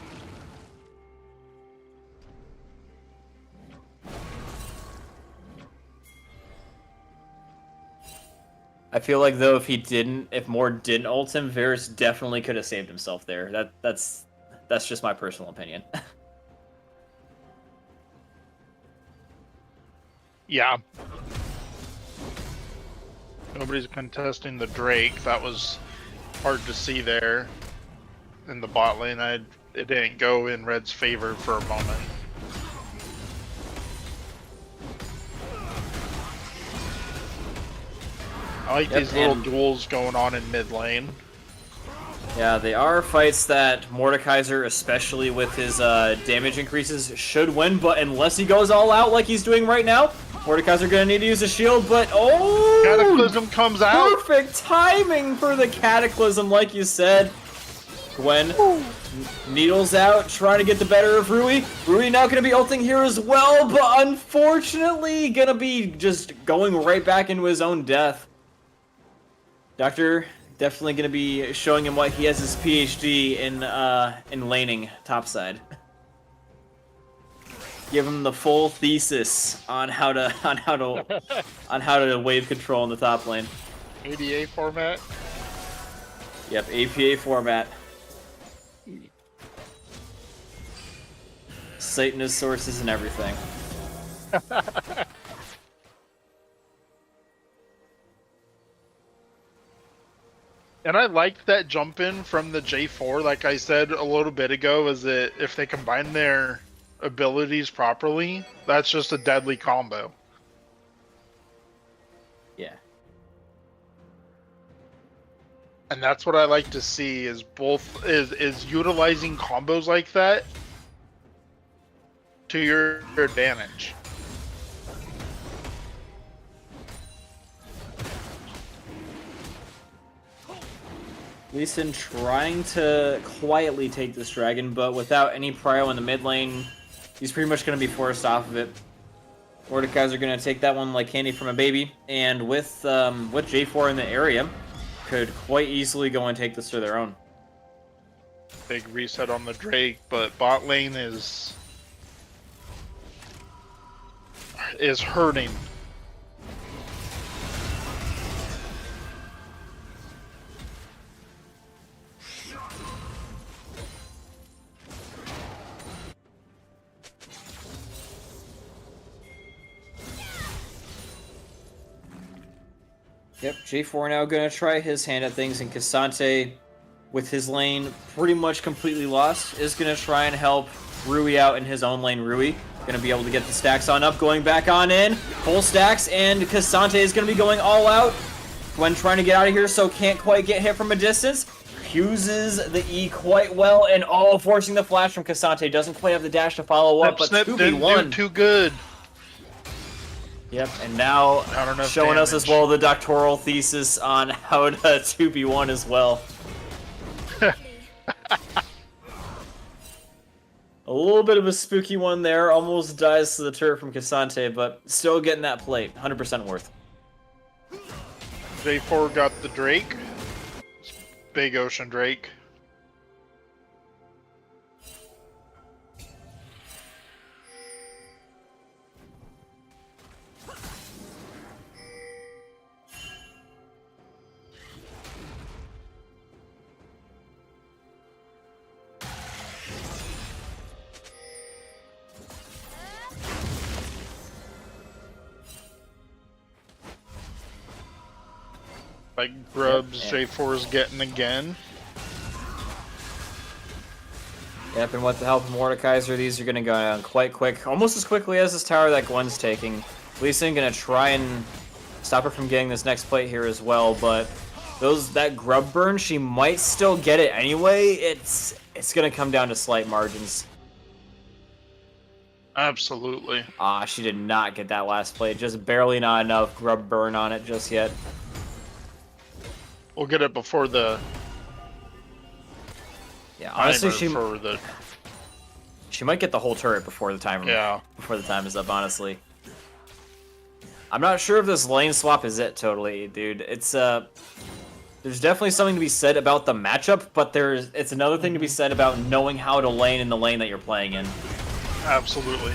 I feel like, though, if Mord didn't ult him, Varus definitely could have saved himself there. That's just my personal opinion. Yeah. Nobody's contesting the Drake. That was hard to see there in the bot lane. It didn't go in Red's favor for a moment. I like these little duels going on in mid lane. Yeah, they are fights that Mordekaiser, especially with his damage increases, should win, but unless he goes all out like he's doing right now, Mordekaiser gonna need to use a shield, but oh! Cataclysm comes out! Perfect timing for the Cataclysm, like you said. Gwen Needles out, trying to get the better of Rui. Rui now going to be ulting here as well, but unfortunately going to be just going right back into his own death. Doctor definitely going to be showing him why he has his PhD in laning topside. Give him the full thesis on how to wave control in the top lane. ADA format. Yep, APA format. Satanist sources and everything. And I liked that jump in from the J4, like I said a little bit ago, is that if they combine their abilities properly, that's just a deadly combo. Yeah. And that's what I like to see is both is utilizing combos like that to your advantage. Lee Sin trying to quietly take this dragon, but without any prio in the mid lane, he's pretty much going to be forced off of it. Mordekaiser going to take that one like candy from a baby, and with J4 in the area, could quite easily go and take this to their own. Big reset on the Drake, but bot lane is hurting. Yep, J4 now going to try his hand at things, and Cassante, with his lane pretty much completely lost, is going to try and help Rui out in his own lane. Rui going to be able to get the stacks on up, going back on in, full stacks, and Cassante is going to be going all out when trying to get out of here, so can't quite get hit from a distance. Uses the E quite well, and forcing the flash from Cassante. Doesn't quite have the dash to follow up, but Snip didn't 2v1. do too good. Yep, and now showing us as well the doctoral thesis on how to 2v1 as well. A little bit of a spooky one there, almost dies to the turret from Cassante, but still getting that plate, 100% worth. J4 got the Drake. Big Ocean Drake. Like grubs, Yep. J4's getting again. Yep, and with the help of Mordekaiser, these are going to go down quite quick, almost as quickly as this tower that Gwen's taking. Lee Sin going to try and stop her from getting this next plate here as well, but that grub burn, she might still get it anyway. It's going to come down to slight margins. Absolutely. She did not get that last plate, just barely not enough grub burn on it just yet. We'll get it before the Honestly, timer she might get the whole turret before the time is up, honestly. I'm not sure if this lane swap is it totally, dude. It's there's definitely something to be said about the matchup, but it's another thing to be said about knowing how to lane in the lane that you're playing in. Absolutely.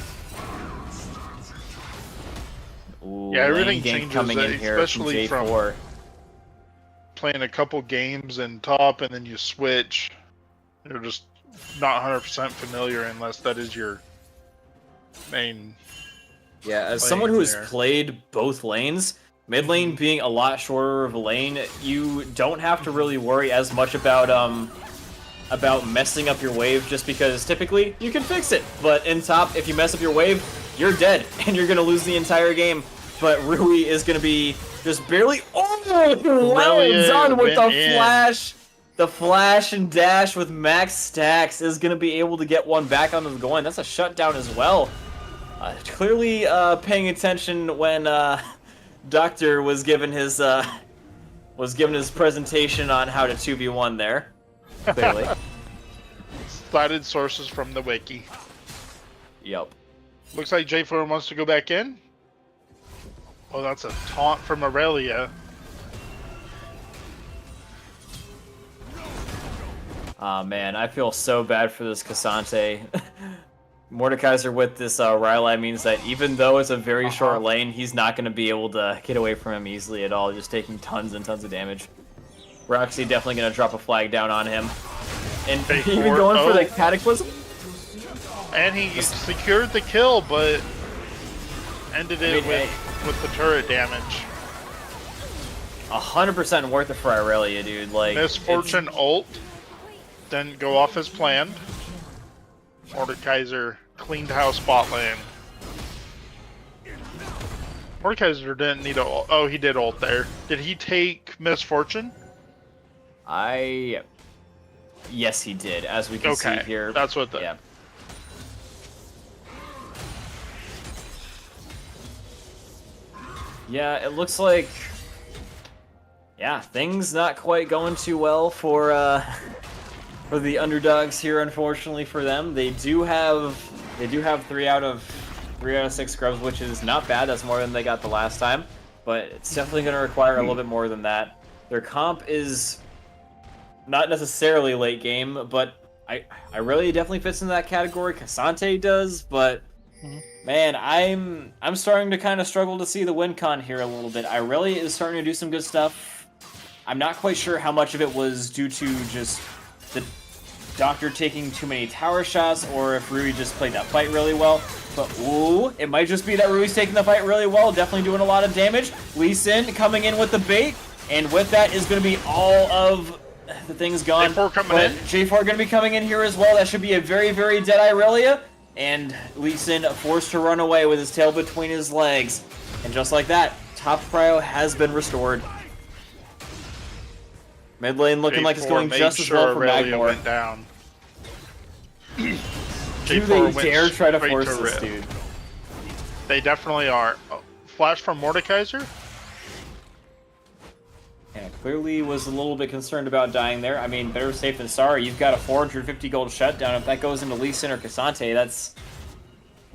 Ooh, Yeah, everything lane gank changes, coming in here especially from J4. Playing a couple games in top and then you switch. You're just not 100% familiar unless that is your main. Yeah, as someone who has played both lanes, mid lane being a lot shorter of a lane, you don't have to really worry as much about messing up your wave, just because typically you can fix it. But in top, if you mess up your wave, you're dead and you're gonna lose the entire game. But Rui is gonna be just barely lands on with the flash. The flash and dash with max stacks is gonna be able to get one back onto the Gwen. That's a shutdown as well. Clearly paying attention when Doctor was given his presentation on how to 2v1 there. Clearly. cited sources from the wiki. Yep. Looks like J4 wants to go back in. Oh, that's a taunt from Aurelia. Oh man, I feel so bad for this Cassante. Mordekaiser with this Rylai means that even though it's a very short lane, he's not going to be able to get away from him easily at all, just taking tons and tons of damage. Roxy definitely going to drop a flag down on him. And even going for the Cataclysm? And he secured the kill, but ended it with the turret damage. 100% worth it for Aurelia, dude. Like, Misfortune ult didn't go off as planned. Mordekaiser cleaned house bot lane. Mordekaiser didn't need a ult. Oh, he did ult there. Did he take Misfortune? Yes, he did, as we can see here. That's what the... Yeah. Yeah, it looks like... Yeah, things not quite going too well for the underdogs here, unfortunately for them. They do have 3 out of 6 scrubs, which is not bad. That's more than they got the last time, but it's definitely going to require a little bit more than that. Their comp is not necessarily late game, but I really definitely fits in that category. Cassante does, but man, I'm starting to kind of struggle to see the win con here a little bit. Irelia is starting to do some good stuff. I'm not quite sure how much of it was due to just the Doctor taking too many tower shots, or if Rui just played that fight really well. But ooh, it might just be that Rui's taking the fight really well, definitely doing a lot of damage. Lee Sin coming in with the bait, and with that is going to be all of the things gone. J4 coming in. J4 going to be coming in here as well. That should be a very, very dead Irelia. And Lee Sin forced to run away with his tail between his legs. And just like that, top prio has been restored. Mid lane looking like it's going just as well for Magmore. Went down. Do they dare try to force this dude? They definitely are. Oh, flash from Mordekaiser? Yeah, clearly was a little bit concerned about dying there. I mean, better safe than sorry. You've got a 450 gold shutdown. If that goes into Lee Sin or Cassante, that's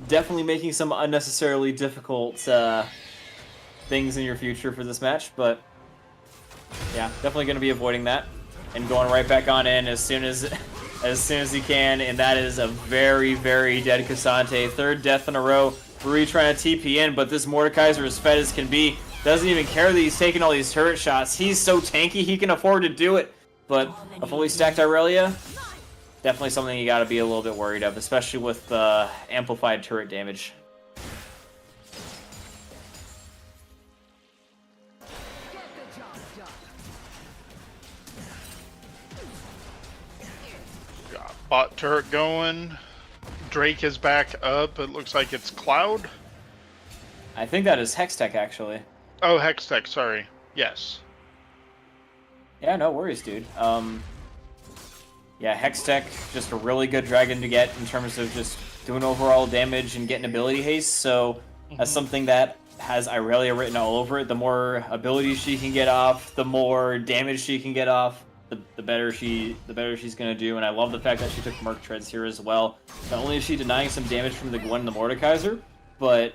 definitely making some unnecessarily difficult things in your future for this match. But yeah, definitely going to be avoiding that and going right back on in as soon as he can. And that is a very, very dead Cassante. 3rd death in a row. Rui trying to TP in, but this Mordekaiser, as fed as can be, doesn't even care that he's taking all these turret shots. He's so tanky, he can afford to do it. But a fully stacked Aurelia, definitely something you got to be a little bit worried of, especially with amplified turret damage. Got bot turret going. Drake is back up. It looks like it's Cloud. I think that is Hextech, actually. Oh, Hextech, sorry. Yes. Yeah, no worries, dude. Yeah, Hextech, just a really good dragon to get in terms of just doing overall damage and getting ability haste, so that's something that has Irelia written all over it. The more abilities she can get off, the more damage she can get off, the better she's gonna do, and I love the fact that she took Merc Treads here as well. Not only is she denying some damage from the Gwen and the Mordekaiser, but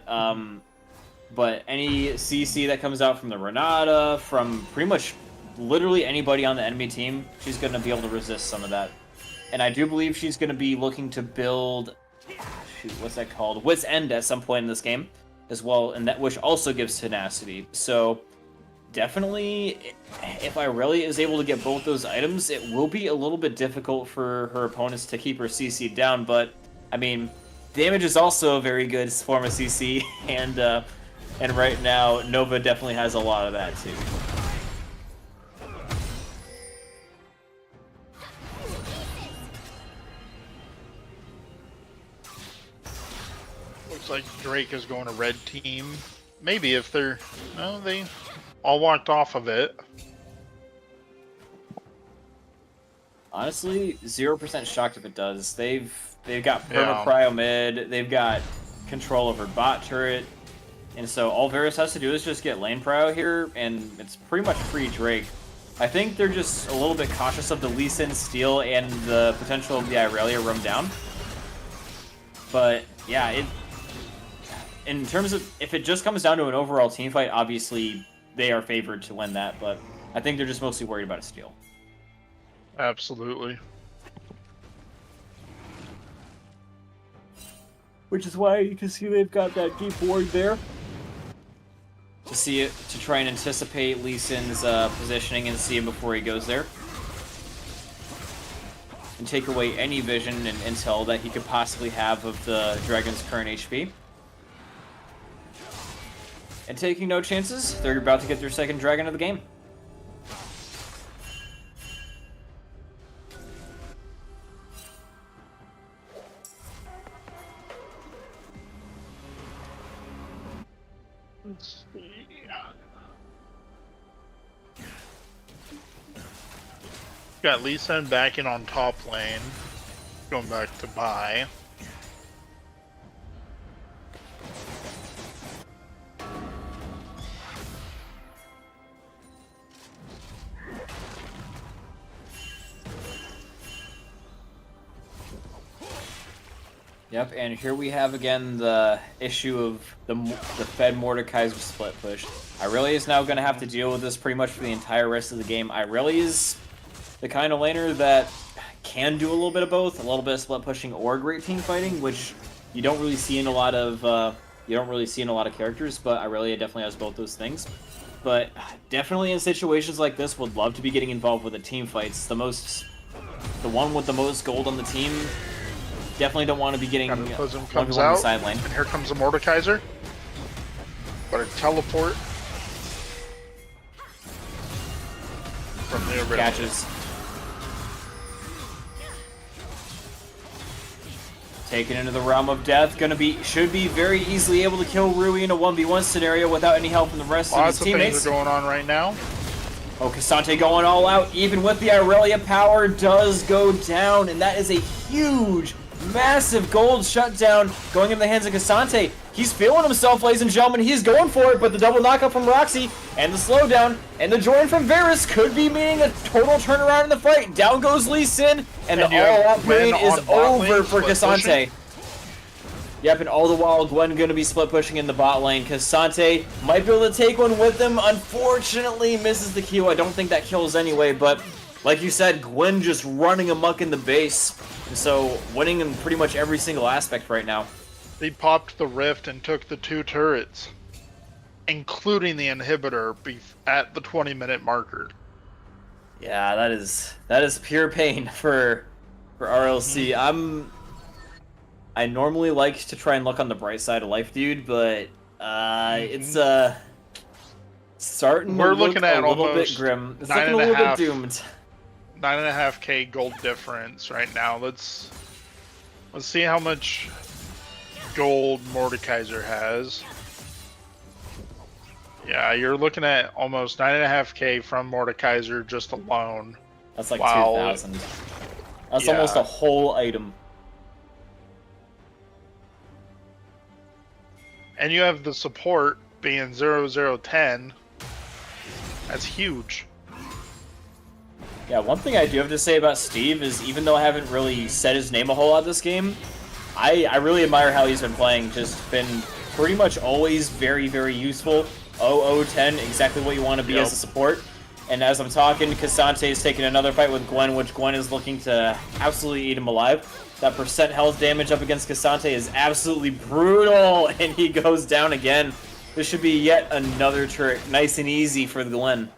any CC that comes out from the Renata, from pretty much literally anybody on the enemy team, she's going to be able to resist some of that. And I do believe she's going to be looking to build, what's that called? Wit's End at some point in this game as well, and that which also gives tenacity. So definitely, if Irelia is able to get both those items, it will be a little bit difficult for her opponents to keep her CC down. But I mean, damage is also a very good form of CC, and right now Nova definitely has a lot of that too. Looks like Drake is going to red team. Maybe if they're... No, they all walked off of it. Honestly, 0% shocked if it does. They've got perma cryo mid, they've got control over bot turret, and so all Varus has to do is just get lane prio here, and it's pretty much free Drake. I think they're just a little bit cautious of the Lee Sin steal and the potential of the Irelia roam down. But yeah, in terms of if it just comes down to an overall team fight, obviously they are favored to win that. But I think they're just mostly worried about a steal. Absolutely. Which is why you can see they've got that deep ward there. To try and anticipate Lee Sin's positioning and see him before he goes there. And take away any vision and intel that he could possibly have of the Dragon's current HP. And taking no chances, they're about to get their second Dragon of the game. Let's see. Got Lee Sin back in on top lane. Going back to buy. Yep, and here we have again the issue of the Fed Mordekaiser split push. Irelia is now going to have to deal with this pretty much for the entire rest of the game. Irelia is the kind of laner that can do a little bit of both, a little bit of split pushing or great team fighting, which you don't really see in a lot of characters. But Irelia definitely has both those things. But definitely in situations like this, would love to be getting involved with the team fights. The one with the most gold on the team. Definitely don't want to be getting Cataclysm one comes on the out, sideline. and here comes a Mordekaiser. But a teleport from the original. Catches. Taken into the realm of death. Should be very easily able to kill Rui in a 1v1 scenario without any help from the rest of his Lots of teammates. things are going on right now. Oh, Cassante going all out, even with the Irelia power, does go down, and that is a huge, massive gold shutdown going in the hands of Cassante. He's feeling himself, ladies and gentlemen. He's going for it, but the double knockup from Roxy and the slowdown and the join from Varus could be meaning a total turnaround in the fight. Down goes Lee Sin, and the all-out period is over for Cassante. Yep, and all the while, Gwen going to be split pushing in the bot lane. Cassante might be able to take one with him. Unfortunately, misses the Q. I don't think that kills anyway, but like you said, Gwen just running amok in the base. And so, winning in pretty much every single aspect right now. They popped the rift and took the 2 turrets, including the inhibitor, at the 20-minute marker. Yeah, that is pure pain for RLC. I normally like to try and look on the bright side of life, dude, but it's starting to look a little bit grim. It's looking a little bit doomed. 9.5k gold difference right now. Let's see how much gold Mordekaiser has. Yeah, you're looking at almost 9.5k from Mordekaiser just alone. That's like 2,000. That's almost a whole item. And you have the support being 0010. That's huge. Yeah, one thing I do have to say about Steve is even though I haven't really said his name a whole lot this game, I really admire how he's been playing. Just been pretty much always very, very useful. 0010, exactly what you want to be as a support. And as I'm talking, Cassante is taking another fight with Gwen, which Gwen is looking to absolutely eat him alive. That percent health damage up against Cassante is absolutely brutal, and he goes down again. This should be yet another turret, nice and easy for the Glen.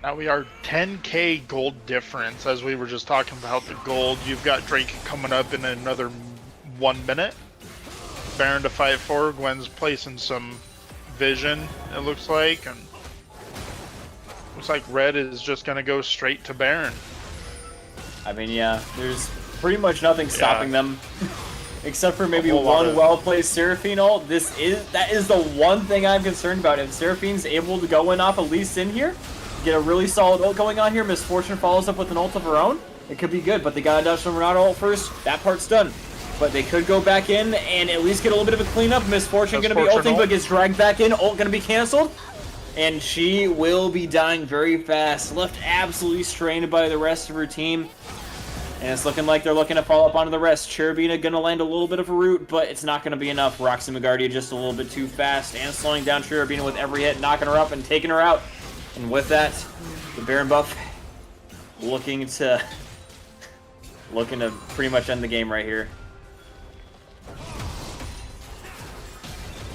Now we are 10k gold difference, as we were just talking about the gold. You've got Drake coming up in another 1 minute. Baron to fight for. Gwen's placing some vision, it looks like. And looks like Red is just going to go straight to Baron. I mean, yeah, there's pretty much nothing stopping them. Except for maybe one well-placed Seraphine ult. That is the one thing I'm concerned about. If Seraphine's able to go in off of Lee Sin here, get a really solid ult going on here, Misfortune follows up with an ult of her own, It could be good, but they got to dodge from Renato ult first. That part's done. But they could go back in and at least get a little bit of a cleanup. Misfortune going to be ulting, but gets dragged back in. Ult going to be canceled. And she will be dying very fast. Left absolutely strained by the rest of her team. And it's looking like they're looking to follow up onto the rest. Cherubina going to land a little bit of a root, but it's not going to be enough. Roxy McGardia just a little bit too fast and slowing down Cherubina with every hit, knocking her up and taking her out. And with that, the Baron buff looking to pretty much end the game right here.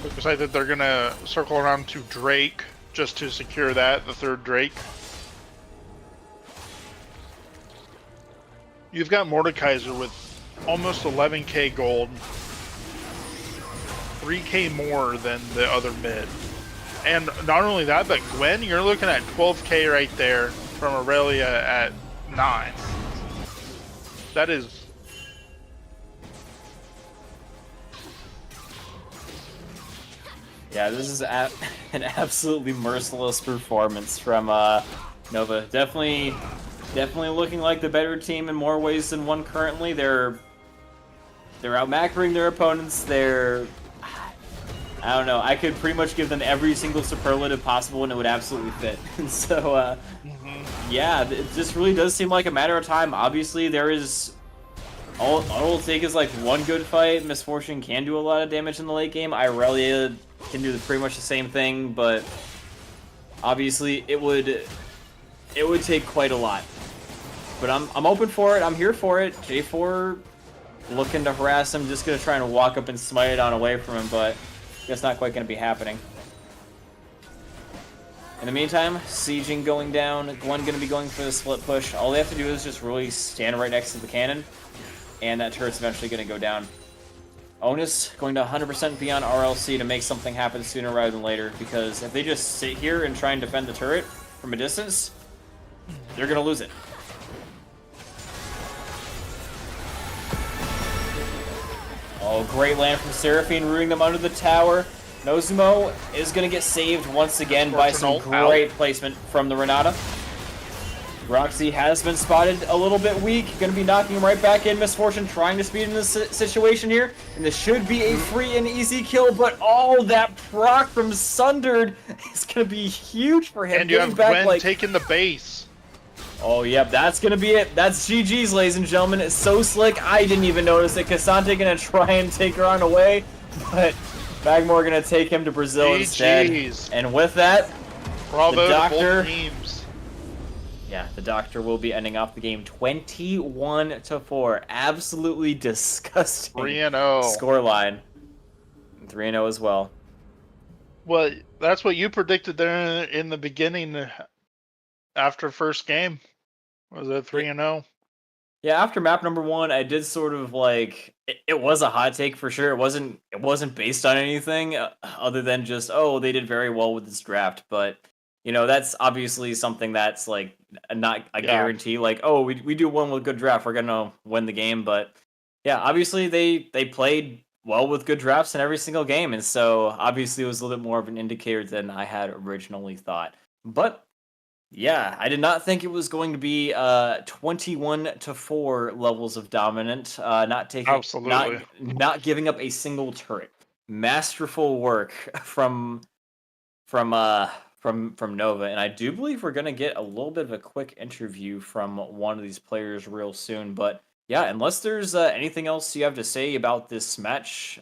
Looks like that they're gonna circle around to Drake just to secure that, the third Drake. You've got Mordekaiser with almost 11k gold, 3k more than the other mid. And not only that, but Gwen, you're looking at 12k right there from Aurelia at 9. That is... Yeah, this is an absolutely merciless performance from Nova. Definitely looking like the better team in more ways than one currently. They're out-macroing their opponents. I don't know. I could pretty much give them every single superlative possible and it would absolutely fit. So, yeah, it just really does seem like a matter of time. Obviously, there is... All it'll take is like one good fight. Misfortune can do a lot of damage in the late game. Irelia can do pretty much the same thing, but obviously it would take quite a lot. But I'm open for it. I'm here for it. J4 looking to harass him, just gonna try and walk up and smite it on away from him, but that's not quite gonna be happening. In the meantime, sieging going down. Gwen gonna be going for the split push. All they have to do is just really stand right next to the cannon, and that turret's eventually gonna go down. Onus going to 100% be on RLC to make something happen sooner rather than later, because if they just sit here and try and defend the turret from a distance, they're gonna lose it. Oh, great land from Seraphine, rooting them under the tower. Nozumo is going to get saved once again by some great placement from the Renata. Roxy has been spotted a little bit weak. Going to be knocking him right back in. Misfortune trying to speed in this situation here. And this should be a free and easy kill, but all that proc from Sundered is going to be huge for him. And you have Gwen taking the base. Oh, yep, that's going to be it. That's GG's, ladies and gentlemen. It's so slick, I didn't even notice it. Cassante going to try and take her on away, but Magmore going to take him to Brazil instead. And with that, bravo the Doctor... to both teams. Yeah, the Doctor will be ending off the game 21-4. Absolutely disgusting 3-0 scoreline. 3-0 as well. Well, that's what you predicted there in the beginning after first game. Was it 3-0? Yeah, after map number 1, I did sort of like it was a hot take for sure. It wasn't based on anything other than just, oh, they did very well with this draft, but you know, that's obviously something that's like not a guarantee. Like, oh, we do one with good draft, we're gonna win the game. But yeah, obviously they played well with good drafts in every single game, and so obviously it was a little bit more of an indicator than I had originally thought. But yeah, I did not think it was going to be 21-4 levels of dominant. Not giving up a single turret. Masterful work from Nova, and I do believe we're gonna get a little bit of a quick interview from one of these players real soon. But yeah, unless there's anything else you have to say about this match,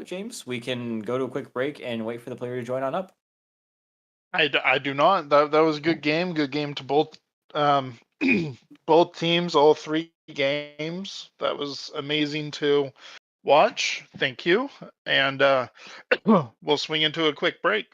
James, we can go to a quick break and wait for the player to join on up. I do not. That was a good game. Good game to both both teams, all 3 games. That was amazing to watch. Thank you. And we'll swing into a quick break.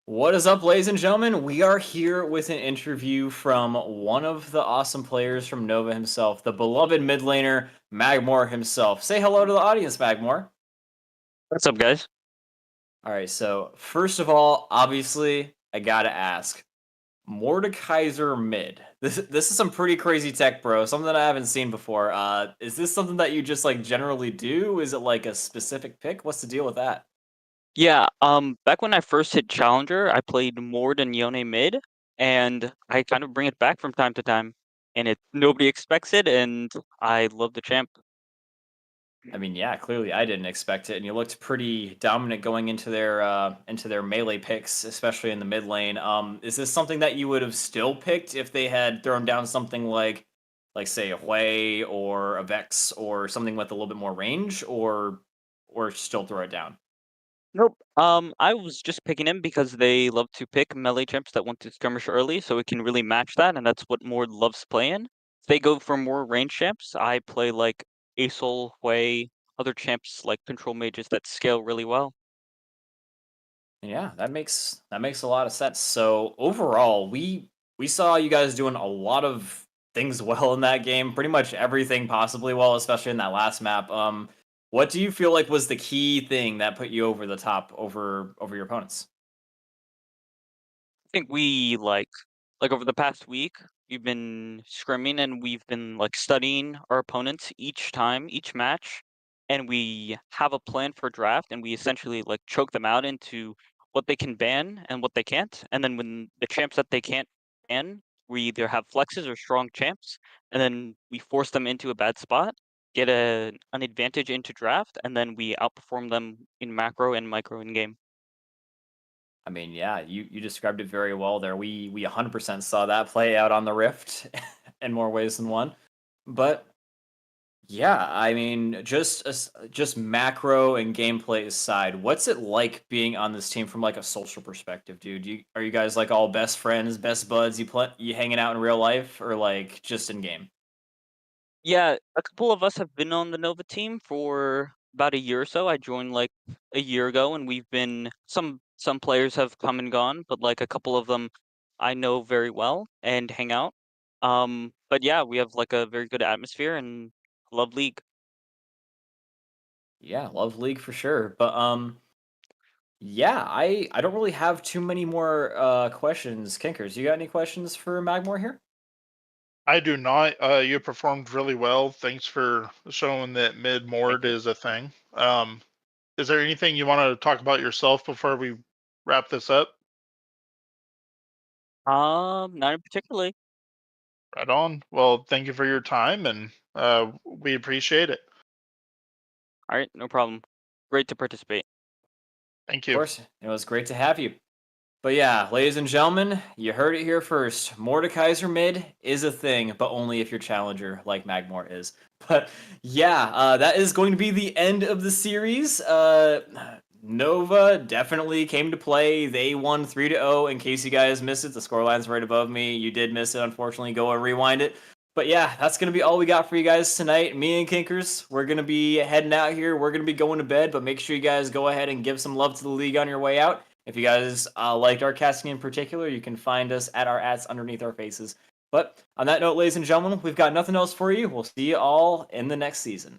What is up, ladies and gentlemen? We are here with an interview from one of the awesome players from Nova himself, the beloved mid laner, Magmore himself. Say hello to the audience, Magmore. What's up, guys? All right, so first of all, obviously, I gotta ask, Mordekaiser mid. This is some pretty crazy tech, bro. Something that I haven't seen before. Is this something that you just like generally do? Is it like a specific pick? What's the deal with that? Yeah, back when I first hit Challenger, I played Mord and Yone mid, and I kind of bring it back from time to time. And nobody expects it, and I love the champ. I mean, yeah, clearly I didn't expect it, and you looked pretty dominant going into their melee picks, especially in the mid lane. Is this something that you would have still picked if they had thrown down something like say a Hui or a Vex or something with a little bit more range, or still throw it down? Nope. I was just picking him because they love to pick melee champs that want to skirmish early, so it can really match that, and that's what Mord loves playing. If they go for more range champs, I play like Asol, Hui, other champs like control mages that scale really well. Yeah, that makes a lot of sense. So overall, we saw you guys doing a lot of things well in that game, pretty much everything possibly well, especially in that last map. What do you feel like was the key thing that put you over the top over your opponents? Think we like over the past week, we've been scrimming and we've been like studying our opponents each time, each match, and we have a plan for draft and we essentially like choke them out into what they can ban and what they can't. And then when the champs that they can't ban, we either have flexes or strong champs, and then we force them into a bad spot, get an advantage into draft, and then we outperform them in macro and micro in game. I mean, yeah, you described it very well there. We 100% saw that play out on the Rift in more ways than one. But yeah, I mean, just macro and gameplay aside, what's it like being on this team from like a social perspective, dude? Are you guys like all best friends, best buds? You hanging out in real life or like just in game? Yeah, a couple of us have been on the Nova team for about a year or so. I joined like a year ago, and we've been some players have come and gone, but like a couple of them I know very well and hang out. But yeah, we have like a very good atmosphere and love league. Yeah, love League for sure. But yeah, I don't really have too many more questions. Kinkers, you got any questions for Magmore here? I do not. You performed really well. Thanks for showing that mid Thank mord you. is a thing. Is there anything you want to talk about yourself before we wrap this up? Not particularly. Right on. Well, thank you for your time, and we appreciate it. All right, no problem. Great to participate. Thank Of you. course, it was great to have you. But yeah, ladies and gentlemen, you heard it here first. Mordekaiser mid is a thing, but only if your challenger like Magmore is. But yeah, that is going to be the end of the series. Nova definitely came to play. They won 3-0. In case you guys missed it, the scoreline's right above me. You did miss it, unfortunately. Go and rewind it. But yeah, that's going to be all we got for you guys tonight. Me and Kinkers, we're going to be heading out here. We're going to be going to bed, but make sure you guys go ahead and give some love to the league on your way out. If you guys liked our casting in particular, you can find us at our ads underneath our faces. But on that note, ladies and gentlemen, we've got nothing else for you. We'll see you all in the next season.